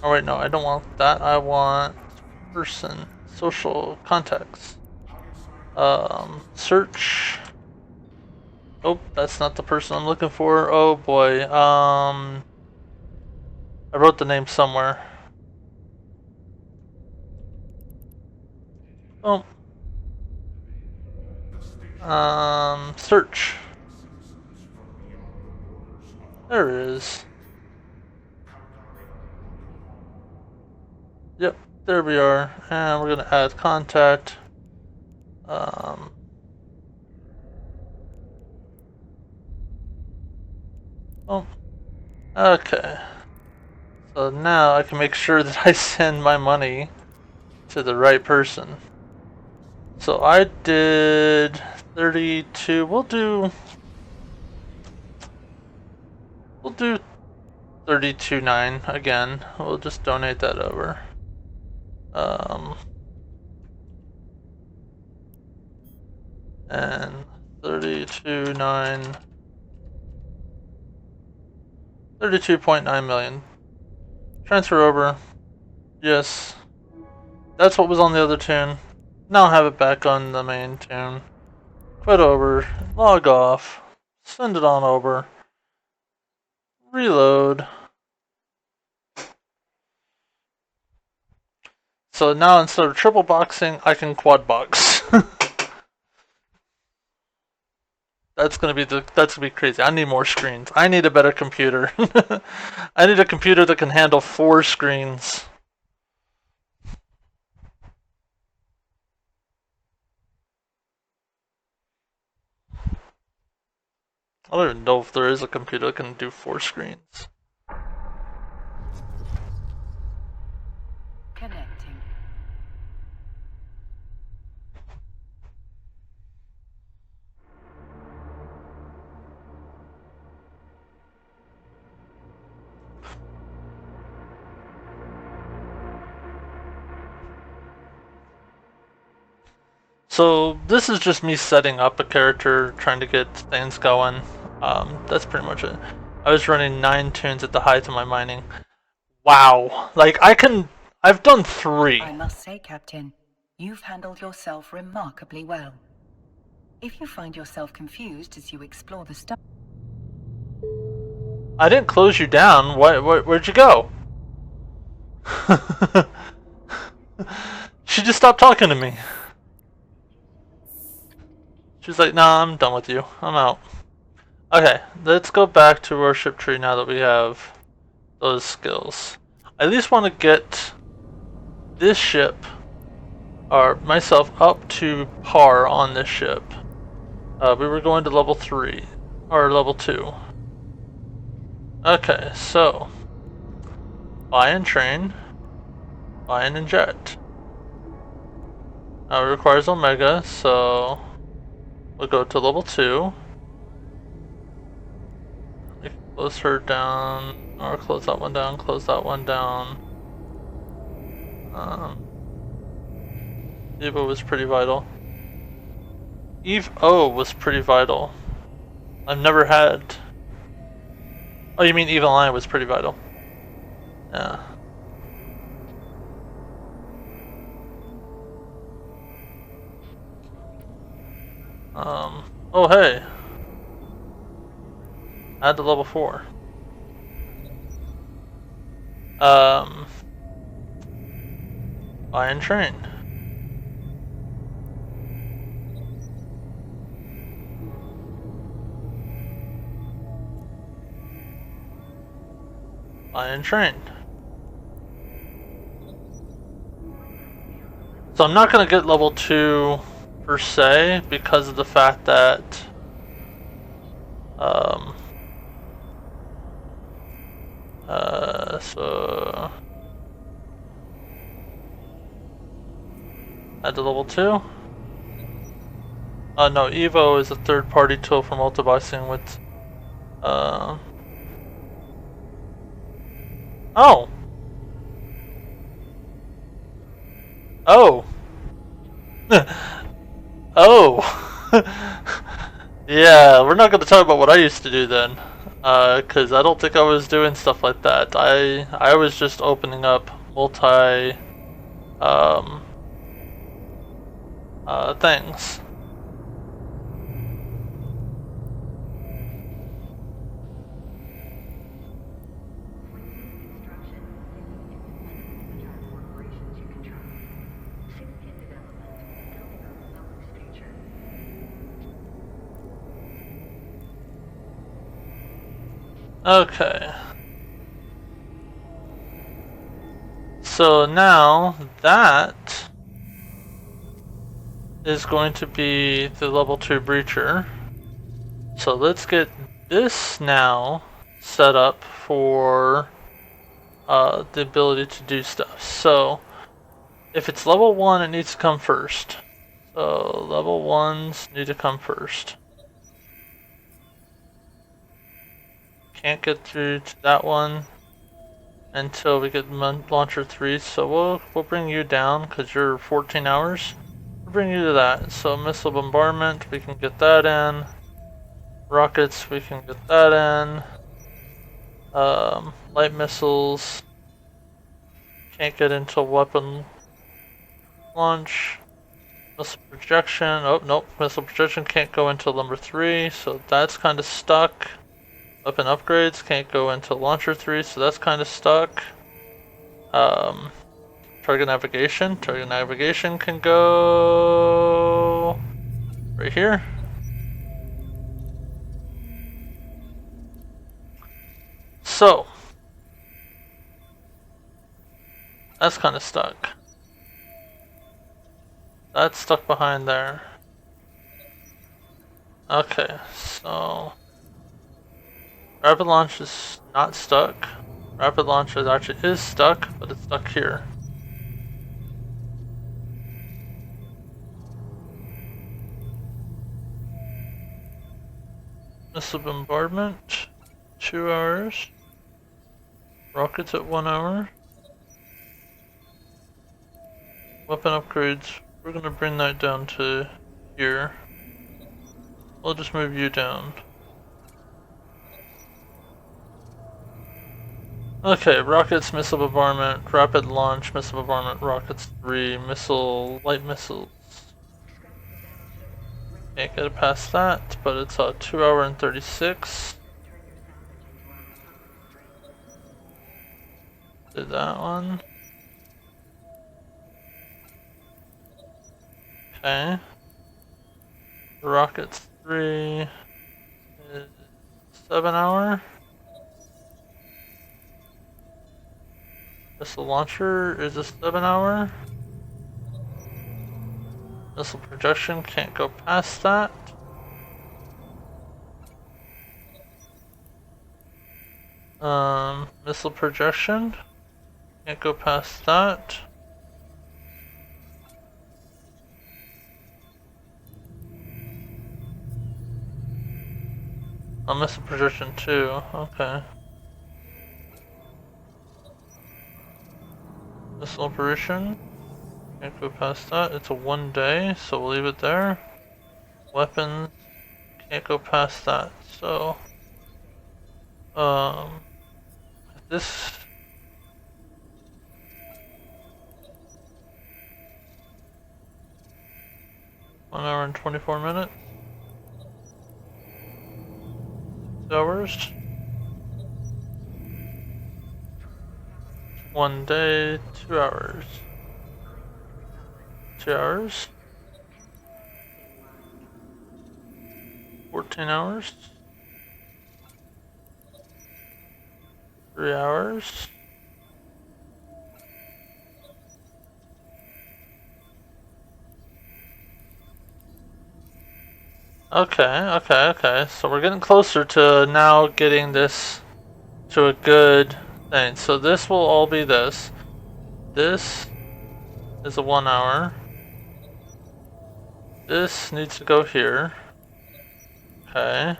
Oh wait, no, I don't want that. I want person, social contacts. Search. Oh, that's not the person I'm looking for. Oh boy. I wrote the name somewhere. Oh. Search. There it is. Yep, there we are. And we're gonna add contact. Oh. Okay. So now I can make sure that I send my money to the right person. So I did 32. We'll do 32.9 again. We'll just donate that over. And 32.9 32.9 million. Transfer over. Yes. That's what was on the other toon. Now have it back on the main toon. Quit over. Log off. Send it on over. Reload. So now instead of triple boxing, I can quad box. That's gonna be crazy. I need more screens. I need a better computer. I need a computer that can handle 4 screens. I don't even know if there is a computer that can do 4 screens. Connecting. So this is just me setting up a character, trying to get things going. That's pretty much it. I was running 9 toons at the height of my mining. Wow. Like, I've done 3. I must say, Captain, you've handled yourself remarkably well. If you find yourself confused as you explore the stuff... I didn't close you down. Where'd you go? She just stopped talking to me. She's like, nah, I'm done with you. I'm out. Okay, let's go back to our ship tree now that we have those skills. I at least want to get this ship, or myself, up to par on this ship. We were going to level 3, or level 2. Okay, so buy and train, buy and inject. Now it requires Omega, so we'll go to level 2. We can close her down, or close that one down, close that one down. Evo was pretty vital. Eve O was pretty vital. I've never had... Oh, you mean Evil Eye was pretty vital. Yeah. Oh hey. Add to level 4. Buy and train. Buy and train. So I'm not going to get level 2 per se because of the fact that so add to level 2. No, Evo is a third-party tool for multiboxing with oh. Oh. Oh. Yeah, we're not going to talk about what I used to do then. Because I don't think I was doing stuff like that. I was just opening up multi things. Okay. So now that is going to be the level 2 breacher. So let's get this now set up for the ability to do stuff. So if it's level 1, it needs to come first. So level 1s need to come first. Can't get through to that one until we get launcher 3, so we'll bring you down because you're 14 hours. We'll bring you to that. So missile bombardment, we can get that in. Rockets, we can get that in. Light missiles can't get into weapon launch. Missile projection, oh nope, missile projection can't go into number 3, so that's kind of stuck. Weapon upgrades can't go into launcher 3, so that's kind of stuck. Target navigation can go right here. So that's kind of stuck. That's stuck behind there. Okay, so rapid launch is not stuck. Rapid launch is stuck, but it's stuck here. Missile bombardment, 2 hours. Rockets at 1 hour. Weapon upgrades, we're gonna bring that down to here. We'll just move you down. Okay, rockets, missile bombardment, rapid launch, missile bombardment, rockets 3, light missiles. Can't get it past that, but it's 2 hour and 36. Did that one. Okay. Rockets 3 is 7 hour. Missile launcher is a 7 hour. Missile projection can't go past that. Missile projection can't go past that. Oh, missile projection 2, okay. Missile operation can't go past that. It's a 1 day, so we'll leave it there. Weapons can't go past that. So, this. One hour and 24 minutes. 2 hours. 1 day, 2 hours. 2 hours. 14 hours. 3 hours. Okay. So we're getting closer to now getting this to a good thing. So this will all be this. This is a 1 hour. This needs to go here. Okay.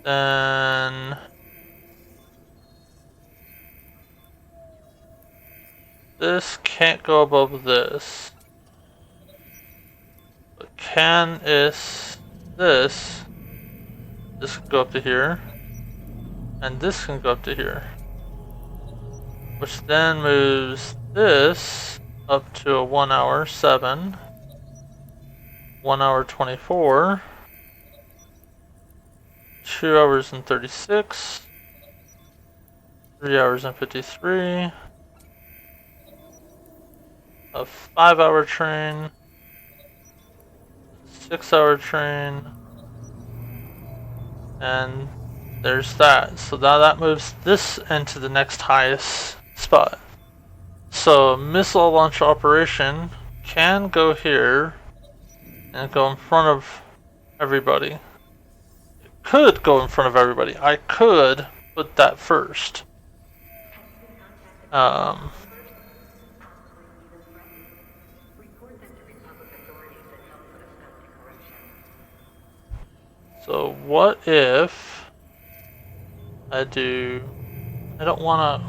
Then this can't go above this. But can is this. This can go up to here. And this can go up to here. Which then moves this up to a 1 hour 7. 1 hour 24. 2 hours and 36. 3 hours and 53. A 5 hour train. 6 hour train. And there's that. So now that moves this into the next highest spot. So missile launch operation can go here and go in front of everybody. It could go in front of everybody. I could put that first. So what if I don't wanna,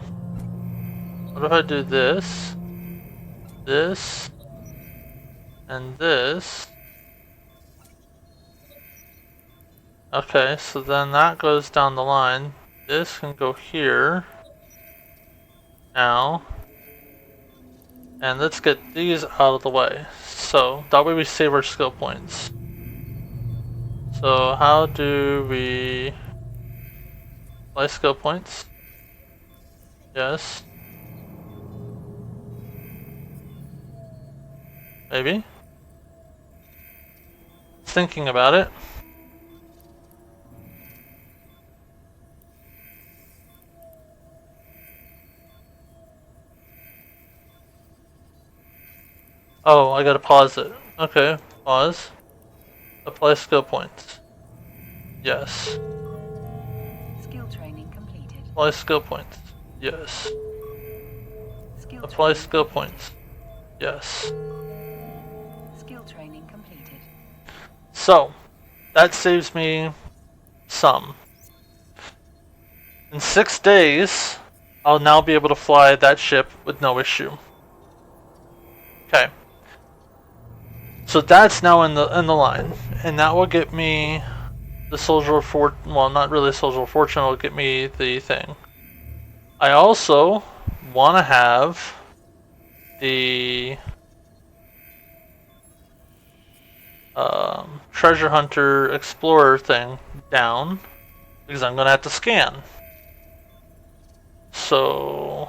what if I do this, and this? Okay, so then that goes down the line. This can go here. Now. And let's get these out of the way. So, that way we save our skill points. So, how do we apply skill points? Yes. Maybe. Thinking about it. Oh, I gotta pause it. Okay, pause. Apply skill points. Yes. Skill training completed. Apply skill points. Yes. Skill Apply training skill completed. points. Yes. Skill training completed. So, that saves me some. In 6 days, I'll now be able to fly that ship with no issue. Okay. So that's now in the line, and that will get me the Soldier of Fortune. Well, not really Soldier of Fortune. Will get me the thing. I also want to have the treasure hunter explorer thing down because I'm gonna have to scan. So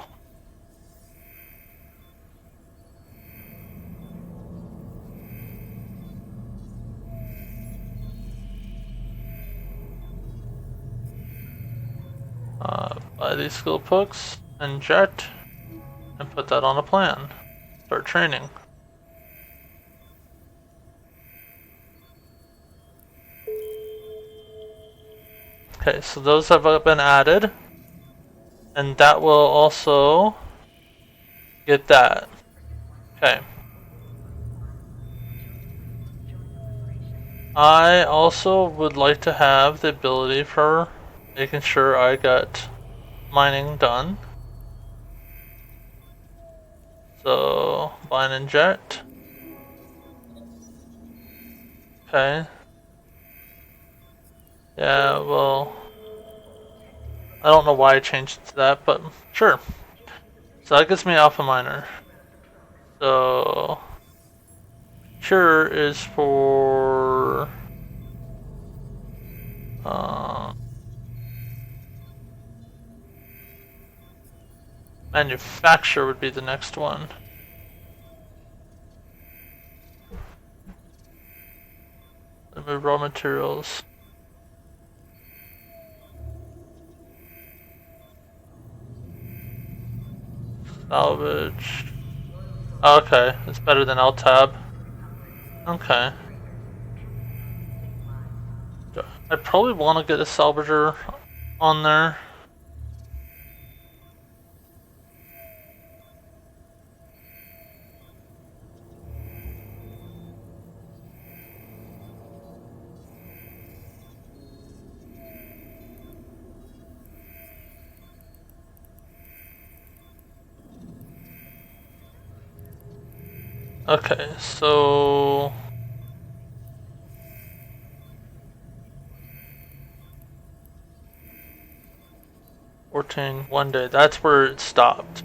buy these skill books and jet and put that on a plan. Start training. Okay, so those have been added, and that will also get that. Okay. I also would like to have the ability for making sure I got mining done. So, mine and jet. Okay. Yeah, well, I don't know why I changed it to that, but sure. So that gets me Alpha Miner. So, Cure is for manufacture would be the next one. Remove raw materials. Salvage. Okay, it's better than L-Tab. Okay. I probably want to get a salvager on there. Okay, so 14, 1 day. That's where it stopped.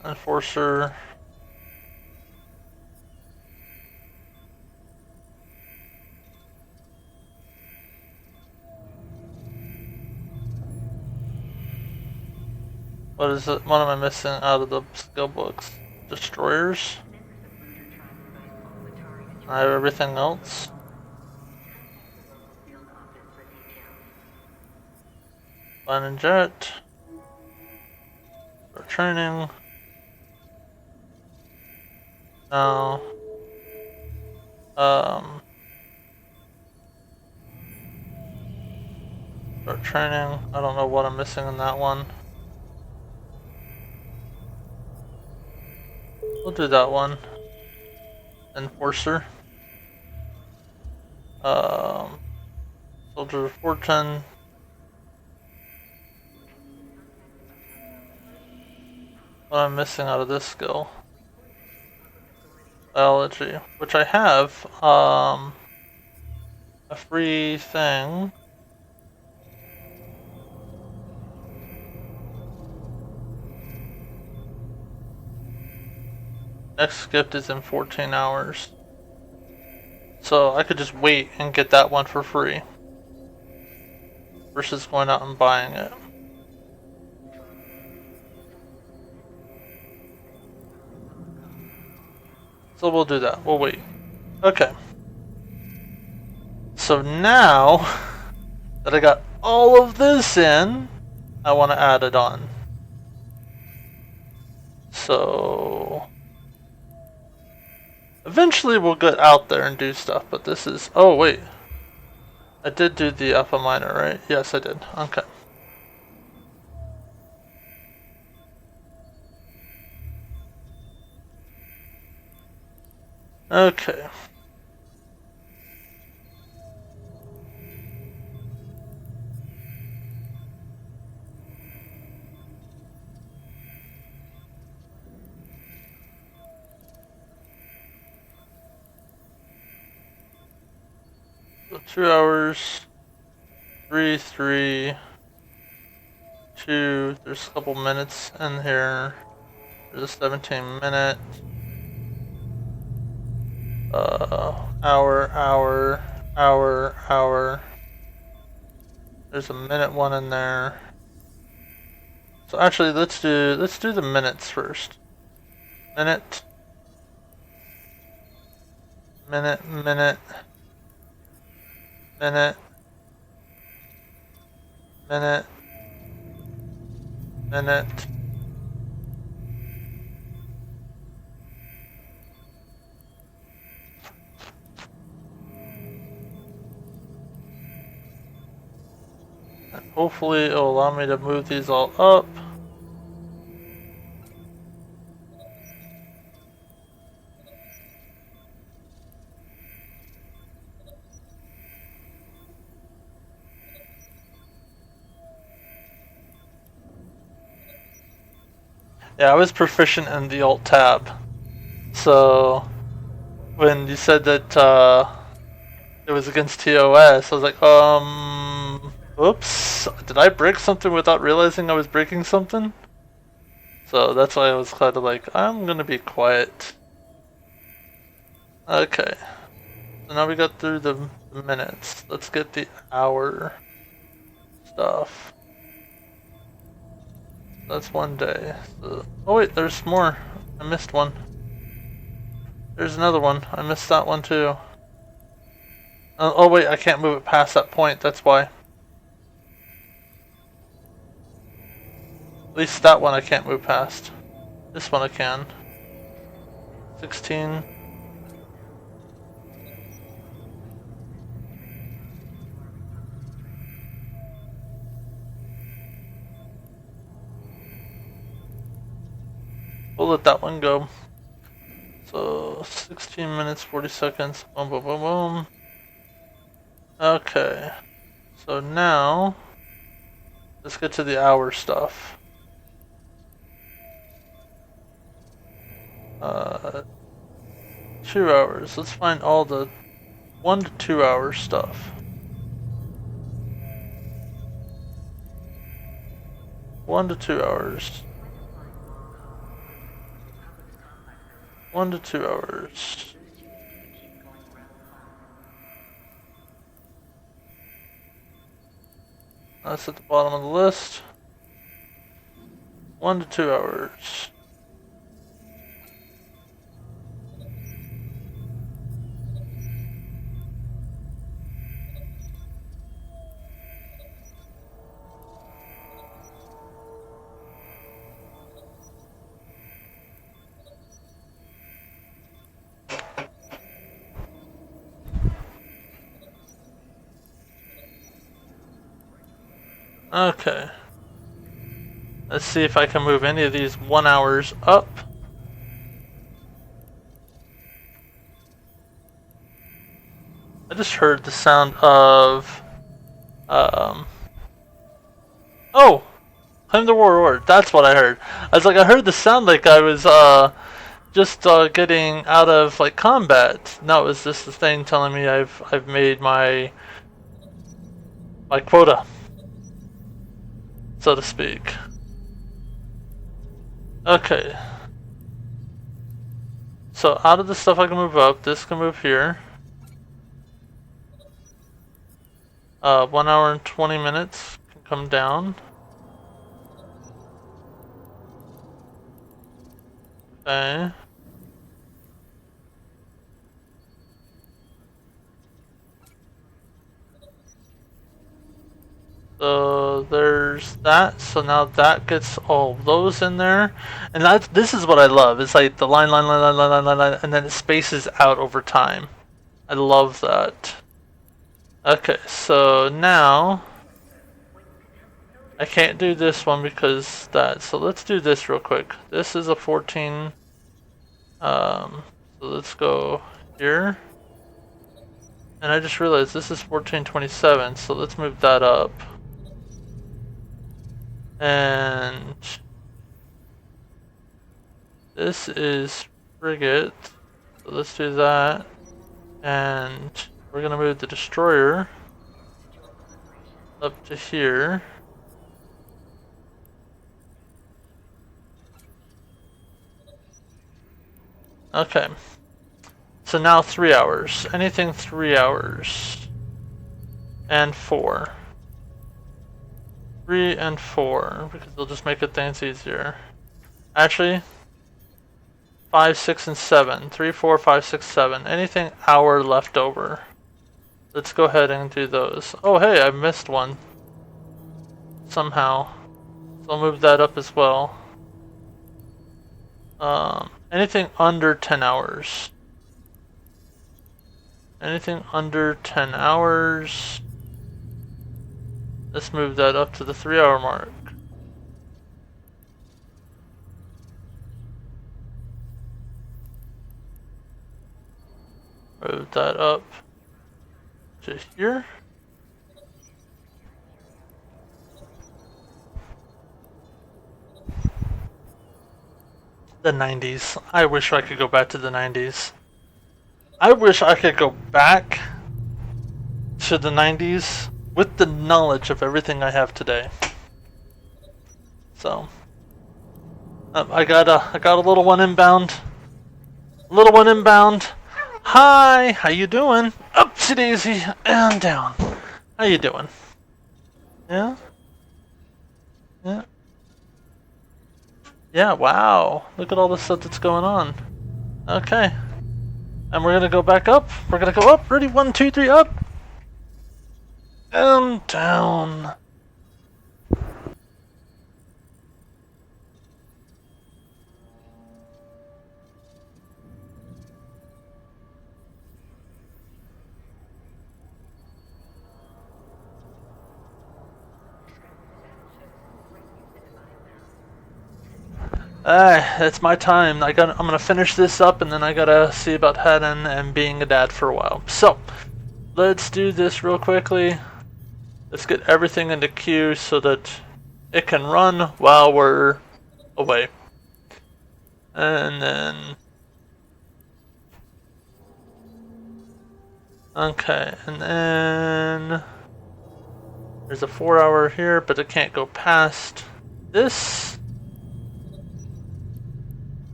Enforcer. What is it? What am I missing out of the skill books? Destroyers? I have everything else. Fine and jet. For training. Now. Start training. I don't know what I'm missing in that one. We'll do that one. Enforcer. Soldier of Fortune. What am I missing out of this skill? Biology, which I have a free thing. Next gift is in 14 hours. So I could just wait and get that one for free versus going out and buying it. So we'll do that. We'll wait. Okay. So now that I got all of this in, I want to add it on. So eventually we'll get out there and do stuff, but this is... Oh, wait. I did do the Alpha Miner, right? Yes, I did. Okay. Okay. So 2 hours, 3, 3, 2. There's a couple minutes in here. There's a 17-minute. Hour. There's a minute one in there. So actually, let's do the minutes first. Minute. Minute. Minute. Minute. Minute. Minute. And hopefully it'll allow me to move these all up. Yeah, I was proficient in the Alt tab. So when you said that it was against TOS, I was like, oops, did I break something without realizing I was breaking something? So that's why I was kind of like, I'm gonna be quiet. Okay. So now we got through the minutes. Let's get the hour stuff. That's 1 day. So, oh wait, there's more. I missed one. There's another one. I missed that one too. Oh wait, I can't move it past that point. That's why. At least that one I can't move past. This one I can. 16. We'll let that one go. So 16 minutes, 40 seconds. Boom, boom, boom, boom. Okay. So now let's get to the hour stuff. 2 hours. Let's find all the 1 to 2 hour stuff. 1 to 2 hours. 1 to 2 hours. That's at the bottom of the list. 1 to 2 hours. Okay. Let's see if I can move any of these 1 hours up. I just heard the sound of oh! Claim the reward. That's what I heard. I was like, I heard the sound like I was just getting out of like combat. No, it was just the thing telling me I've made my quota, so to speak. Okay. So out of the stuff I can move up, this can move here. 1 hour and 20 minutes can come down. Okay. So there's that. So now that gets all those in there, and this is what I love. It's like the line, and then it spaces out over time. I love that. Okay, so now I can't do this one because that. So let's do this real quick. This is a 14. So let's go here. And I just realized this is 1427, so let's move that up. And this is frigate, so let's do that. And we're gonna move the destroyer up to here. Okay. So now 3 hours. Anything 3 hours. And 4. 3 and 4, because they'll just make things easier. Actually, 5, 6, and 7. 3, 4, 5, 6, 7. Anything hour left over. Let's go ahead and do those. Oh hey, I missed one. Somehow. So I'll move that up as well. Anything under 10 hours. Anything under 10 hours. Let's move that up to the 3 hour mark. Move that up to here. The 90s. I wish I could go back to the 90s. I wish I could go back to the 90s with the knowledge of everything I have today. So, I got a little one inbound. Little one inbound. Hi, how you doing? Upsy daisy and down. How you doing? Yeah? Yeah. Yeah, wow. Look at all the stuff that's going on. Okay. And we're gonna go back up. We're gonna go up. Ready? 1, 2, 3, up. And down. It's my time. I'm gonna finish this up and then I gotta see about heading and being a dad for a while. So, let's do this real quickly. Let's get everything into queue so that it can run while we're away. And then... Okay, and then... There's a 4 hour here, but it can't go past this.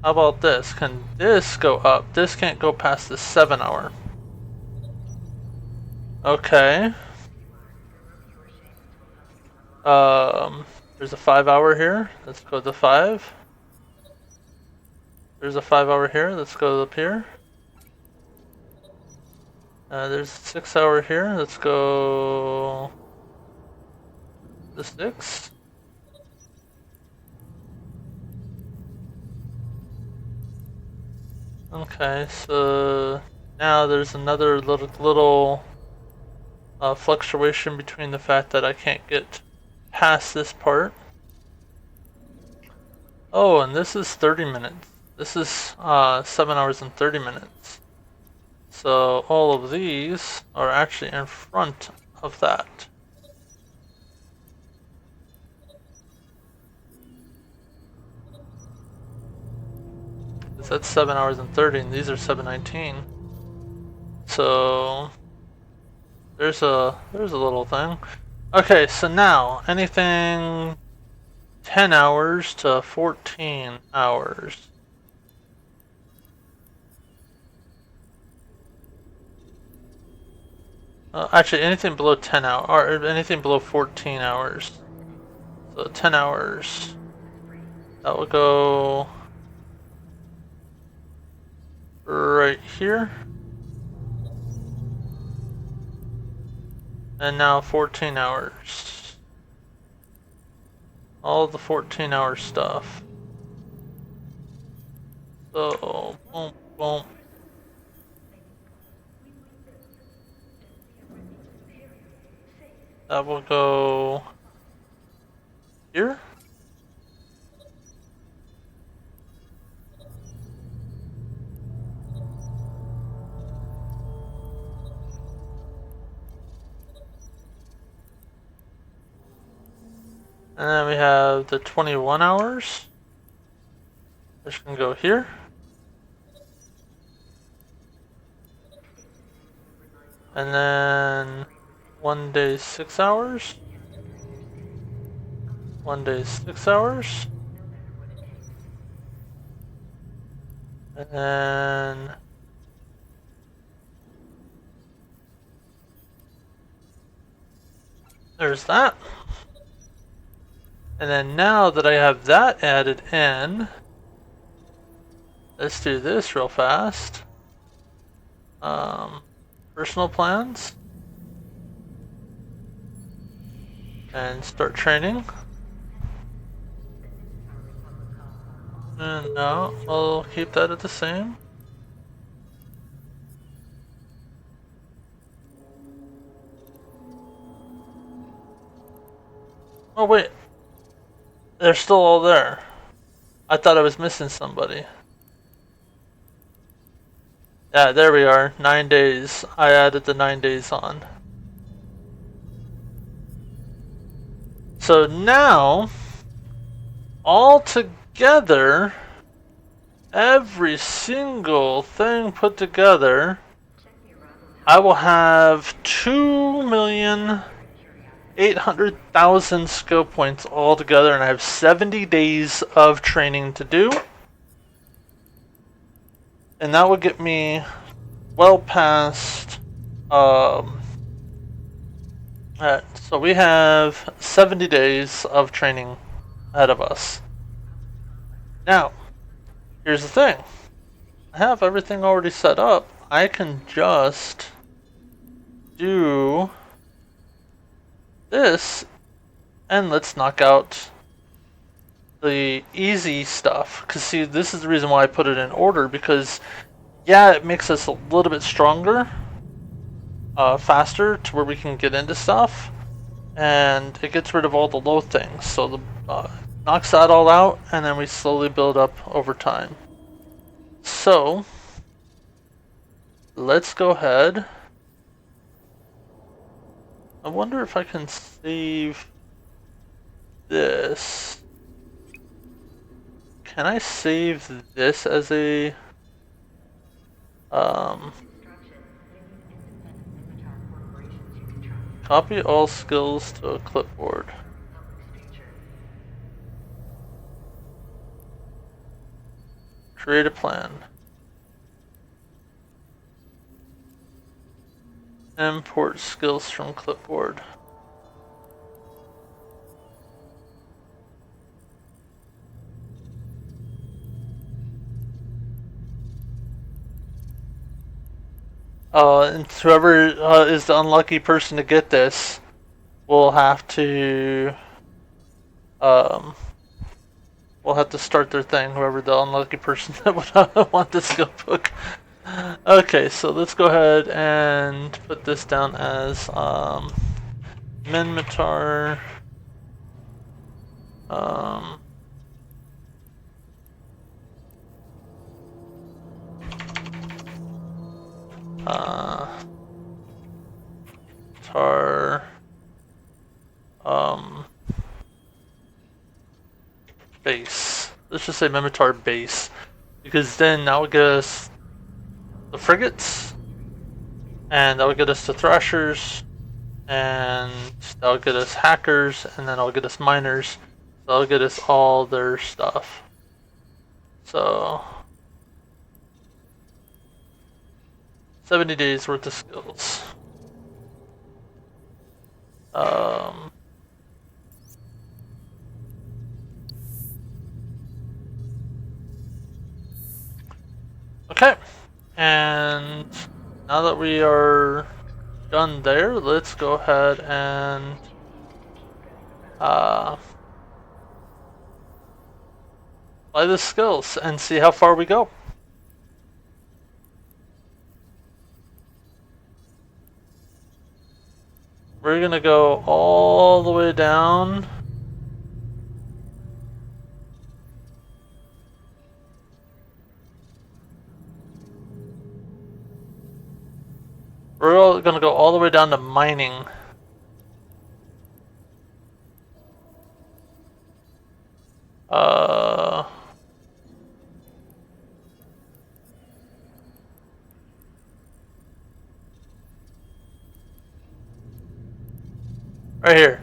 How about this? Can this go up? This can't go past the 7 hour. Okay. There's a 5 hour here. Let's go to 5. There's a 5 hour here. Let's go up here. There's a 6 hour here. Let's go to 6. Okay, so now there's another little fluctuation between the fact that I can't get past this part. Oh, and this is 30 minutes. This is 7 hours and 30 minutes. So all of these are actually in front of that. That's 7 hours and 30, and these are 7:19. So there's a little thing. Okay, so now anything 10 hours to 14 hours. Actually, anything below 10 hours, or anything below 14 hours. So 10 hours. That will go right here. And now 14 hours. All the 14 hour stuff. So, boom, boom. That will go here. And then we have the 21 hours, which can go here. And then 1 day 6 hours. 1 day 6 hours. And then there's that. And then now that I have that added in, let's do this real fast. Personal plans. And start training. And no, I'll keep that at the same. Oh wait, they're still all there. I thought I was missing somebody. Yeah, there we are, 9 days. I added the 9 days on. So now, all together, every single thing put together, I will have 2,800,000 skill points all together, and I have 70 days of training to do. And that will get me well past, so we have 70 days of training ahead of us. Now, here's the thing. I have everything already set up. I can just do this, and let's knock out the easy stuff. Because see, this is the reason why I put it in order, because yeah, it makes us a little bit stronger, faster to where we can get into stuff, and it gets rid of all the low things. So the knocks that all out, and then we slowly build up over time. So let's go ahead. I wonder if I can save this. Can I save this as a copy all skills to a clipboard? Create a plan. Import skills from clipboard. And whoever is the unlucky person to get this will have to start their thing. Whoever the unlucky person that would want the skill book. Okay, so let's go ahead and put this down as Minmatar. Tar base. Let's just say Minmatar base, because then that would get us the frigates, and that would get us the thrashers, and that would get us hackers, and then that'll get us miners. So that'll get us all their stuff. So 70 days worth of skills. Okay, and now that we are done there, let's go ahead and apply the skills and see how far we go. We're gonna go all the way down. We're gonna go all the way down to mining. Uh... Right here.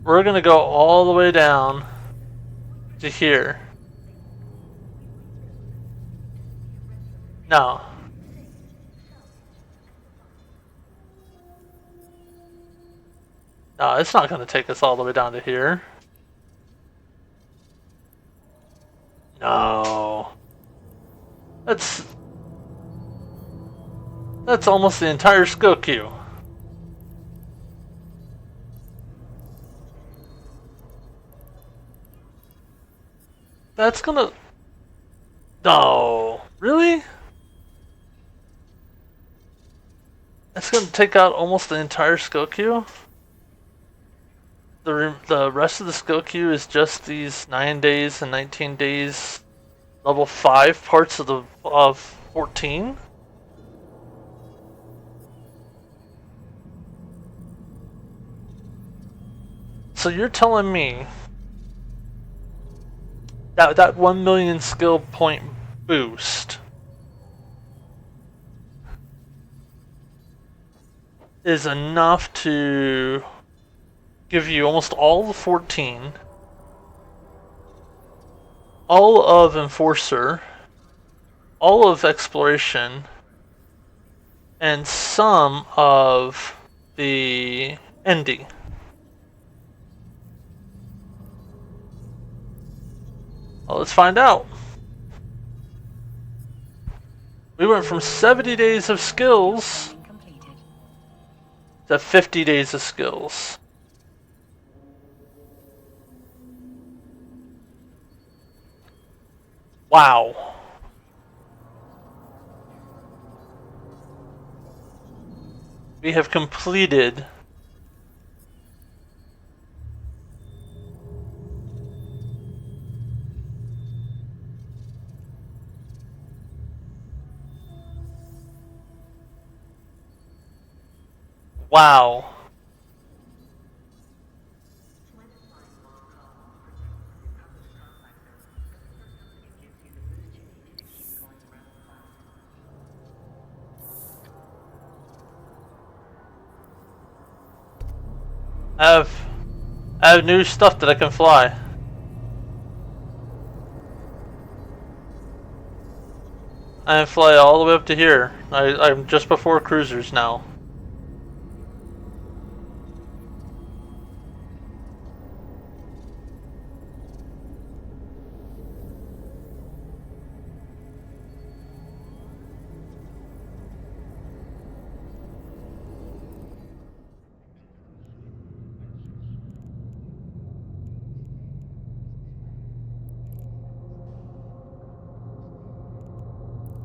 We're gonna go all the way down to here. No. No, it's not gonna take us all the way down to here. No. That's almost the entire skill queue. That's gonna... No. Really? That's gonna take out almost the entire skill queue? The rest of the skill queue is just these 9 days and 19 days level 5 parts of 14? So you're telling me that 1 million skill point boost is enough to give you almost all the 14, all of Enforcer, all of Exploration, and some of the Endy. Well, let's find out. We went from 70 days of skills to 50 days of skills. Wow. We have completed wow. I have new stuff that I can fly. I can fly all the way up to here. I'm just before cruisers now.